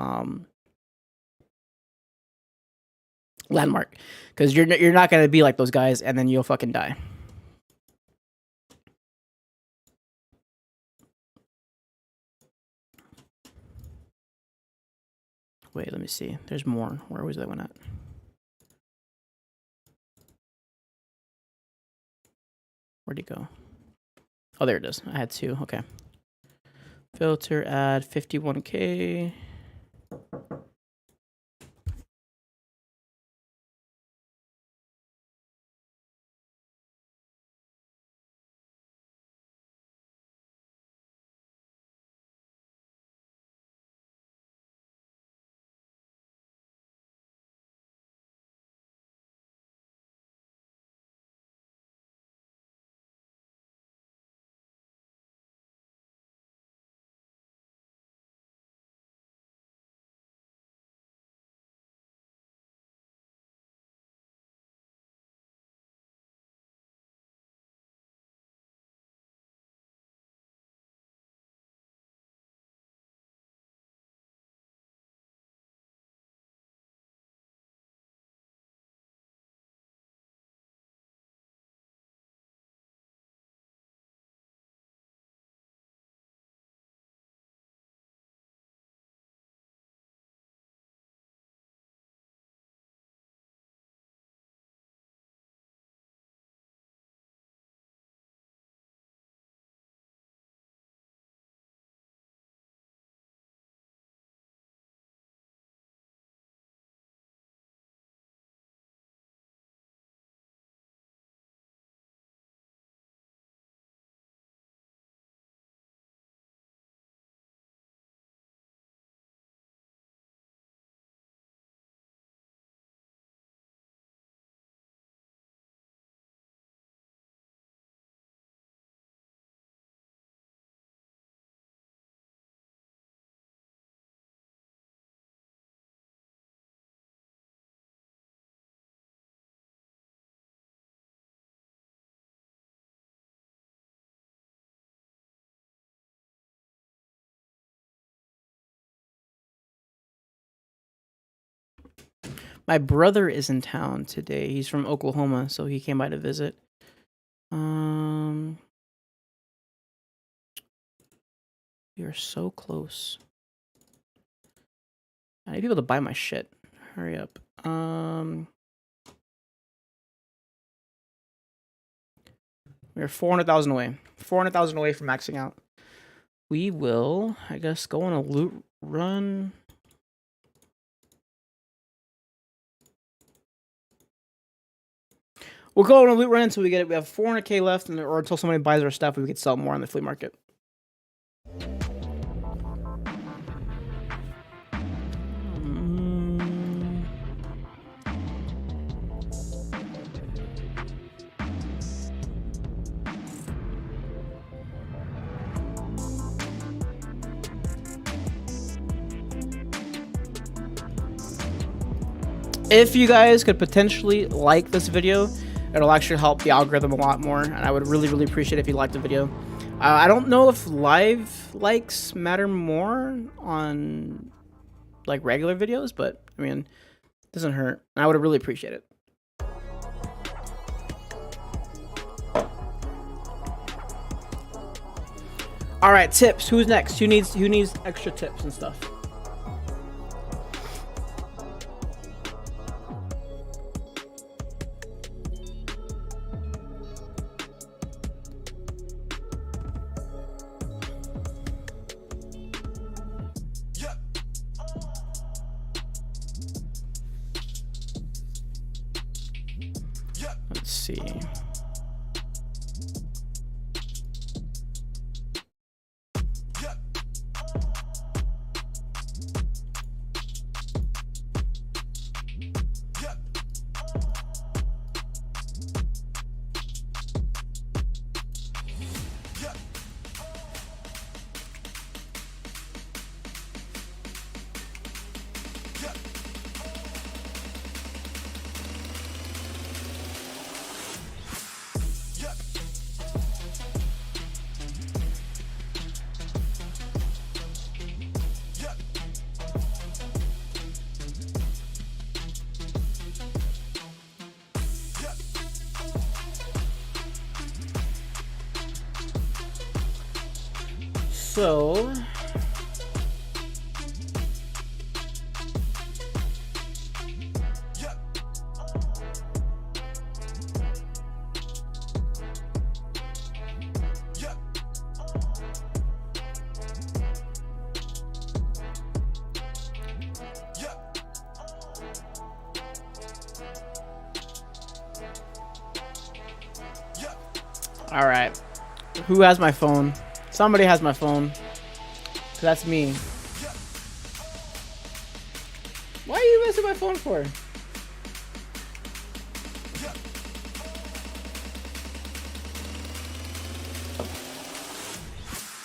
Landmark, because you're not gonna be like those guys, and then you'll fucking die. Wait, let me see. There's more. Where was that one at? Where'd it go? Oh, there it is. I had two. Okay. Filter, add 51K. My brother is in town today. He's from Oklahoma, so he came by to visit. We are so close. I need people to buy my shit. Hurry up. We're 400,000 away. 400,000 away from maxing out. We will, I guess, go on a loot run. We'll go on a loot run until we get it. We have 400k left, or until somebody buys our stuff, we could sell more on the flea market. If you guys could potentially like this video, it'll actually help the algorithm a lot more, and I would really, really appreciate it if you liked the video. I don't know if live likes matter more on like regular videos, but I mean, it doesn't hurt. I would really appreciate it. All right, tips. Who's next? Who needs extra tips and stuff? Let's see. So all right. Who has my phone? Somebody has my phone. That's me. Why are you messing my phone for?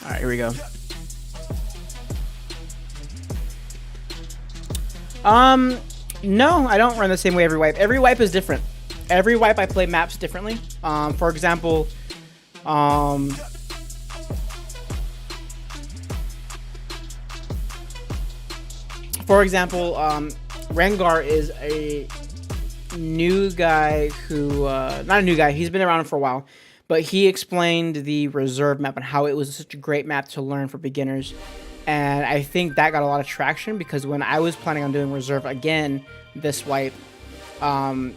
All right, here we go. No, I don't run the same way every wipe. Every wipe is different. Every wipe I play maps differently. For example, Rengar is a new guy who, not a new guy, he's been around for a while, but he explained the reserve map and how it was such a great map to learn for beginners. And I think that got a lot of traction because when I was planning on doing reserve again this wipe, a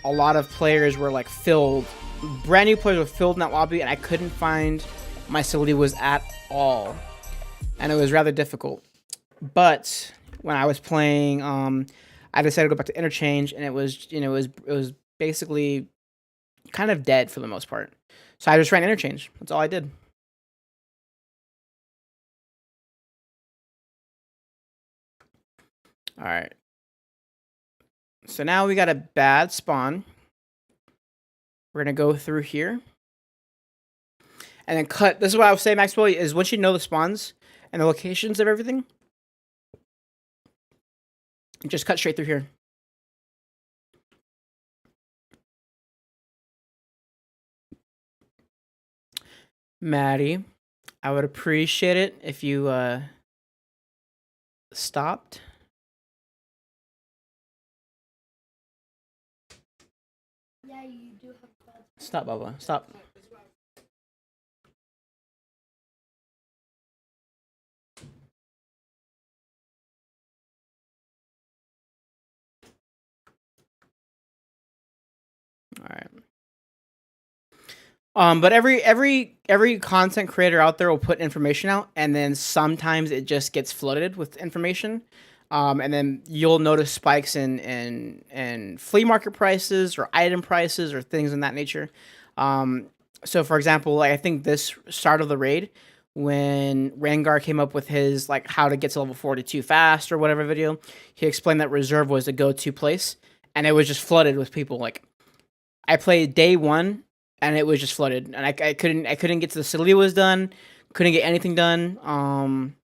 lot of players were like filled. Brand new players were filled in that lobby, and I couldn't find my Saliwas at all. And it was rather difficult. But when I was playing, I decided to go back to interchange, and it was, it was basically kind of dead for the most part. So I just ran interchange. That's all I did. All right. So now we got a bad spawn. We're going to go through here. And then cut. This is what I was saying, Maxwell, is once you know the spawns and the locations of everything, just cut straight through here. Maddie, I would appreciate it if you stopped.
Yeah, you do have bad.
Stop, Bubba. Stop. All right. But every content creator out there will put information out, and then sometimes it just gets flooded with information. And then you'll notice spikes in flea market prices or item prices or things in that nature. So for example, like I think this start of the raid, when Rengar came up with his like how to get to level 42 fast or whatever video, he explained that reserve was the go-to place, and it was just flooded with people. Like I played day one, and it was just flooded, and I couldn't get to the Celia was done, couldn't get anything done.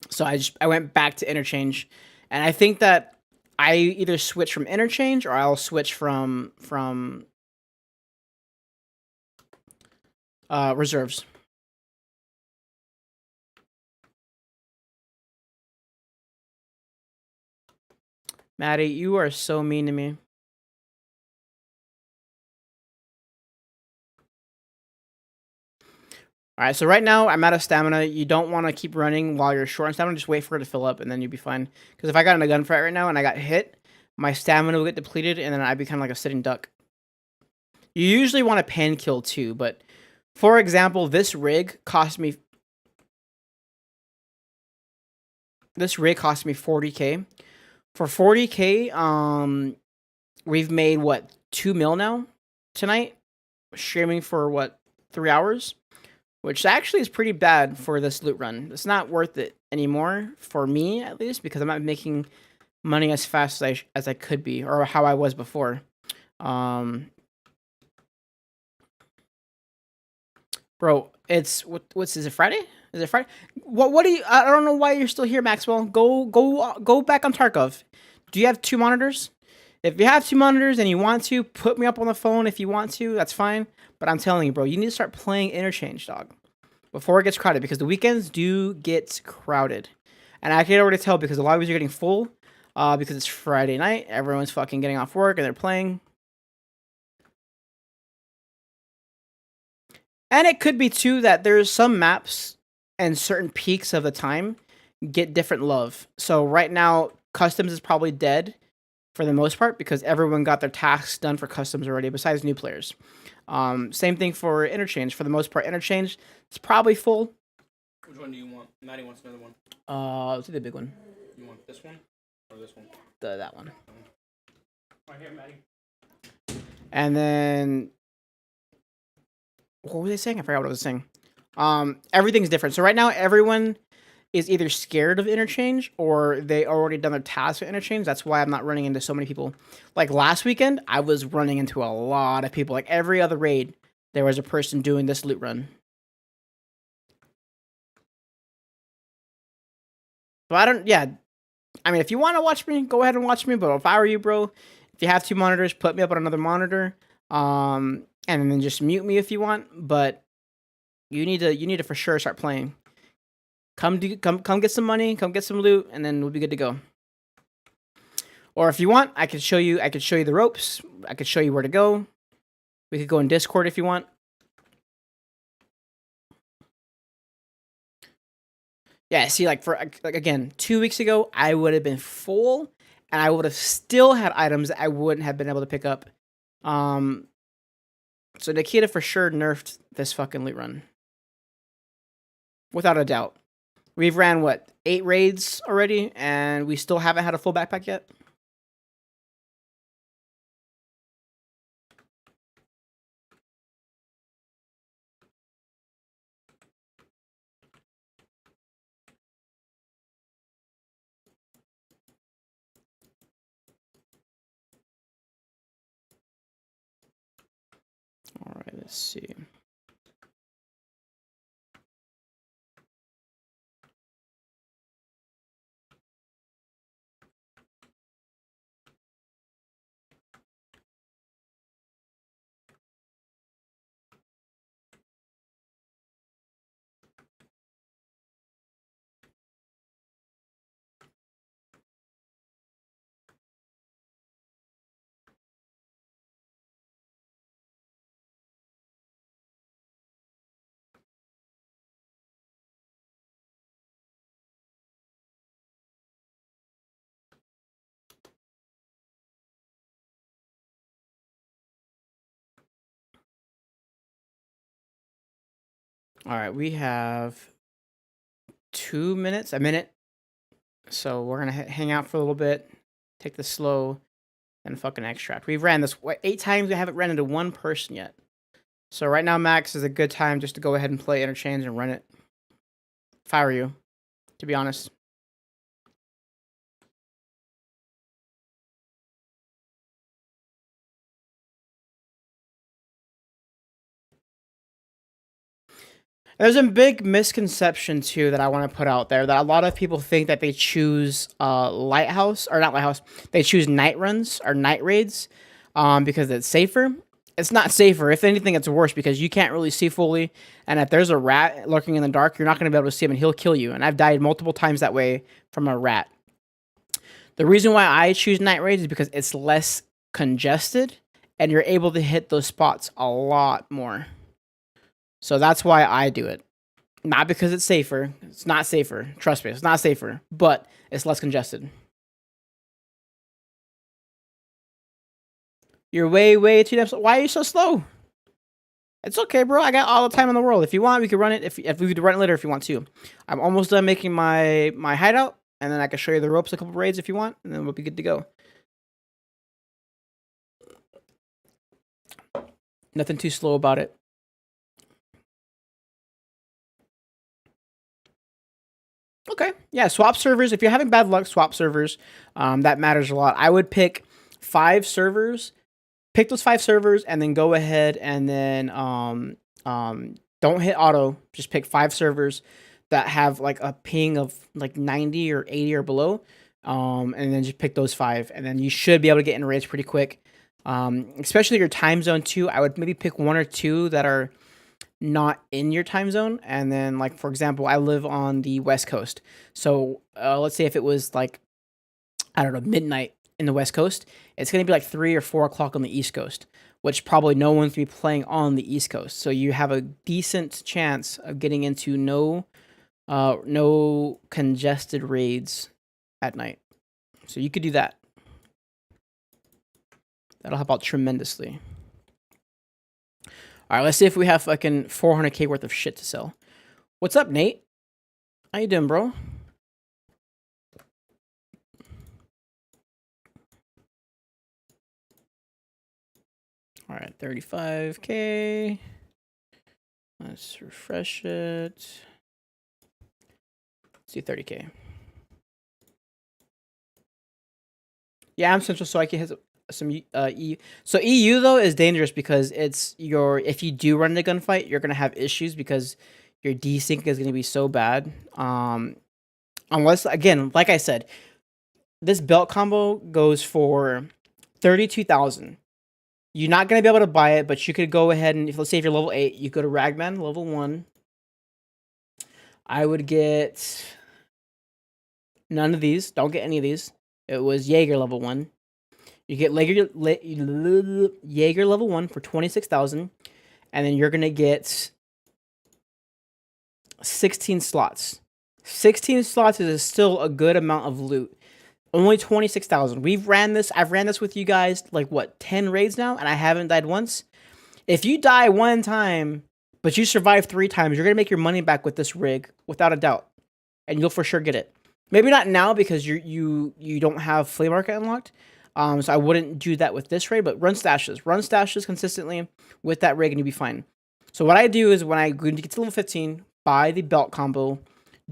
So I went back to interchange, and I think that I either switch from interchange or I'll switch from reserves. Maddie, you are so mean to me. All right, so right now I'm out of stamina. You don't want to keep running while you're short on stamina. Just wait for it to fill up, and then you'll be fine. Because if I got in a gunfight right now and I got hit, my stamina will get depleted, and then I'd be kind of like a sitting duck. You usually want a pan kill too, but for example, this rig cost me 40K. For 40K, we've made what 2 mil now tonight, streaming for what 3 hours, which actually is pretty bad for this loot run. It's not worth it anymore for me, at least, because I'm not making money as fast as I could be, or how I was before. Bro, it's what's is it Friday? Is it Friday? What do you? I don't know why you're still here, Maxwell. Go back on Tarkov. Do you have 2 monitors? If you have 2 monitors and you want to, put me up on the phone if you want to. That's fine. But I'm telling you, bro, you need to start playing interchange, dog, before it gets crowded, because the weekends do get crowded, and I can already tell because the lobbies are getting full. Because it's Friday night, everyone's fucking getting off work and they're playing. And it could be too that there's some maps and certain peaks of the time get different love. So right now, customs is probably dead for the most part because everyone got their tasks done for customs already, besides new players. Same thing for interchange. For the most part, interchange is probably full.
Which one do you want? Maddie wants another one.
Let's do the big one.
You want this one or this one?
That one.
Right here, Maddie.
And then what was I saying? I forgot what I was saying. Everything's different. So right now, everyone is either scared of interchange or they already done their task with interchange. That's why I'm not running into so many people. Like last weekend, I was running into a lot of people. Like every other raid, there was a person doing this loot run. But I don't. Yeah, I mean, if you want to watch me, go ahead and watch me. But if I were you, bro, if you have 2 monitors, put me up on another monitor. And then just mute me if you want. But you need to for sure start playing. Come get some money, come get some loot, and then we'll be good to go. Or if you want, I could show you the ropes. I could show you where to go. We could go in Discord if you want. Yeah, see, like again, 2 weeks ago, I would have been full, and I would have still had items that I wouldn't have been able to pick up. So Nikita for sure nerfed this fucking loot run, without a doubt. We've ran what 8 raids already, and we still haven't had a full backpack yet. All right, let's see. All right, we have 2 minutes, a minute. So we're gonna hang out for a little bit, take this slow, and fucking extract. We've ran this 8 times. We haven't ran into one person yet. So right now, Max is a good time just to go ahead and play interchange and run it. If I were you, to be honest. There's a big misconception too that I want to put out there, that a lot of people think that they choose lighthouse, or not lighthouse, they choose night runs or night raids because it's safer. It's not safer. If anything, it's worse because you can't really see fully. And if there's a rat lurking in the dark, you're not going to be able to see him and he'll kill you. And I've died multiple times that way from a rat. The reason why I choose night raids is because it's less congested and you're able to hit those spots a lot more. So that's why I do it. Not because it's safer. It's not safer. Trust me, it's not safer. But it's less congested. You're way too damn slow. Why are you so slow? It's okay, bro. I got all the time in the world. If you want, we could run it. If we could run it later if you want to. I'm almost done making my hideout, and then I can show you the ropes, a couple raids if you want, and then we'll be good to go. Nothing too slow about it. Okay, yeah, swap servers. If you're having bad luck, swap servers. That matters a lot. I would pick 5 servers. Pick those 5 servers, and then go ahead and then don't hit auto. Just pick 5 servers that have like a ping of like 90 or 80 or below. And then just pick those 5, and then you should be able to get in raids pretty quick. Especially your time zone too. I would maybe pick 1 or 2 that are not in your time zone, and then like for example, I live on the West Coast, so let's say if it was like, I don't know, midnight in the West Coast, it's gonna be like 3 or 4 o'clock on the East Coast, which probably no one's gonna be playing on the East Coast, so you have a decent chance of getting into no congested raids at night. So you could do that. That'll help out tremendously. All right, let's see if we have fucking 400k worth of shit to sell. What's up, Nate? How you doing, bro? All right, 35k. Let's refresh it. Let's do 30k. Yeah, I'm central, so I can hit some EU. So EU though is dangerous because it's if you do run into a gunfight, you're gonna have issues because your desync is gonna be so bad. Unless, again, like I said, this belt combo goes for 32,000. You're not gonna be able to buy it, but you could go ahead and, let's say if you're level 8, you go to Ragman level 1. I would get none of these. Don't get any of these. It was Jaeger level 1. You get Jaeger level 1 for 26,000, and then you're gonna get 16 slots. 16 slots is still a good amount of loot. Only 26,000. I've ran this with you guys like what, 10 raids now, and I haven't died once. If you die 1 time, but you survive 3 times, you're gonna make your money back with this rig without a doubt, and you'll for sure get it. Maybe not now because you don't have flea market unlocked. So I wouldn't do that with this raid, but run stashes consistently with that rig and you'll be fine. So what I do is when I get to level 15, buy the belt combo,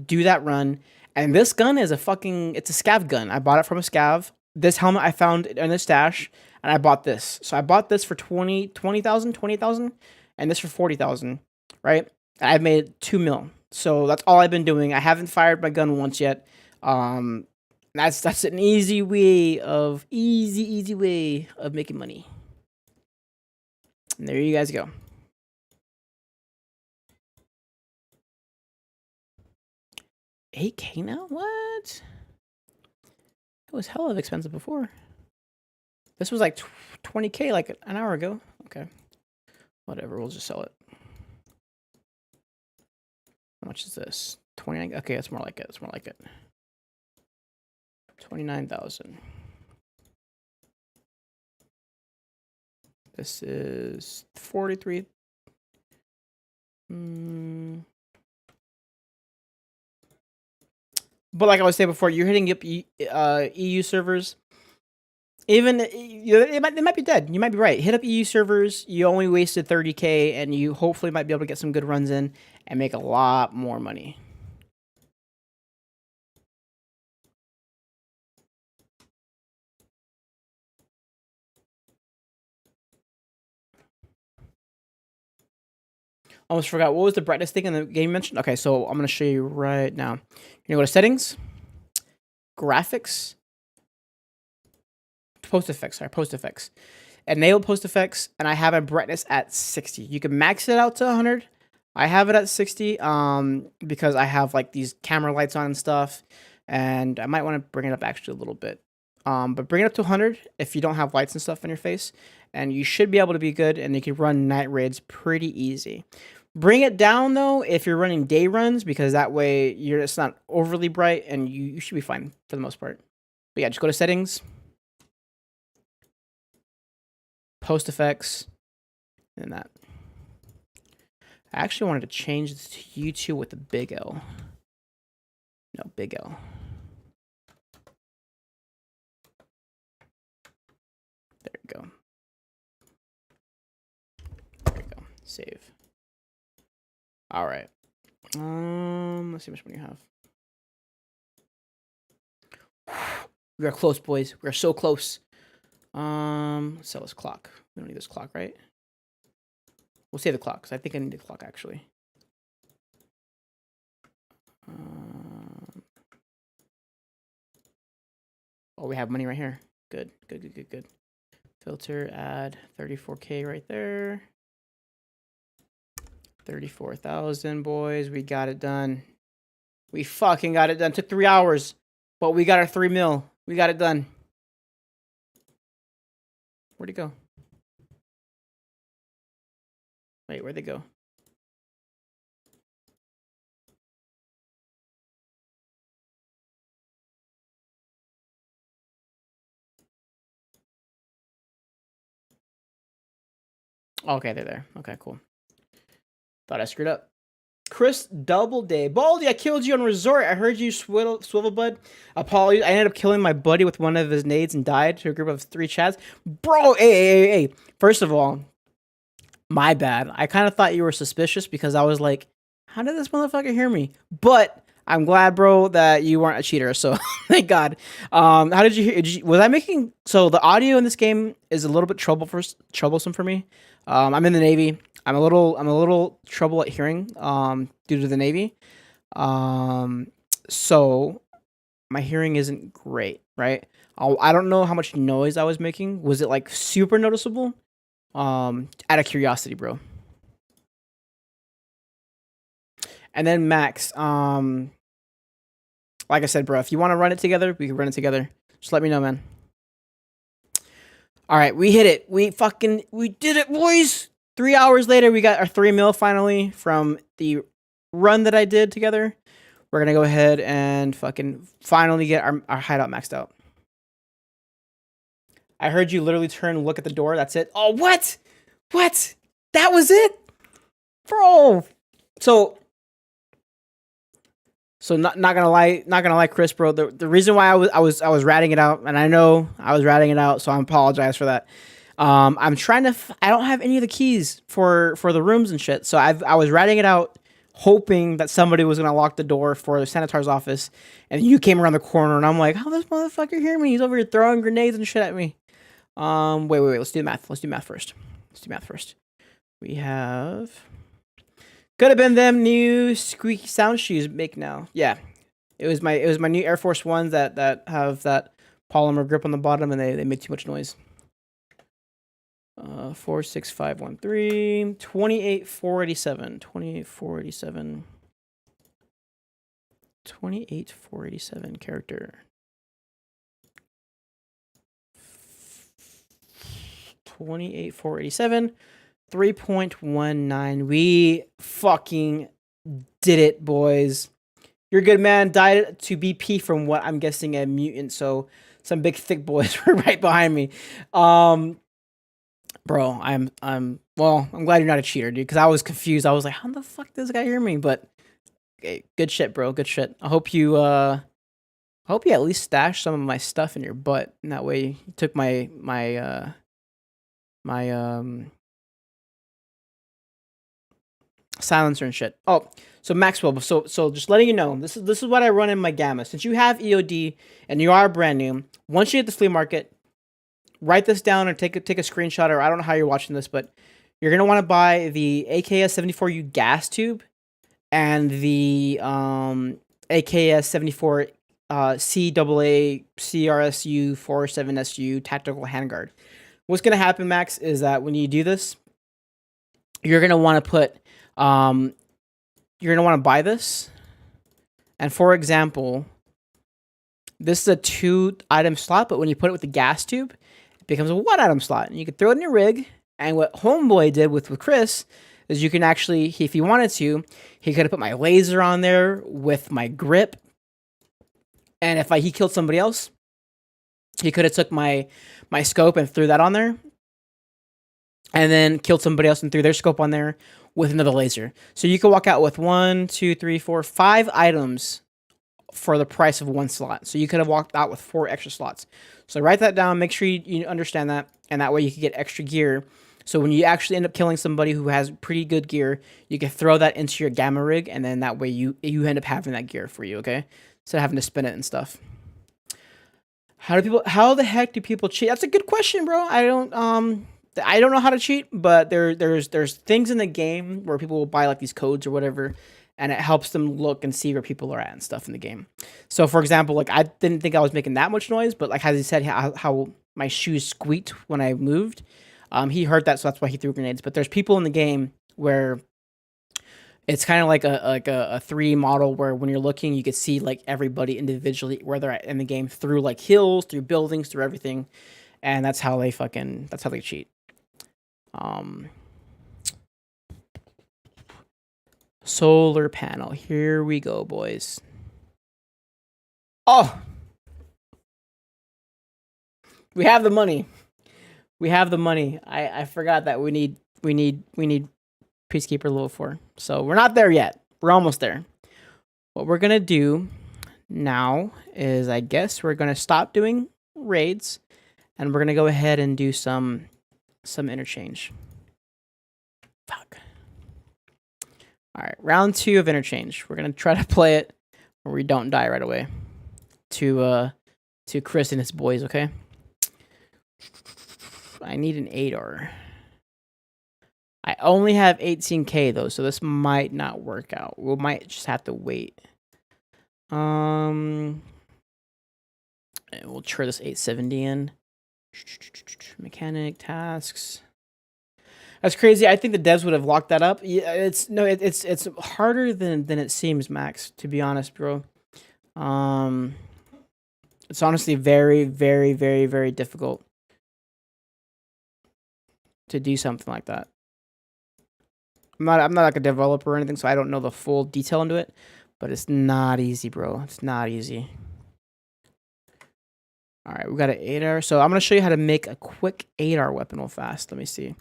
do that run, and this gun is it's a scav gun. I bought it from a scav. This helmet I found in a stash, and I bought this. So I bought this for 20,000, and this for 40,000, right? And I've made 2 mil. So that's all I've been doing. I haven't fired my gun once yet. That's an easy way of making money. And there you guys go. $8K now? What? It was hella expensive before. This was like 20K like an hour ago. Okay. Whatever, we'll just sell it. How much is this? 29. Okay, that's more like it. 29,000. This is 43. But like I was saying before, you're hitting up EU servers. Even it might be dead. You might be right. Hit up EU servers. You only wasted 30K, and you hopefully might be able to get some good runs in and make a lot more money. Almost forgot. What was the brightness thing in the game you mentioned? Okay, so I'm going to show you right now. You're going to go to settings, graphics, post effects. Sorry, post effects. Enable post effects, and I have a brightness at 60. You can max it out to 100. I have it at 60 because I have like these camera lights on and stuff, and I might want to bring it up actually a little bit. But bring it up to 100 if you don't have lights and stuff in your face, and you should be able to be good, and you can run night raids pretty easy. Bring it down though if you're running day runs, because that way it's not overly bright, and you should be fine for the most part. But yeah, just go to settings, post effects, and that. I actually wanted to change this to YouTube with the big L. No, big L. There you go. There you go. Save. All right. Let's see how much money you have. We are close, boys. We are so close. Let's sell this clock. We don't need this clock, right? We'll save the clock, because I think I need the clock, actually. Oh, we have money right here. Good, good, good, good, good. Filter, add 34K right there. 34,000, boys. We got it done. We fucking got it done. Took 3 hours, but we got our 3 mil. We got it done. Where'd he go? Wait, where'd they go? Okay, they're there. Okay, cool. Thought I screwed up. Chris Doubleday. Baldy, I killed you on Resort. I heard you swivel bud. Apologies. I ended up killing my buddy with one of his nades and died to a group of 3 chads. Bro, hey. First of all, my bad. I kind of thought you were suspicious because I was like, how did this motherfucker hear me? But I'm glad, bro, that you weren't a cheater. So thank God. How did you hear? Was I making? So the audio in this game is a little bit troublesome for me. I'm in the Navy. I'm a little trouble at hearing due to the Navy. So my hearing isn't great, right? I don't know how much noise I was making. Was it like super noticeable? Out of curiosity, bro. And then Max, like I said, bro, if you want to run it together, we can run it together. Just let me know, man. All right, we hit it. We did it, boys. 3 hours later, we got our 3 mil finally from the run that I did together. We're gonna go ahead and fucking finally get our hideout maxed out. I heard you literally turn and look at the door. That's it. Oh, what? What? That was it? Bro. So not gonna lie, Chris, bro. The reason why I was ratting it out, and I know I was ratting it out, so I apologize for that. I'm trying to. I don't have any of the keys for the rooms and shit, so I was ratting it out, hoping that somebody was gonna lock the door for the senator's office, and you came around the corner, and I'm like, how this motherfucker hear me? He's over here throwing grenades and shit at me. Wait. Let's do math. Let's do math first. We have. Could have been them new squeaky sound shoes make now. Yeah. It was my new Air Force Ones that have that polymer grip on the bottom, and they make too much noise. 46513 28487 28487 character 28487 3.19. We fucking did it, boys. You're good, man. Died to BP from what I'm guessing a mutant, so some big thick boys were right behind me. Bro, I'm Well, I'm glad you're not a cheater, dude, because I was confused. I was like, how the fuck did this guy hear me? But okay, good shit, bro. Good shit. I hope you at least stashed some of my stuff in your butt. And that way you took my silencer and shit. Oh, so Maxwell, so just letting you know, this is what I run in my gamma. Since you have EOD and you are brand new, once you hit the flea market, write this down or take a screenshot, or I don't know how you're watching this, but you're gonna want to buy the AKS 74U gas tube and the AKS 74 CAA CRSU 47SU tactical handguard. What's gonna happen, Max, is that when you do this, you're gonna want to put you're gonna want to buy this, and for example, this is a 2-item slot, but when you put it with the gas tube, it becomes a 1-item slot, and you can throw it in your rig. And what Homeboy did with Chris is you can actually, if he wanted to, he could have put my laser on there with my grip, and if he killed somebody else, he could have took my scope and threw that on there, and then killed somebody else and threw their scope on there with another laser. So you can walk out with 1, 2, 3, 4, 5 items for the price of 1 slot. So you could have walked out with 4 extra slots. So write that down. Make sure you understand that, and that way you can get extra gear. So when you actually end up killing somebody who has pretty good gear, you can throw that into your gamma rig, and then that way you end up having that gear for you. Okay, instead of having to spin it and stuff. How the heck do people cheat? That's a good question, bro. I don't know how to cheat, but there's things in the game where people will buy like these codes or whatever, and it helps them look and see where people are at and stuff in the game. So for example, like I didn't think I was making that much noise, but like as he said, how my shoes squeaked when I moved, he heard that, so that's why he threw grenades. But there's people in the game where it's kind of like a 3 model where when you're looking, you can see like everybody individually where they're at in the game through like hills, through buildings, through everything, and that's how they cheat. Solar panel. Here we go, boys. Oh, we have the money. We have the money. I forgot that we need Peacekeeper level 4. So we're not there yet. We're almost there. What we're gonna do now is, I guess we're gonna stop doing raids, and we're gonna go ahead and do some interchange. Fuck. All right, round 2 of interchange. We're gonna try to play it where we don't die right away. To Chris and his boys, okay? I need an 8R. I only have 18k though, so this might not work out. We might just have to wait. We'll try this 870 in. Mechanic tasks. That's crazy. I think the devs would have locked that up. Yeah, it's harder than it seems, Max. To be honest, bro. It's honestly very, very, very, very difficult to do something like that. I'm not like a developer or anything, so I don't know the full detail into it, but it's not easy, bro. It's not easy. All right, we got an 8R. So I'm gonna show you how to make a quick 8R weapon real fast. Let me see.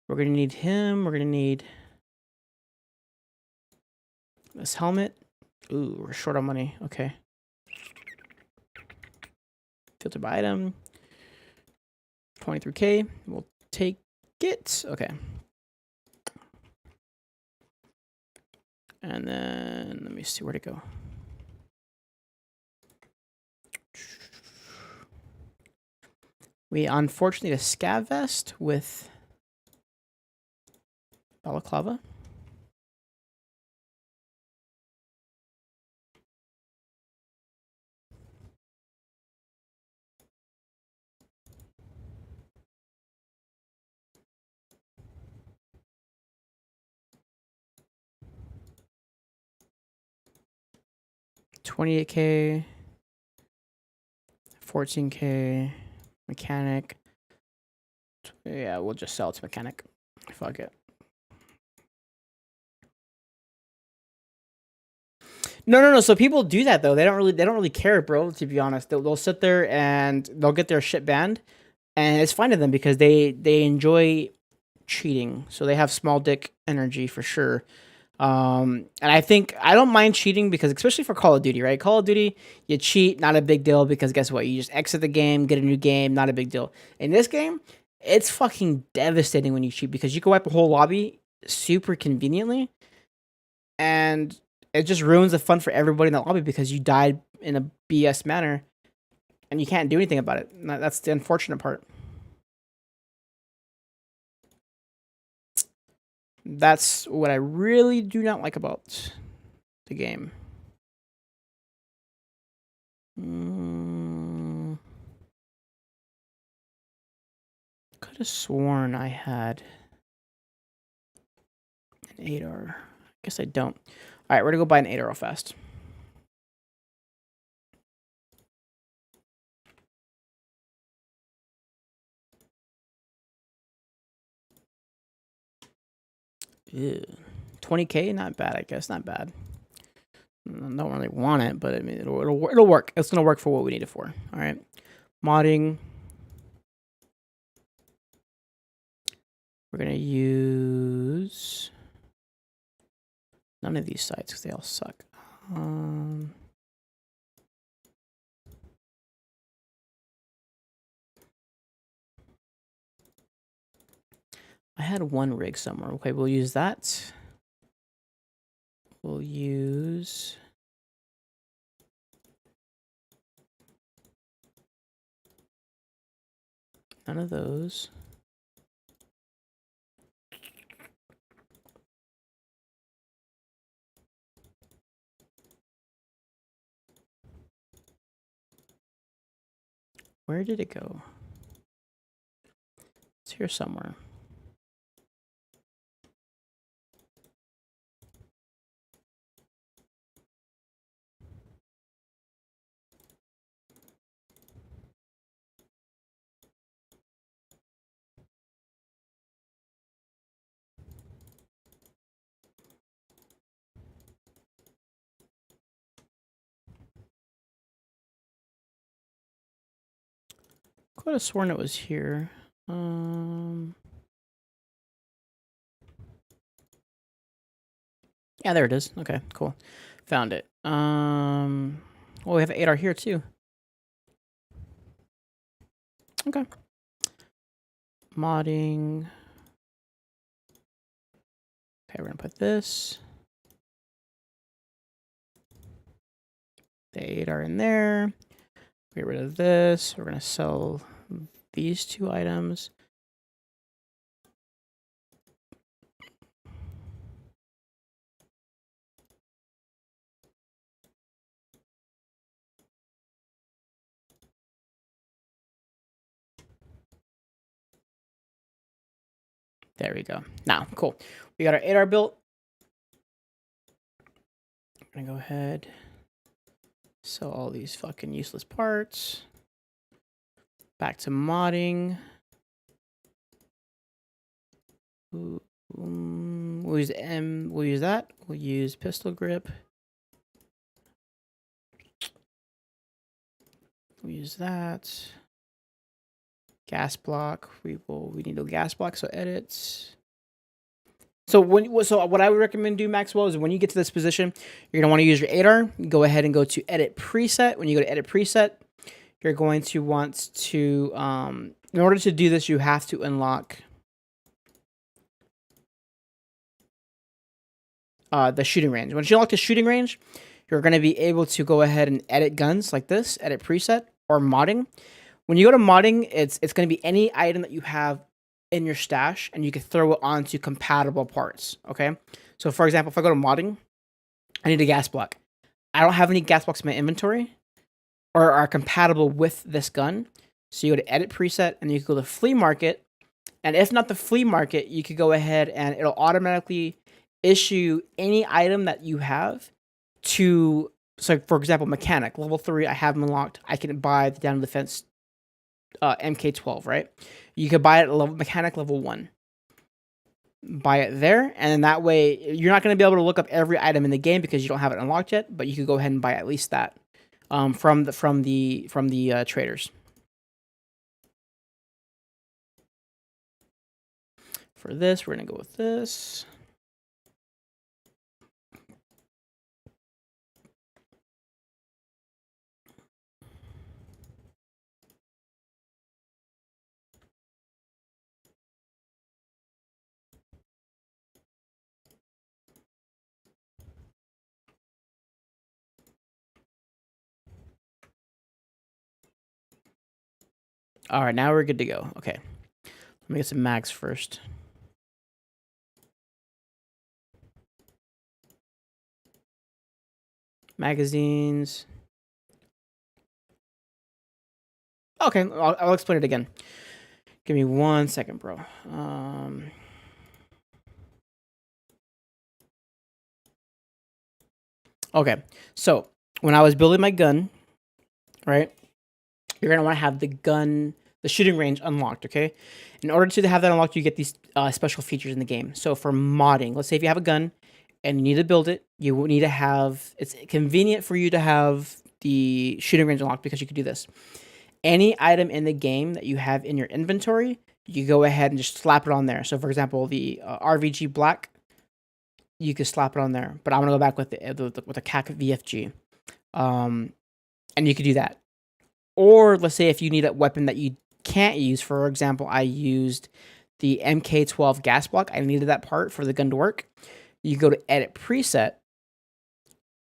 We're gonna need him. We're gonna need this helmet. Ooh, we're short on money. Okay. Filter by item. 23k. We'll take it. Okay. And then let me see where to go. We unfortunately need a scav vest with balaclava. $28k, 14k, mechanic. Yeah, we'll just sell it to mechanic. Fuck it. No. So people do that though. They don't really care, bro. To be honest, they'll sit there and they'll get their shit banned, and it's fine to them because they enjoy cheating. So they have small dick energy for sure. And I think I don't mind cheating because especially for Call of Duty, right? Call of Duty, you cheat, not a big deal because guess what? You just exit the game, get a new game, not a big deal. In this game, it's fucking devastating when you cheat because you can wipe a whole lobby super conveniently, and it just ruins the fun for everybody in the lobby because you died in a BS manner and you can't do anything about it. That's the unfortunate part. That's what I really do not like about the game. Could have sworn I had an 8R. Guess I don't. All right, we're gonna go buy an 8R real fast. Ew. 20K, not bad. I guess not bad. I don't really want it, but I mean it'll work. It's gonna work for what we need it for. All right, modding. We're gonna use none of these sites because they all suck. I had one rig somewhere. Okay, we'll use that. We'll use none of those. Where did it go? It's here somewhere. Could have sworn it was here. Yeah, there it is. Okay, cool. Found it. Well, we have an 8R here too. Okay. Modding. Okay, we're gonna put this. The 8R in there. Get rid of this. We're gonna sell these 2 items. There we go. Now, cool. We got our 8R built. I'm gonna go ahead, sell all these fucking useless parts. Back to modding. We'll use M. We'll use that. We'll use pistol grip. We'll use that. Gas block. We need a gas block. So edits. So what I would recommend do, Maxwell, is when you get to this position, you're gonna want to use your 8R. Go ahead and go to edit preset. When you go to edit preset, you're going to want to in order to do this, you have to unlock the shooting range. Once you unlock the shooting range, you're going to be able to go ahead and edit guns like this, edit preset, or modding. When you go to modding, it's going to be any item that you have in your stash, and you can throw it onto compatible parts, okay? So, for example, if I go to modding, I need a gas block. I don't have any gas blocks in my inventory or are compatible with this gun. So you go to edit preset, and you can go to flea market. And if not the flea market, you could go ahead and it'll automatically issue any item that you have to, so for example, mechanic level 3, I have them unlocked. I can buy the down defense MK12, right? You could buy it at mechanic level 1. Buy it there, and then that way you're not going to be able to look up every item in the game because you don't have it unlocked yet. But you could go ahead and buy at least that from the traders. For this, we're gonna go with this. All right, now we're good to go. Okay, let me get some mags first. Magazines. Okay, I'll explain it again. Give me 1 second, bro. Okay, so when I was building my gun, right, you're gonna want to have the shooting range unlocked. Okay, in order to have that unlocked, you get these special features in the game. So for modding, let's say if you have a gun and you need to build it, you will need to have. It's convenient for you to have the shooting range unlocked because you can do this. Any item in the game that you have in your inventory, you go ahead and just slap it on there. So, for example, the RVG Black, you could slap it on there. But I'm gonna go back with the CAC VFG, and you could do that. Or let's say if you need a weapon that you can't use, for example, I used the MK12 gas block. I needed that part for the gun to work. You go to Edit Preset,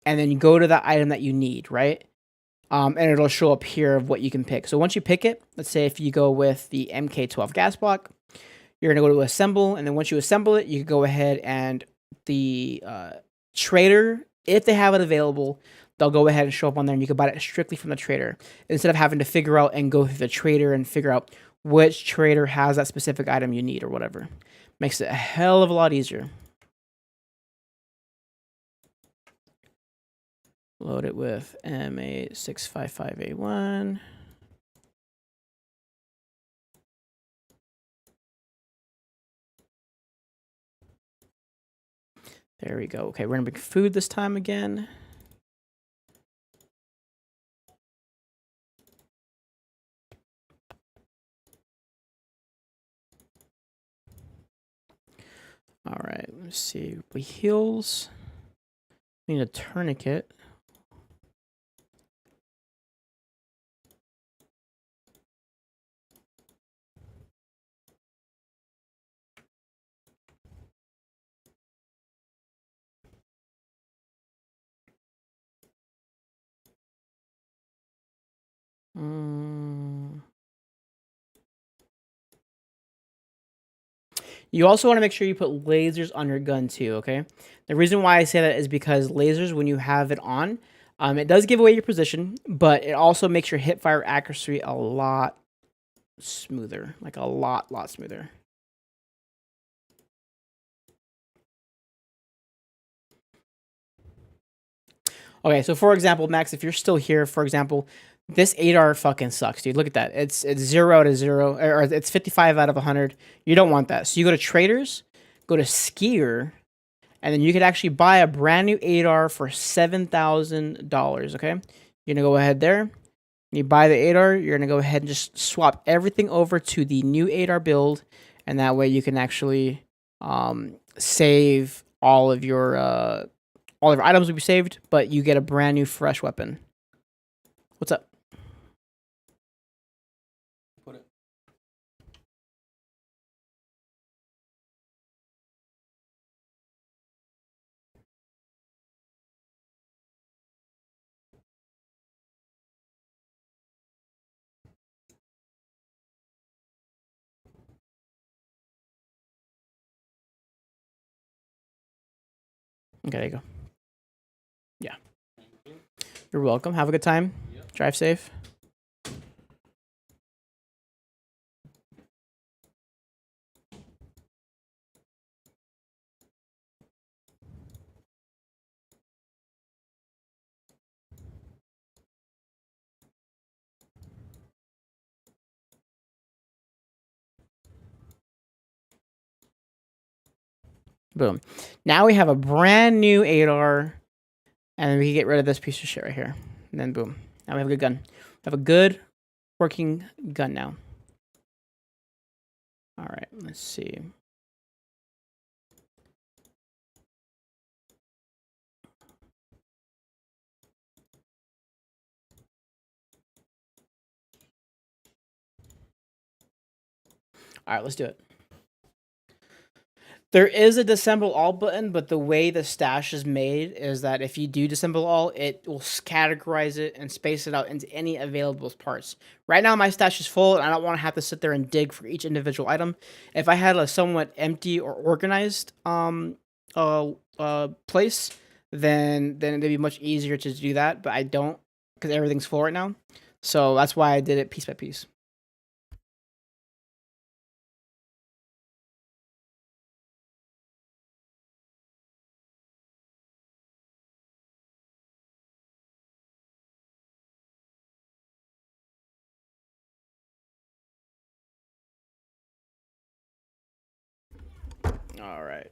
and then you go to the item that you need, right? And it'll show up here of what you can pick. So once you pick it, let's say if you go with the MK12 gas block, you're going to go to assemble. And then once you assemble it, you can go ahead and the trader, if they have it available, they'll go ahead and show up on there and you can buy it strictly from the trader instead of having to figure out and go through the trader and figure out which trader has that specific item you need or whatever. Makes it a hell of a lot easier. Load it with M8655A1. There we go. Okay, we're gonna make food this time again. All right, let's see. We heals. We need a tourniquet. You also want to make sure you put lasers on your gun too, okay? The reason why I say that is because lasers, when you have it on, it does give away your position, but it also makes your hip fire accuracy a lot smoother, like a lot smoother. Okay, so for example, Max, if you're still here, for example, this 8R fucking sucks, dude. Look at that. It's 0 out of 0, or it's 55 out of 100. You don't want that. So you go to traders, go to skier, and then you could actually buy a brand new 8R for $7,000, okay? You're gonna go ahead there. You buy the 8R, you're gonna go ahead and just swap everything over to the new 8R build, and that way you can actually save all of your items will be saved, but you get a brand new fresh weapon. What's up?
Put it.
Okay, there you go. Yeah. You're welcome. Have a good time. Yep. Drive safe. Boom. Now we have a brand new 8R, and we can get rid of this piece of shit right here. And then boom. Now we have a good gun. We have a good working gun now. All right, let's see. All right, let's do it. There is a disassemble all button, but the way the stash is made is that if you do disassemble all, it will categorize it and space it out into any available parts. Right now, my stash is full, and I don't want to have to sit there and dig for each individual item. If I had a somewhat empty or organized place, then it'd be much easier to do that. But I don't, because everything's full right now. So that's why I did it piece by piece. All right.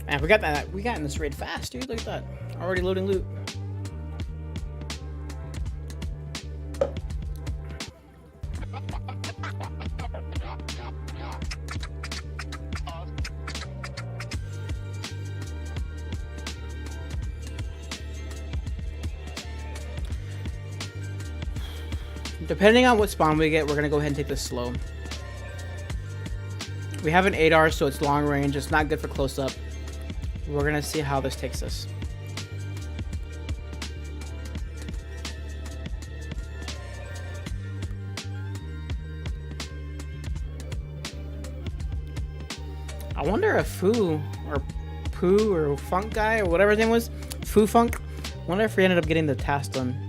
Man, we got that. We got in this raid fast, dude. Look at that. Already loading loot. Depending on what spawn we get, we're gonna go ahead and take this slow. We have an 8R, so it's long range. It's not good for close up. We're gonna see how this takes us. I wonder if Foo or Poo or Funk guy or whatever his name was, Foo Funk. I wonder if we ended up getting the task done.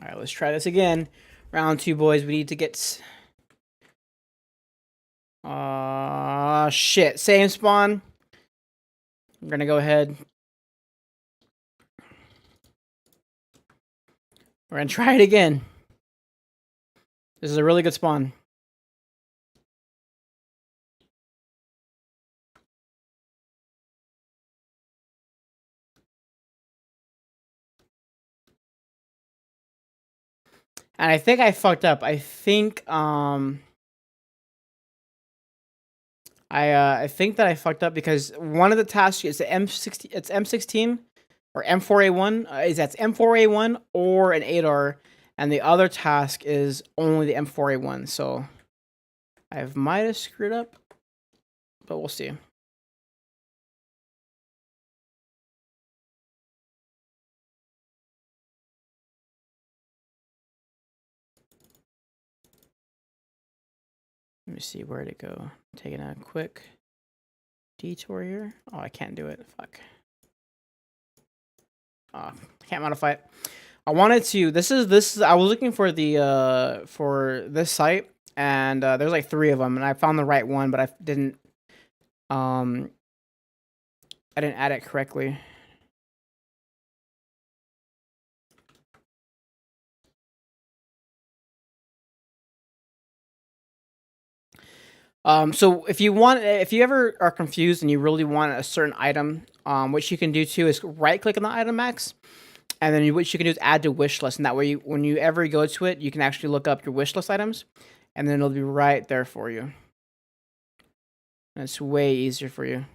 All right, let's try this again. Round 2, boys. We need to get. Shit. Same spawn. I'm gonna go ahead. We're gonna try it again. This is a really good spawn. And I think I fucked up. I think I think that I fucked up because one of the tasks is the M60. It's M16 or M4A1. Is that's M4A1 or an 8R, and the other task is only the M4A1. So I might have screwed up, but we'll see. Let me see where to go. Taking a quick detour here. Oh, I can't do it. Fuck. I can't modify it. I wanted to. This is. I was looking for the for this site, and there's like 3 of them, and I found the right one, but I didn't add it correctly. So if you ever are confused and you really want a certain item, what you can do too is right click on the item max, and then what you can do is add to wish list, and that way when you ever go to it, you can actually look up your wish list items, and then it'll be right there for you. And it's way easier for you.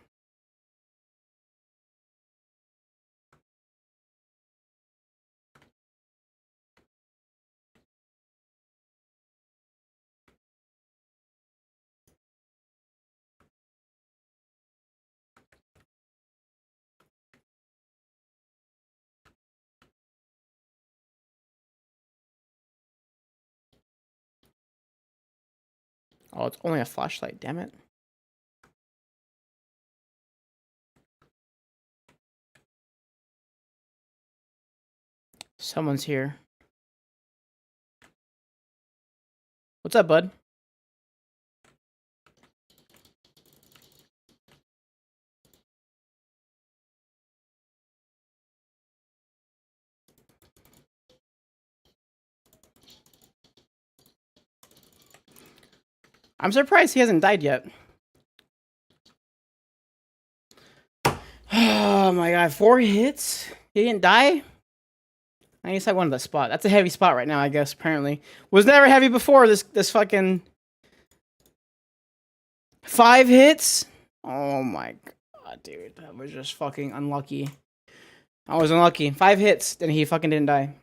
Oh, it's only a flashlight, damn it. Someone's here. What's up, bud? I'm surprised he hasn't died yet. Oh my god, 4 hits? He didn't die? I guess I wanted that spot. That's a heavy spot right now, I guess, apparently. Was never heavy before, this fucking... 5 hits? Oh my god, dude. That was just fucking unlucky. I was unlucky. 5 hits, and he fucking didn't die.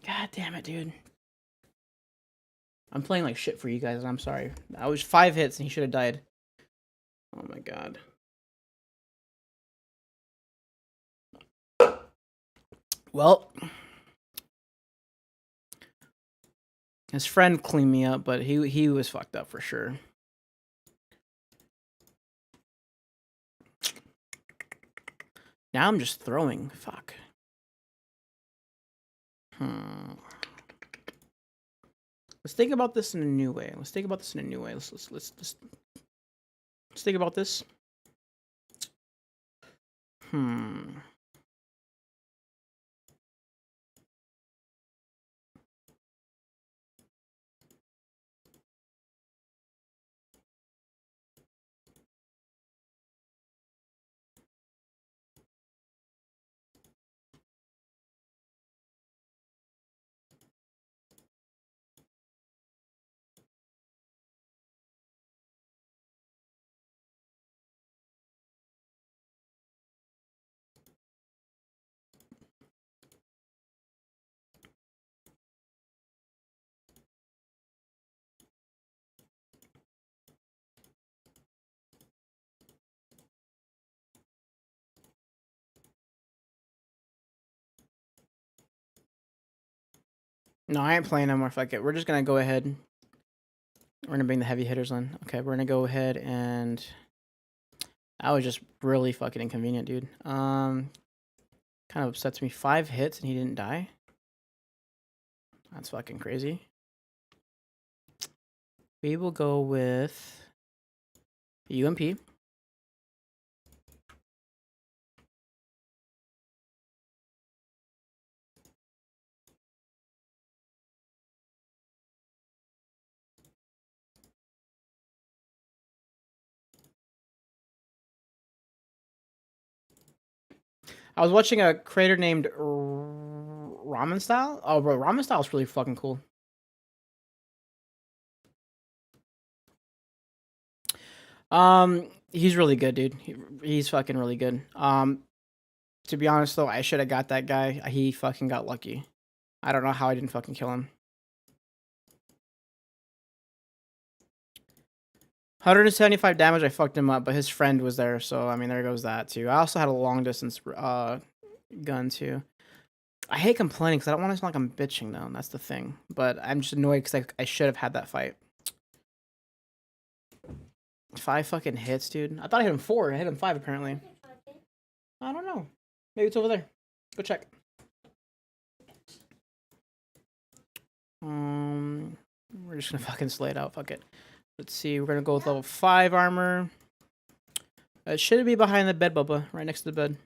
God damn it, dude. I'm playing like shit for you guys, and I'm sorry. I was 5 hits, and he should have died. Oh my god. Well... His friend cleaned me up, but he was fucked up for sure. Now I'm just throwing. Fuck. Let's think about this in a new way. Let's think about this. Let's think about this. No, I ain't playing no more. Fuck it. We're just gonna go ahead. We're gonna bring the heavy hitters in. Okay, we're gonna go ahead and... That was just really fucking inconvenient, dude. Kind of upsets me. 5 hits and he didn't die. That's fucking crazy. We will go with UMP. I was watching a creator named Ramen Style. Oh, bro, Ramen Style is really fucking cool. He's really good, dude. He's fucking really good. To be honest though, I should have got that guy. He fucking got lucky. I don't know how I didn't fucking kill him. 175 damage, I fucked him up, but his friend was there, so I mean, there goes that too. I also had a long distance gun too. I hate complaining because I don't want to sound like I'm bitching though. That's the thing. But I'm just annoyed because I should have had that fight. 5 fucking hits, dude. I thought I hit him 4. I hit him 5 apparently. I don't know. Maybe it's over there. Go check. We're just gonna fucking slay it out. Fuck it. Let's see. We're gonna go with level 5 armor. It should be behind the bed, Bubba. Right next to the bed.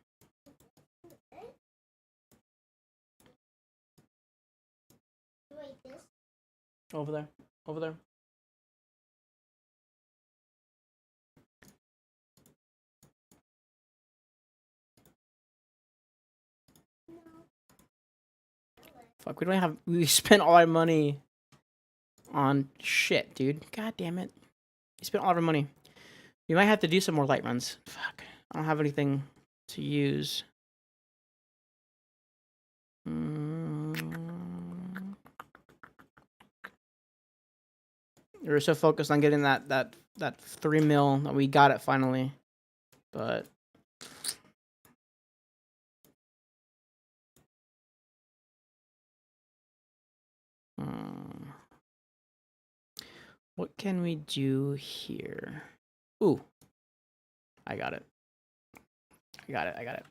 Over there. Over there. Fuck, we don't have... We spent all our money on shit, dude. God damn it. We spent all our money. We might have to do some more light runs. Fuck. I don't have anything to use. We were so focused on getting that 3 mil that we got it finally. But... What can we do here? Ooh, I got it. I got it. I got it.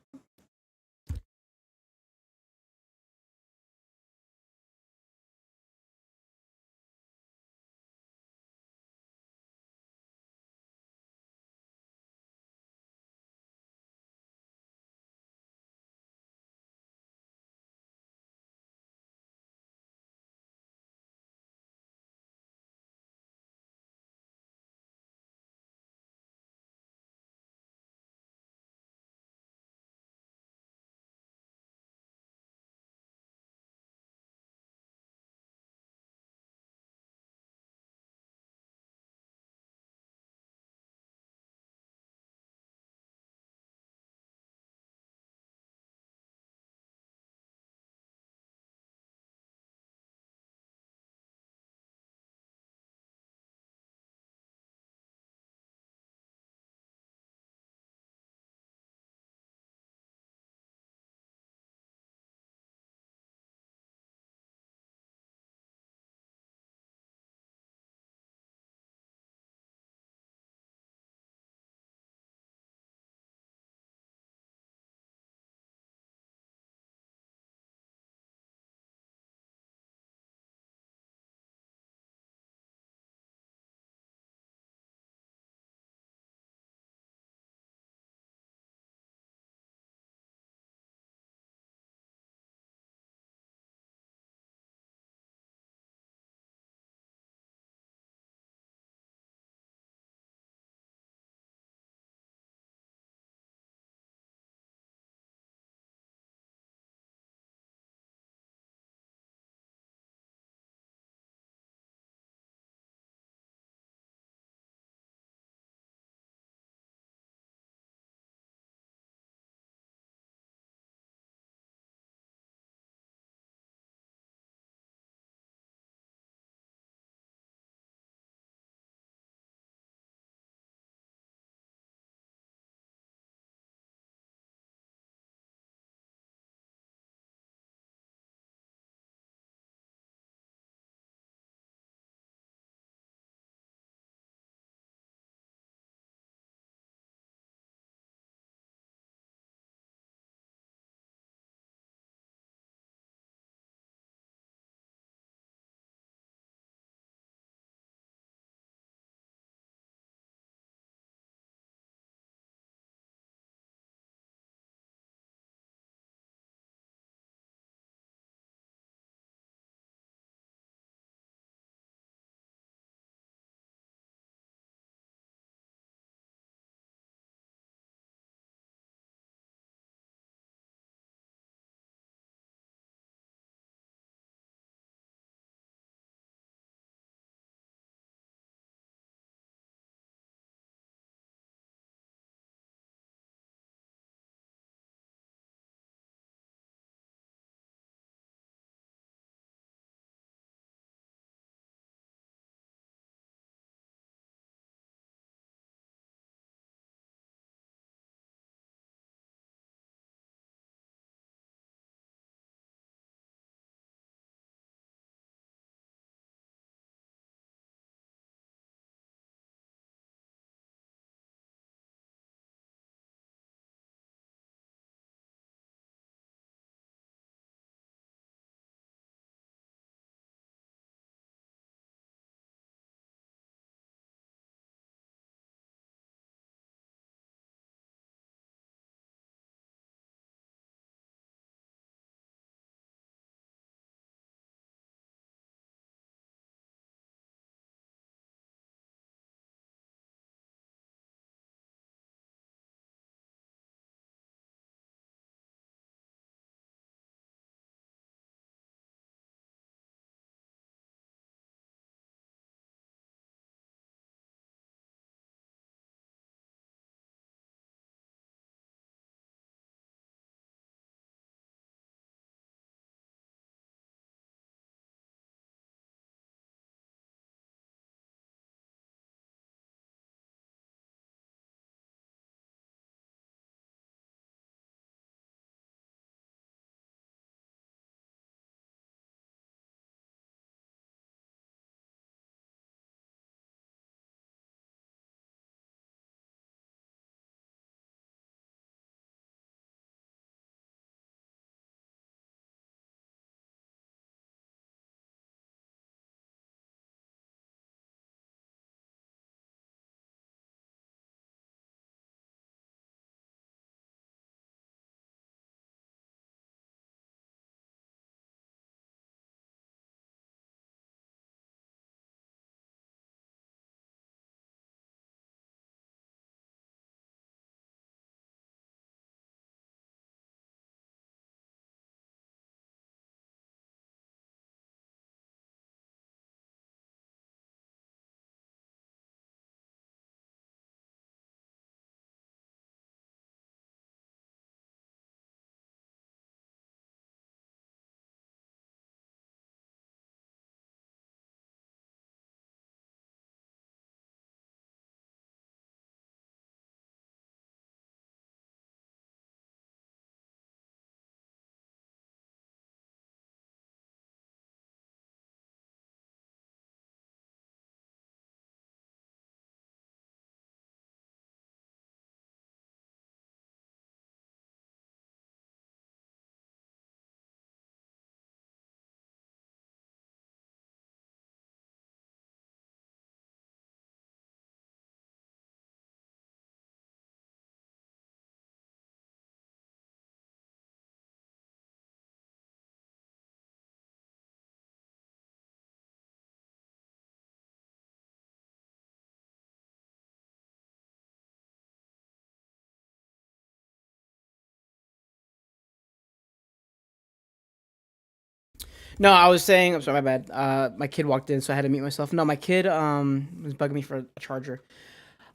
No, I was saying. I'm sorry, my bad. My kid walked in, so I had to mute myself. No, my kid was bugging me for a charger.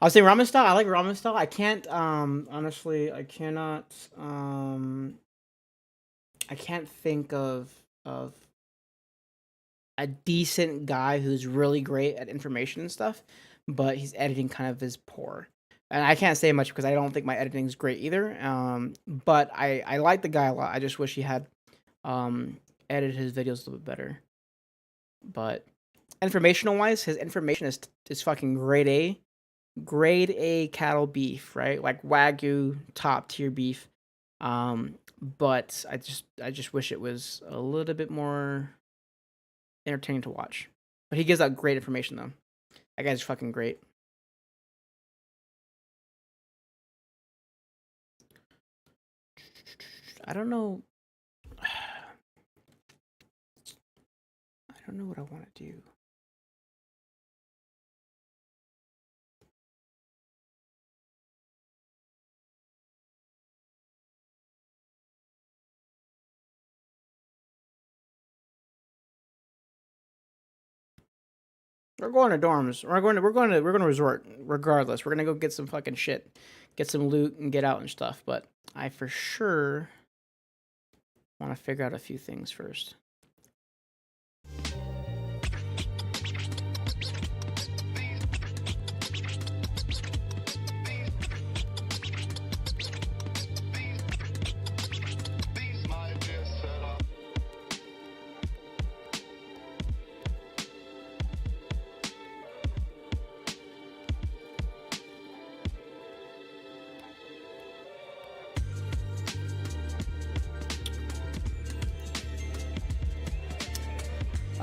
I was saying ramen style. I like ramen style. I can't. Honestly, I cannot. I can't think of a decent guy who's really great at information and stuff, but his editing kind of is poor. And I can't say much because I don't think my editing is great either. But I like the guy a lot. I just wish he had edited his videos a little bit better. But informational wise, his information is fucking grade A cattle beef, right? Like Wagyu top tier beef. But I just wish it was a little bit more entertaining to watch. But he gives out great information though. That guy's fucking great. I don't know. I don't know what I want to do. We're going to dorms. We're going to resort regardless. We're gonna go get some fucking shit, get some loot, and get out and stuff. But I for sure want to figure out a few things first.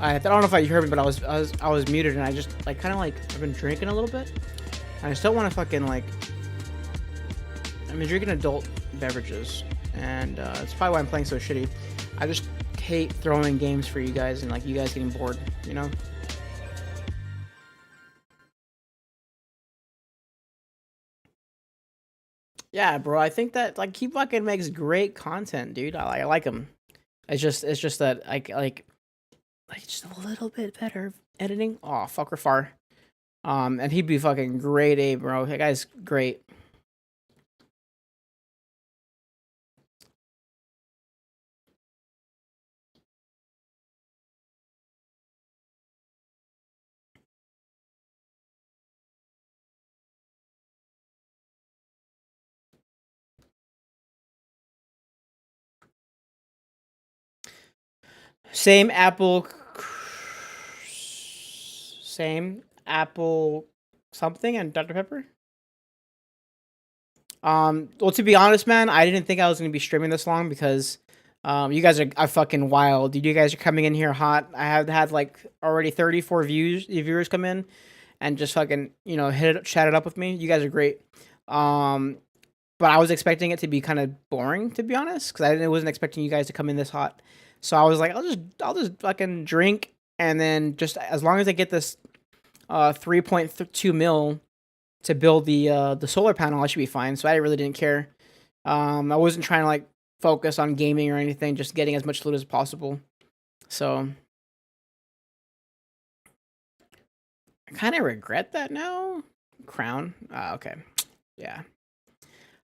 I don't know if you heard me, but I was muted and I just like kind of like I've been drinking a little bit. And I just don't want to fucking like. I've been drinking adult beverages, and it's probably why I'm playing so shitty. I just hate throwing games for you guys and like you guys getting bored, you know. Yeah, bro. I think that like he fucking makes great content, dude. I like him. It's just that like just a little bit better editing. Oh, fucker far. And he'd be fucking great, bro. That guy's great. Same Apple, same Apple something and Dr. Pepper. Well, to be honest, man, I didn't think I was gonna be streaming this long because, you guys are fucking wild. You guys are coming in here hot. I have had like already 34 viewers come in, and just fucking chat it up with me. You guys are great. Um, but I was expecting it to be kind of boring, to be honest, because I wasn't expecting you guys to come in this hot. So I was like, I'll just fucking drink, and then just as long as I get this 3.2 mil to build the solar panel, I should be fine. So I really didn't care. I wasn't trying to like focus on gaming or anything, just getting as much loot as possible. So I kind of regret that now. Crown. Okay. Yeah.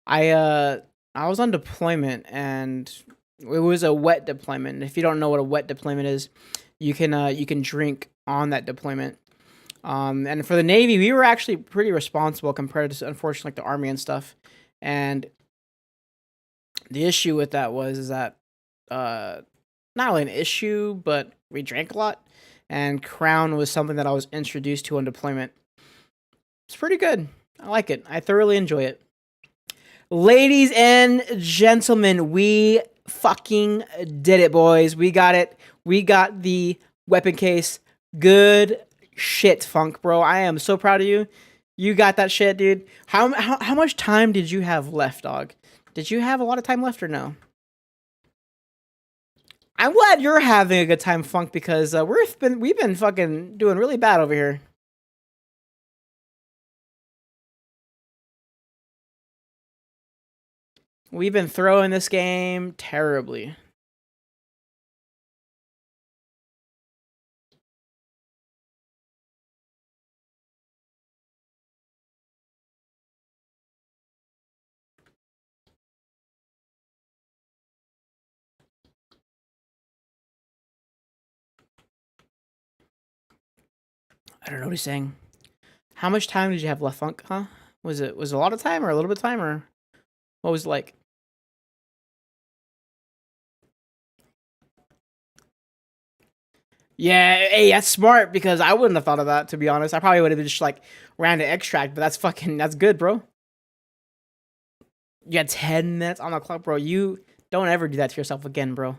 I was on deployment and it was a wet deployment. If you don't know what a wet deployment is, you can drink on that deployment. And for the Navy, we were actually pretty responsible compared to, unfortunately, like the Army and stuff. And the issue with that is that not really an issue, but we drank a lot. And Crown was something that I was introduced to on deployment. It's pretty good. I like it. I thoroughly enjoy it. Ladies and gentlemen, we fucking did it, boys. We got it. We got the weapon case. Good shit, Funk, bro. I am so proud of you. You got that shit, dude. How much time did you have left, dog? Did you have a lot of time left or no? I'm glad you're having a good time, Funk, because we've been fucking doing really bad over here. We've been throwing this game terribly. I don't know what he's saying. How much time did you have left, Funk? Huh? Was it a lot of time or a little bit of time or what was it like? Yeah, hey, that's smart because I wouldn't have thought of that, to be honest. I probably would have just like ran to extract, but that's good, bro. You got 10 minutes on the clock, bro. You don't ever do that to yourself again, bro.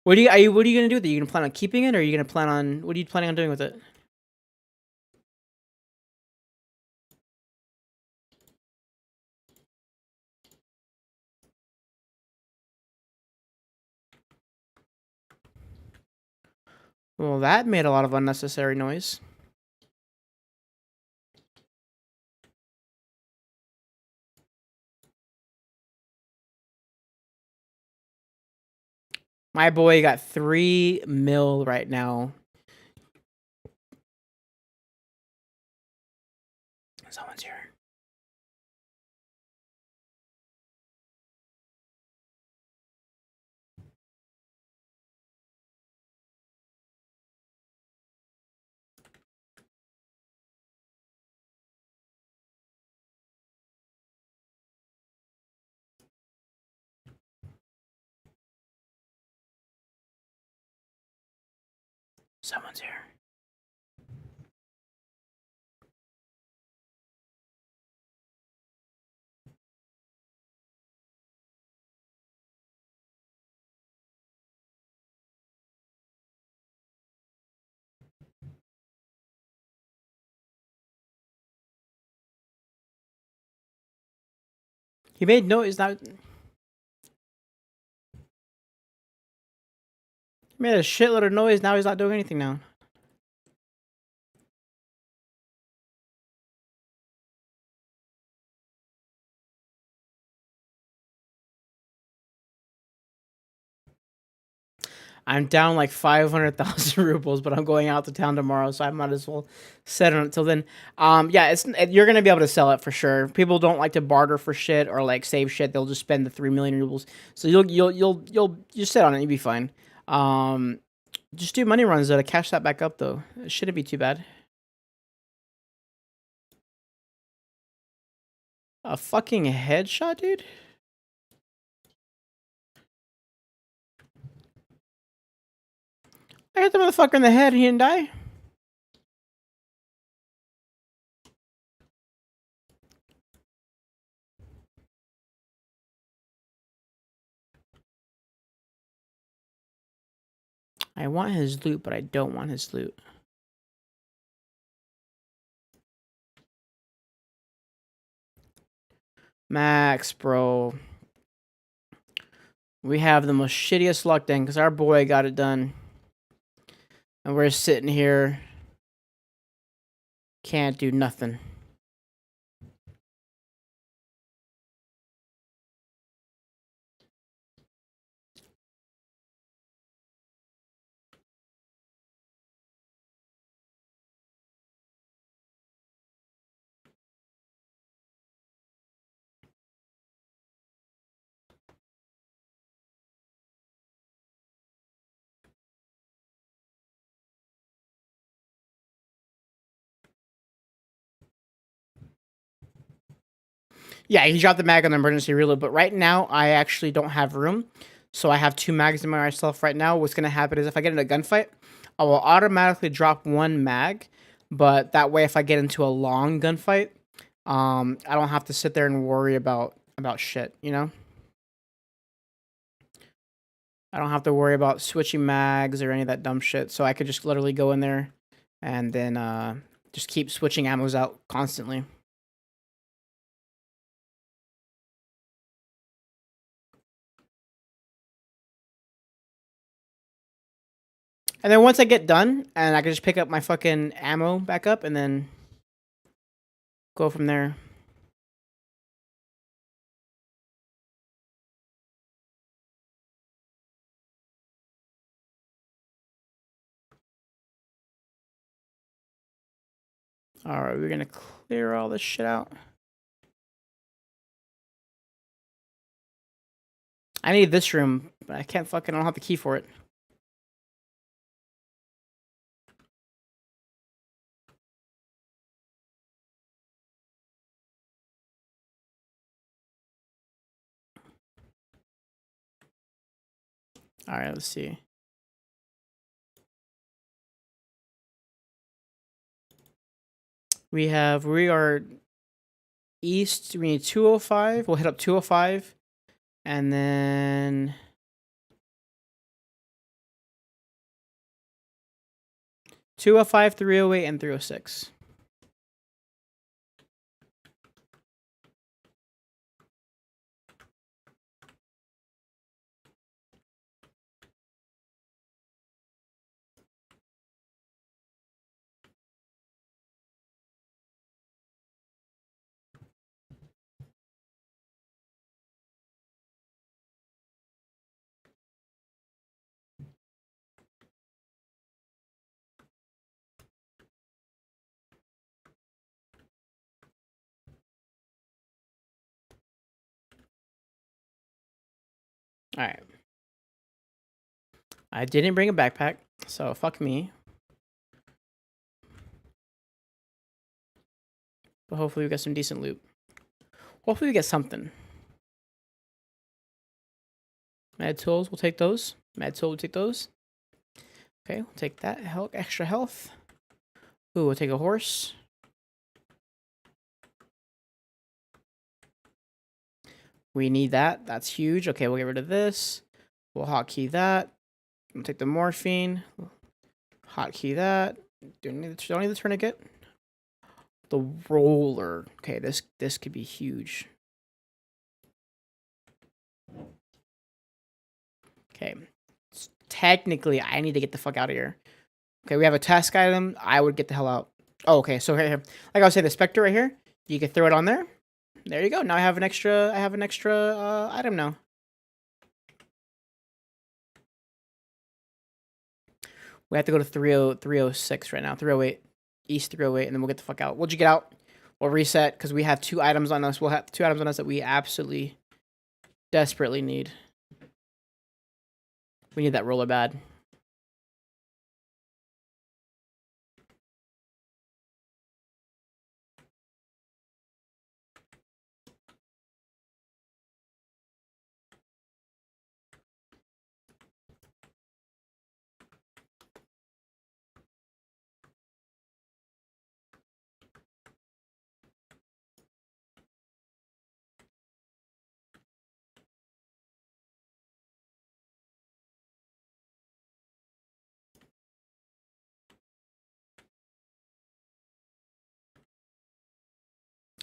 What are you gonna do with it? You gonna plan on keeping it or are you gonna plan on what are you planning on doing with it? Well, that made a lot of unnecessary noise. My boy got 3 mil right now. Someone's here. Someone's here. He made noise now. He made a shitload of noise. Now he's not doing anything now. I'm down like 500,000 rubles, but I'm going out to town tomorrow, so I might as well set it until then. Yeah, you're gonna be able to sell it for sure. People don't like to barter for shit or like save shit. They'll just spend the 3 million rubles. So you'll just sit on it. You'll be fine. Just do money runs though to cash that back up though. It shouldn't be too bad. A fucking headshot, dude. I hit the motherfucker in the head. He didn't die. I want his loot, but I don't want his loot. Max, bro. We have the most shittiest luck then, because our boy got it done. And we're sitting here. Can't do nothing. Yeah, he dropped the mag on the emergency reload, but right now I actually don't have room. So I have 2 mags in myself right now. What's going to happen is if I get in a gunfight, I will automatically drop 1 mag. But that way, if I get into a long gunfight, I don't have to sit there and worry about shit, you know? I don't have to worry about switching mags or any of that dumb shit. So I could just literally go in there and then just keep switching ammos out constantly. And then once I get done, and I can just pick up my fucking ammo back up and then go from there. Alright, we're gonna clear all this shit out. I need this room, but I can't fucking, I don't have the key for it. All right, let's see. We are east. We need 205. We'll hit up 205, and then 205, 308, and 306. All right. I didn't bring a backpack, so fuck me. But hopefully we get some decent loot. Hopefully we get something. Med tools, we'll take those. Med tool, we'll take those. Okay, we'll take that. Extra health. Ooh, we'll take a horse. We need that. That's huge. Okay, we'll get rid of this. We'll hotkey that. We'll take the morphine. Hotkey that. Don't need the tourniquet. The roller. Okay, this could be huge. Okay. Technically, I need to get the fuck out of here. Okay, we have a task item. I would get the hell out. Oh, okay. So here, like I was saying, the Spectre right here. You can throw it on there. There you go. Now I have an extra. Item now. We have to go to 306 right now. 308. East 308, and then we'll get the fuck out. Once you get out, we'll reset because we have 2 items on us. We'll have 2 items on us that we absolutely, desperately need. We need that roller bad.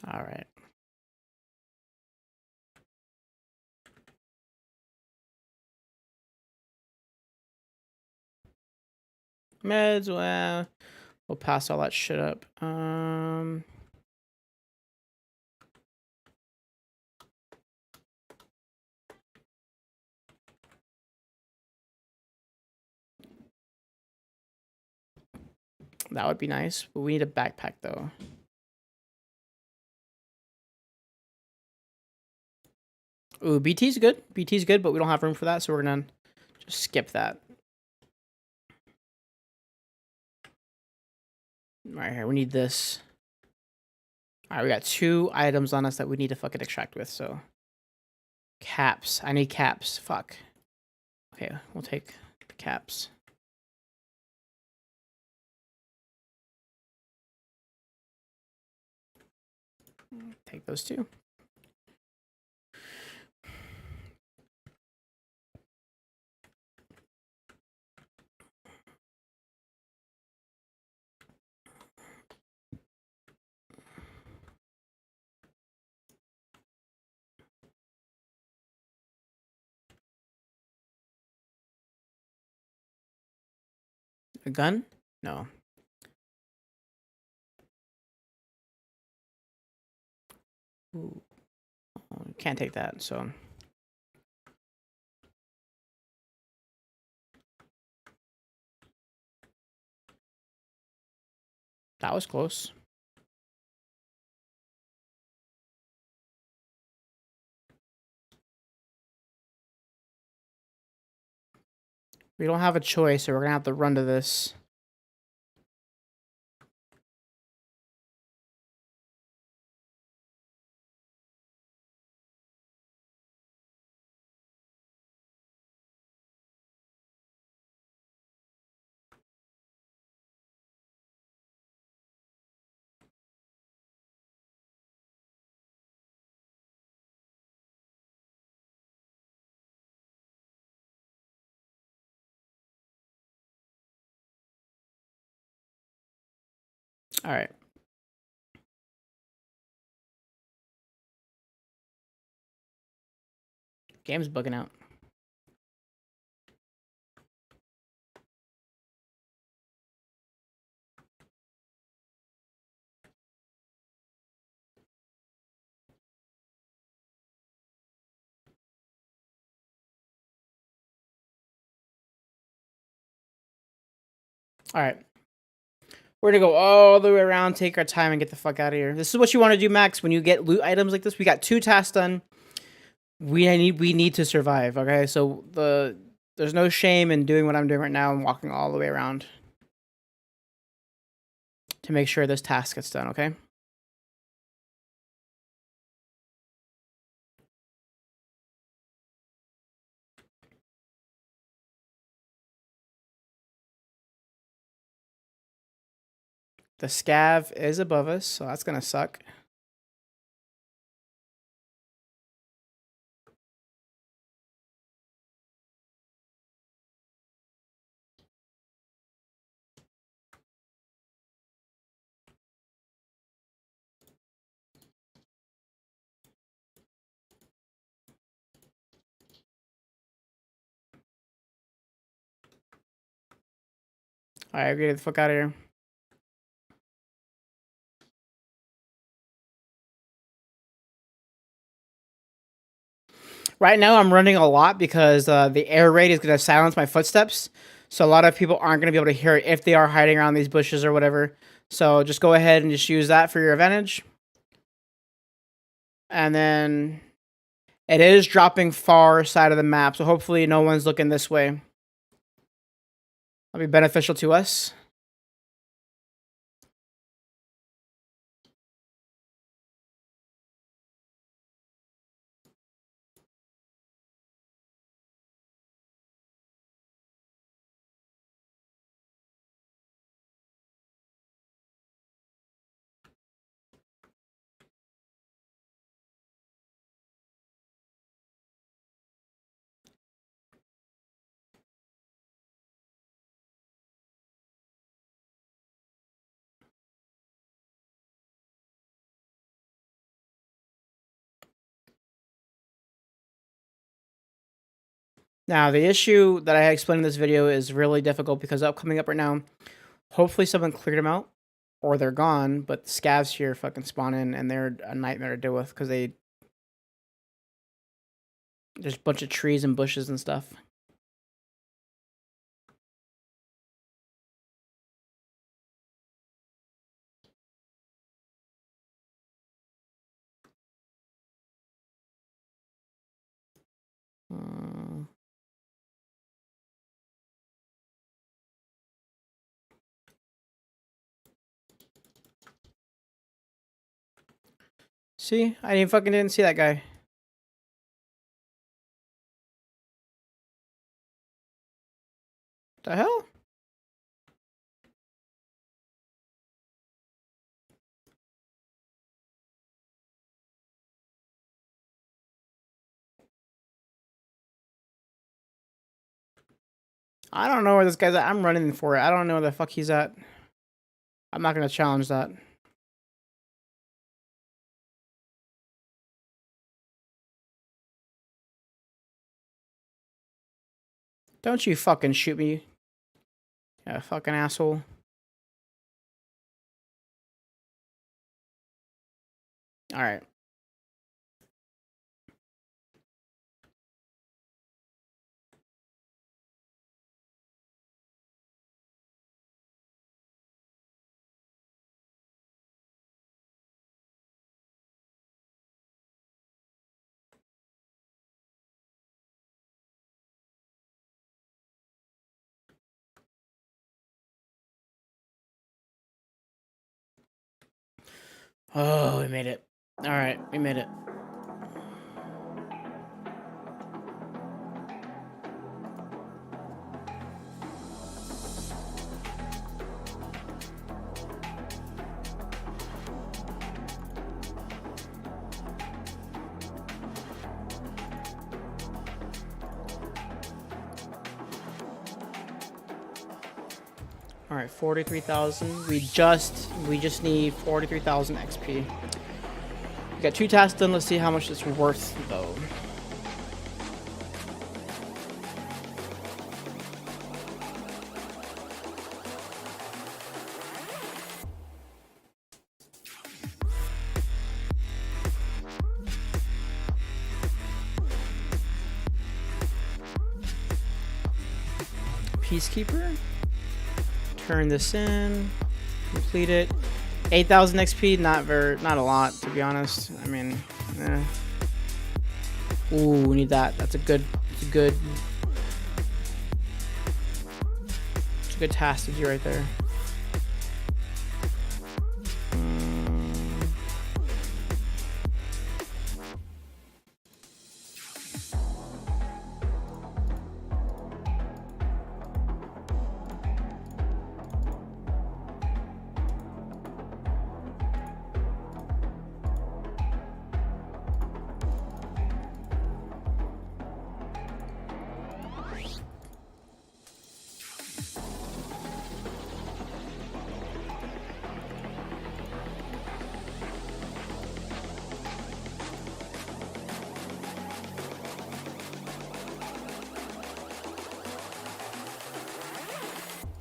All right. Meds, well, we'll pass all that shit up. That would be nice, but we need a backpack though. Ooh, BT's good. BT's good, but we don't have room for that, so we're gonna just skip that. Right here, we need this. All right, we got 2 items on us that we need to fucking extract with, so. Caps. I need caps. Fuck. Okay, we'll take the caps. Take those 2. A gun? No. Ooh. Oh, can't take that, so. That was close. We don't have a choice, so we're gonna have to run to this. All right. Game's bugging out. All right. We're gonna go all the way around, take our time, and get the fuck out of here. This is what you want to do, Max. When you get loot items like this, we got 2 tasks done. We need to survive. Okay, so there's no shame in doing what I'm doing right now and walking all the way around to make sure this task gets done. Okay. The scav is above us, so that's gonna suck. All right, get the fuck out of here. Right now, I'm running a lot because the air raid is gonna silence my footsteps. So a lot of people aren't gonna be able to hear it if they are hiding around these bushes or whatever. So just go ahead and just use that for your advantage. And then it is dropping far side of the map, so hopefully no one's looking this way. That'll be beneficial to us. Now, the issue that I explained in this video is really difficult because coming up right now, hopefully someone cleared them out or they're gone, but the scavs here fucking spawn in and they're a nightmare to deal with because there's a bunch of trees and bushes and stuff. See? I didn't see that guy. The hell? I don't know where this guy's at. I'm running for it. I don't know where the fuck he's at. I'm not gonna challenge that. Don't you fucking shoot me. Yeah, fucking asshole. Alright. Oh, we made it. Alright, we made it. All right, 43,000. We just need 43,000 XP. We got 2 tasks done. Let's see how much it's worth, though. Peacekeeper. Turn this in. Complete it. 8,000 XP. Not a lot, to be honest. I mean, eh. Ooh, we need that. That's a good task to do right there.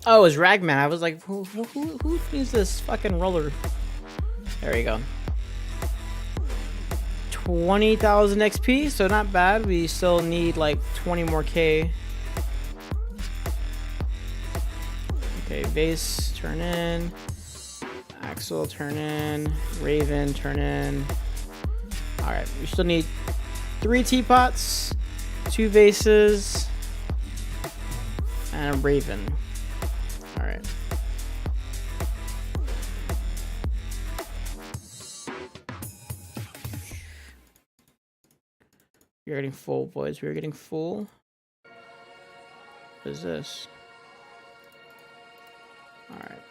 Oh, it was Ragman. I was like, who needs this fucking roller? There you go. 20,000 XP, so not bad. We still need like 20 more K. Okay, Vase, turn in. Axel, turn in. Raven, turn in. Alright, we still need 3 teapots, 2 vases, and a Raven. Alright. We're getting full, boys. We're getting full. What is this? Alright.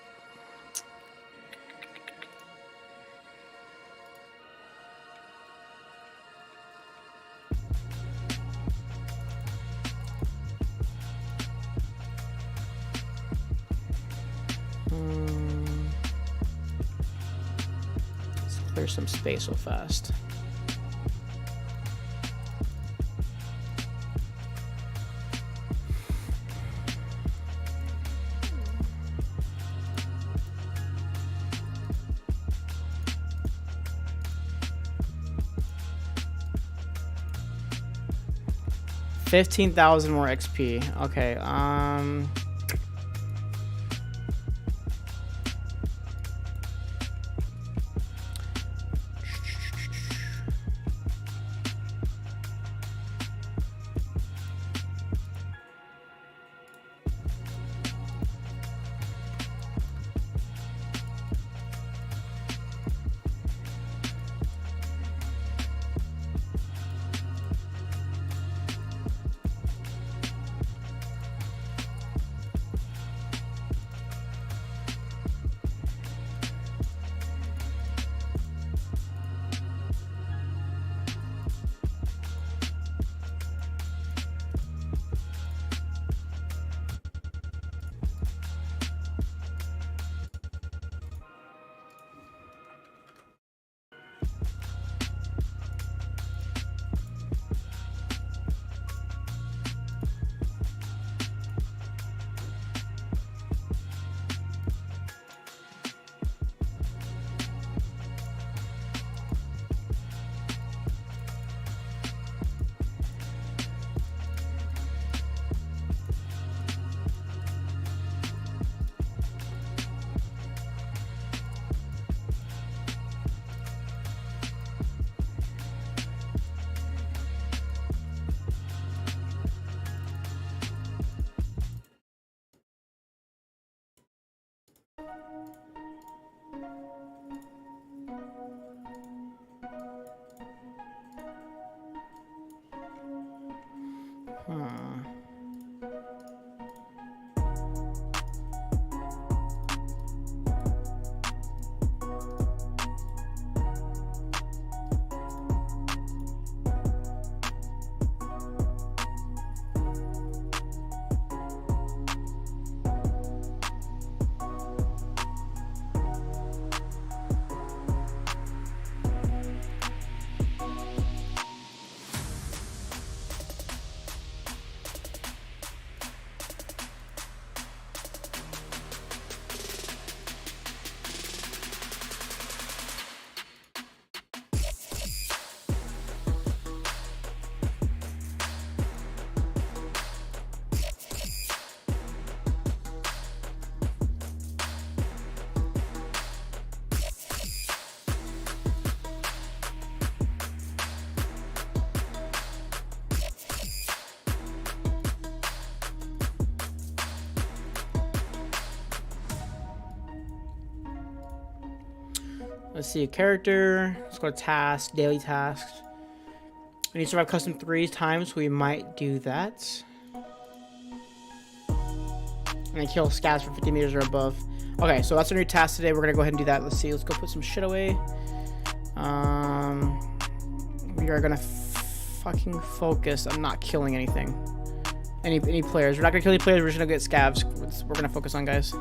Let's clear some space real fast. $15,000 more XP. Okay, Let's see, a character. Let's go to tasks, daily tasks. We need to survive custom 3 times, so we might do that. And then kill scavs for 50 meters or above. Okay, so that's our new task today. We're gonna go ahead and do that. Let's see. Let's go put some shit away. We are gonna fucking focus on not killing anything. Any players. We're not gonna kill any players. We're just gonna get scavs. We're gonna focus on, guys.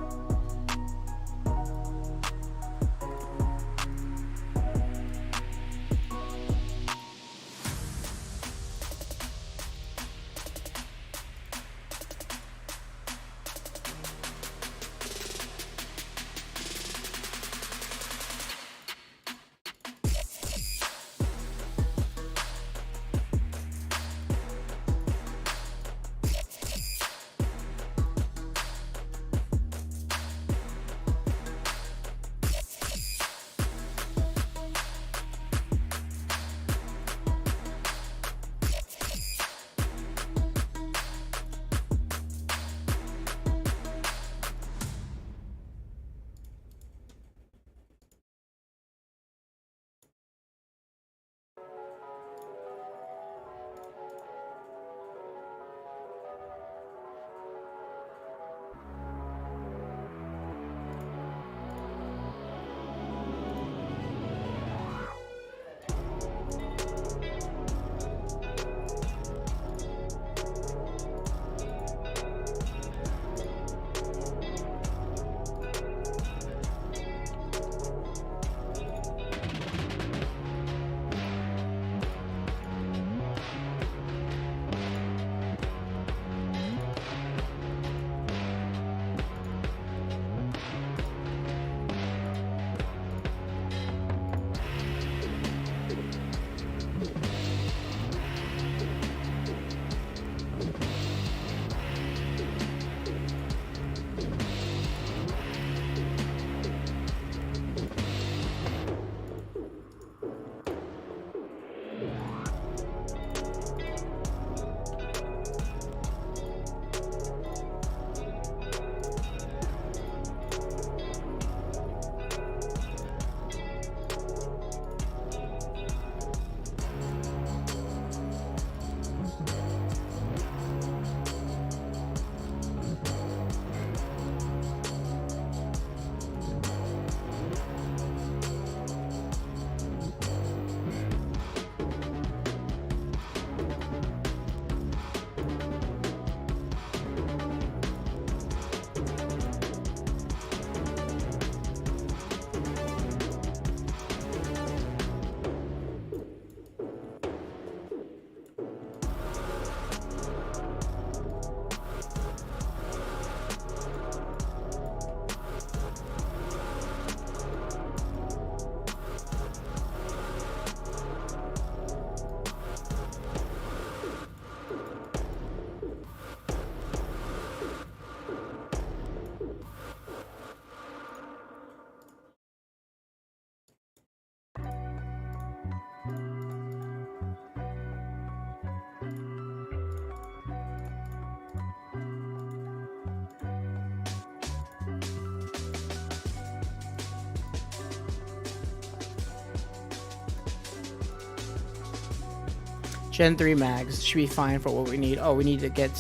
Gen 3 mags should be fine for what we need. Oh, we need to get...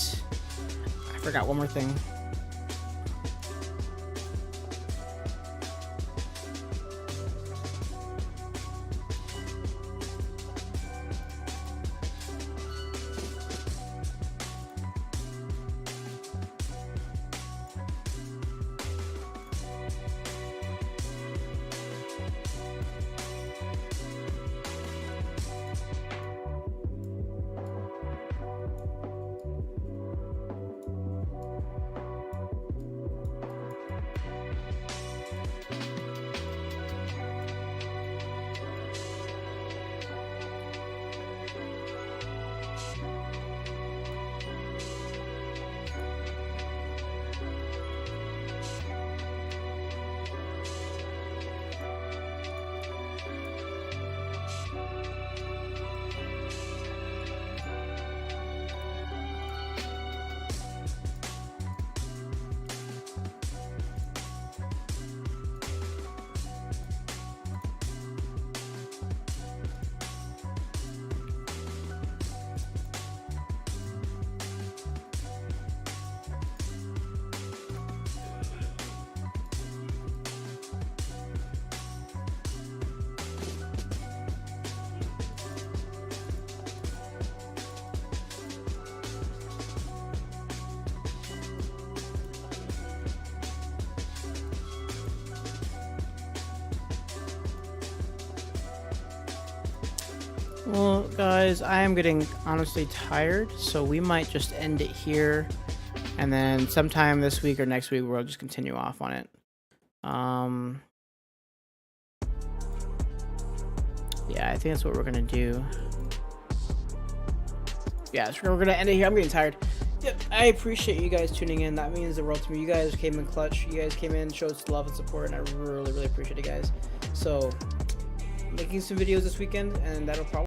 I forgot one more thing. Well, guys, I am getting honestly tired, so we might just end it here, and then sometime this week or next week we'll just continue off on it. Yeah, I think that's what we're gonna do. Yeah, so we're gonna end it here. I'm getting tired. Yep, I appreciate you guys tuning in. That means the world to me. You guys came in clutch. You guys came in, showed us love and support, and I really, really appreciate it, guys. So, making some videos this weekend, and that'll probably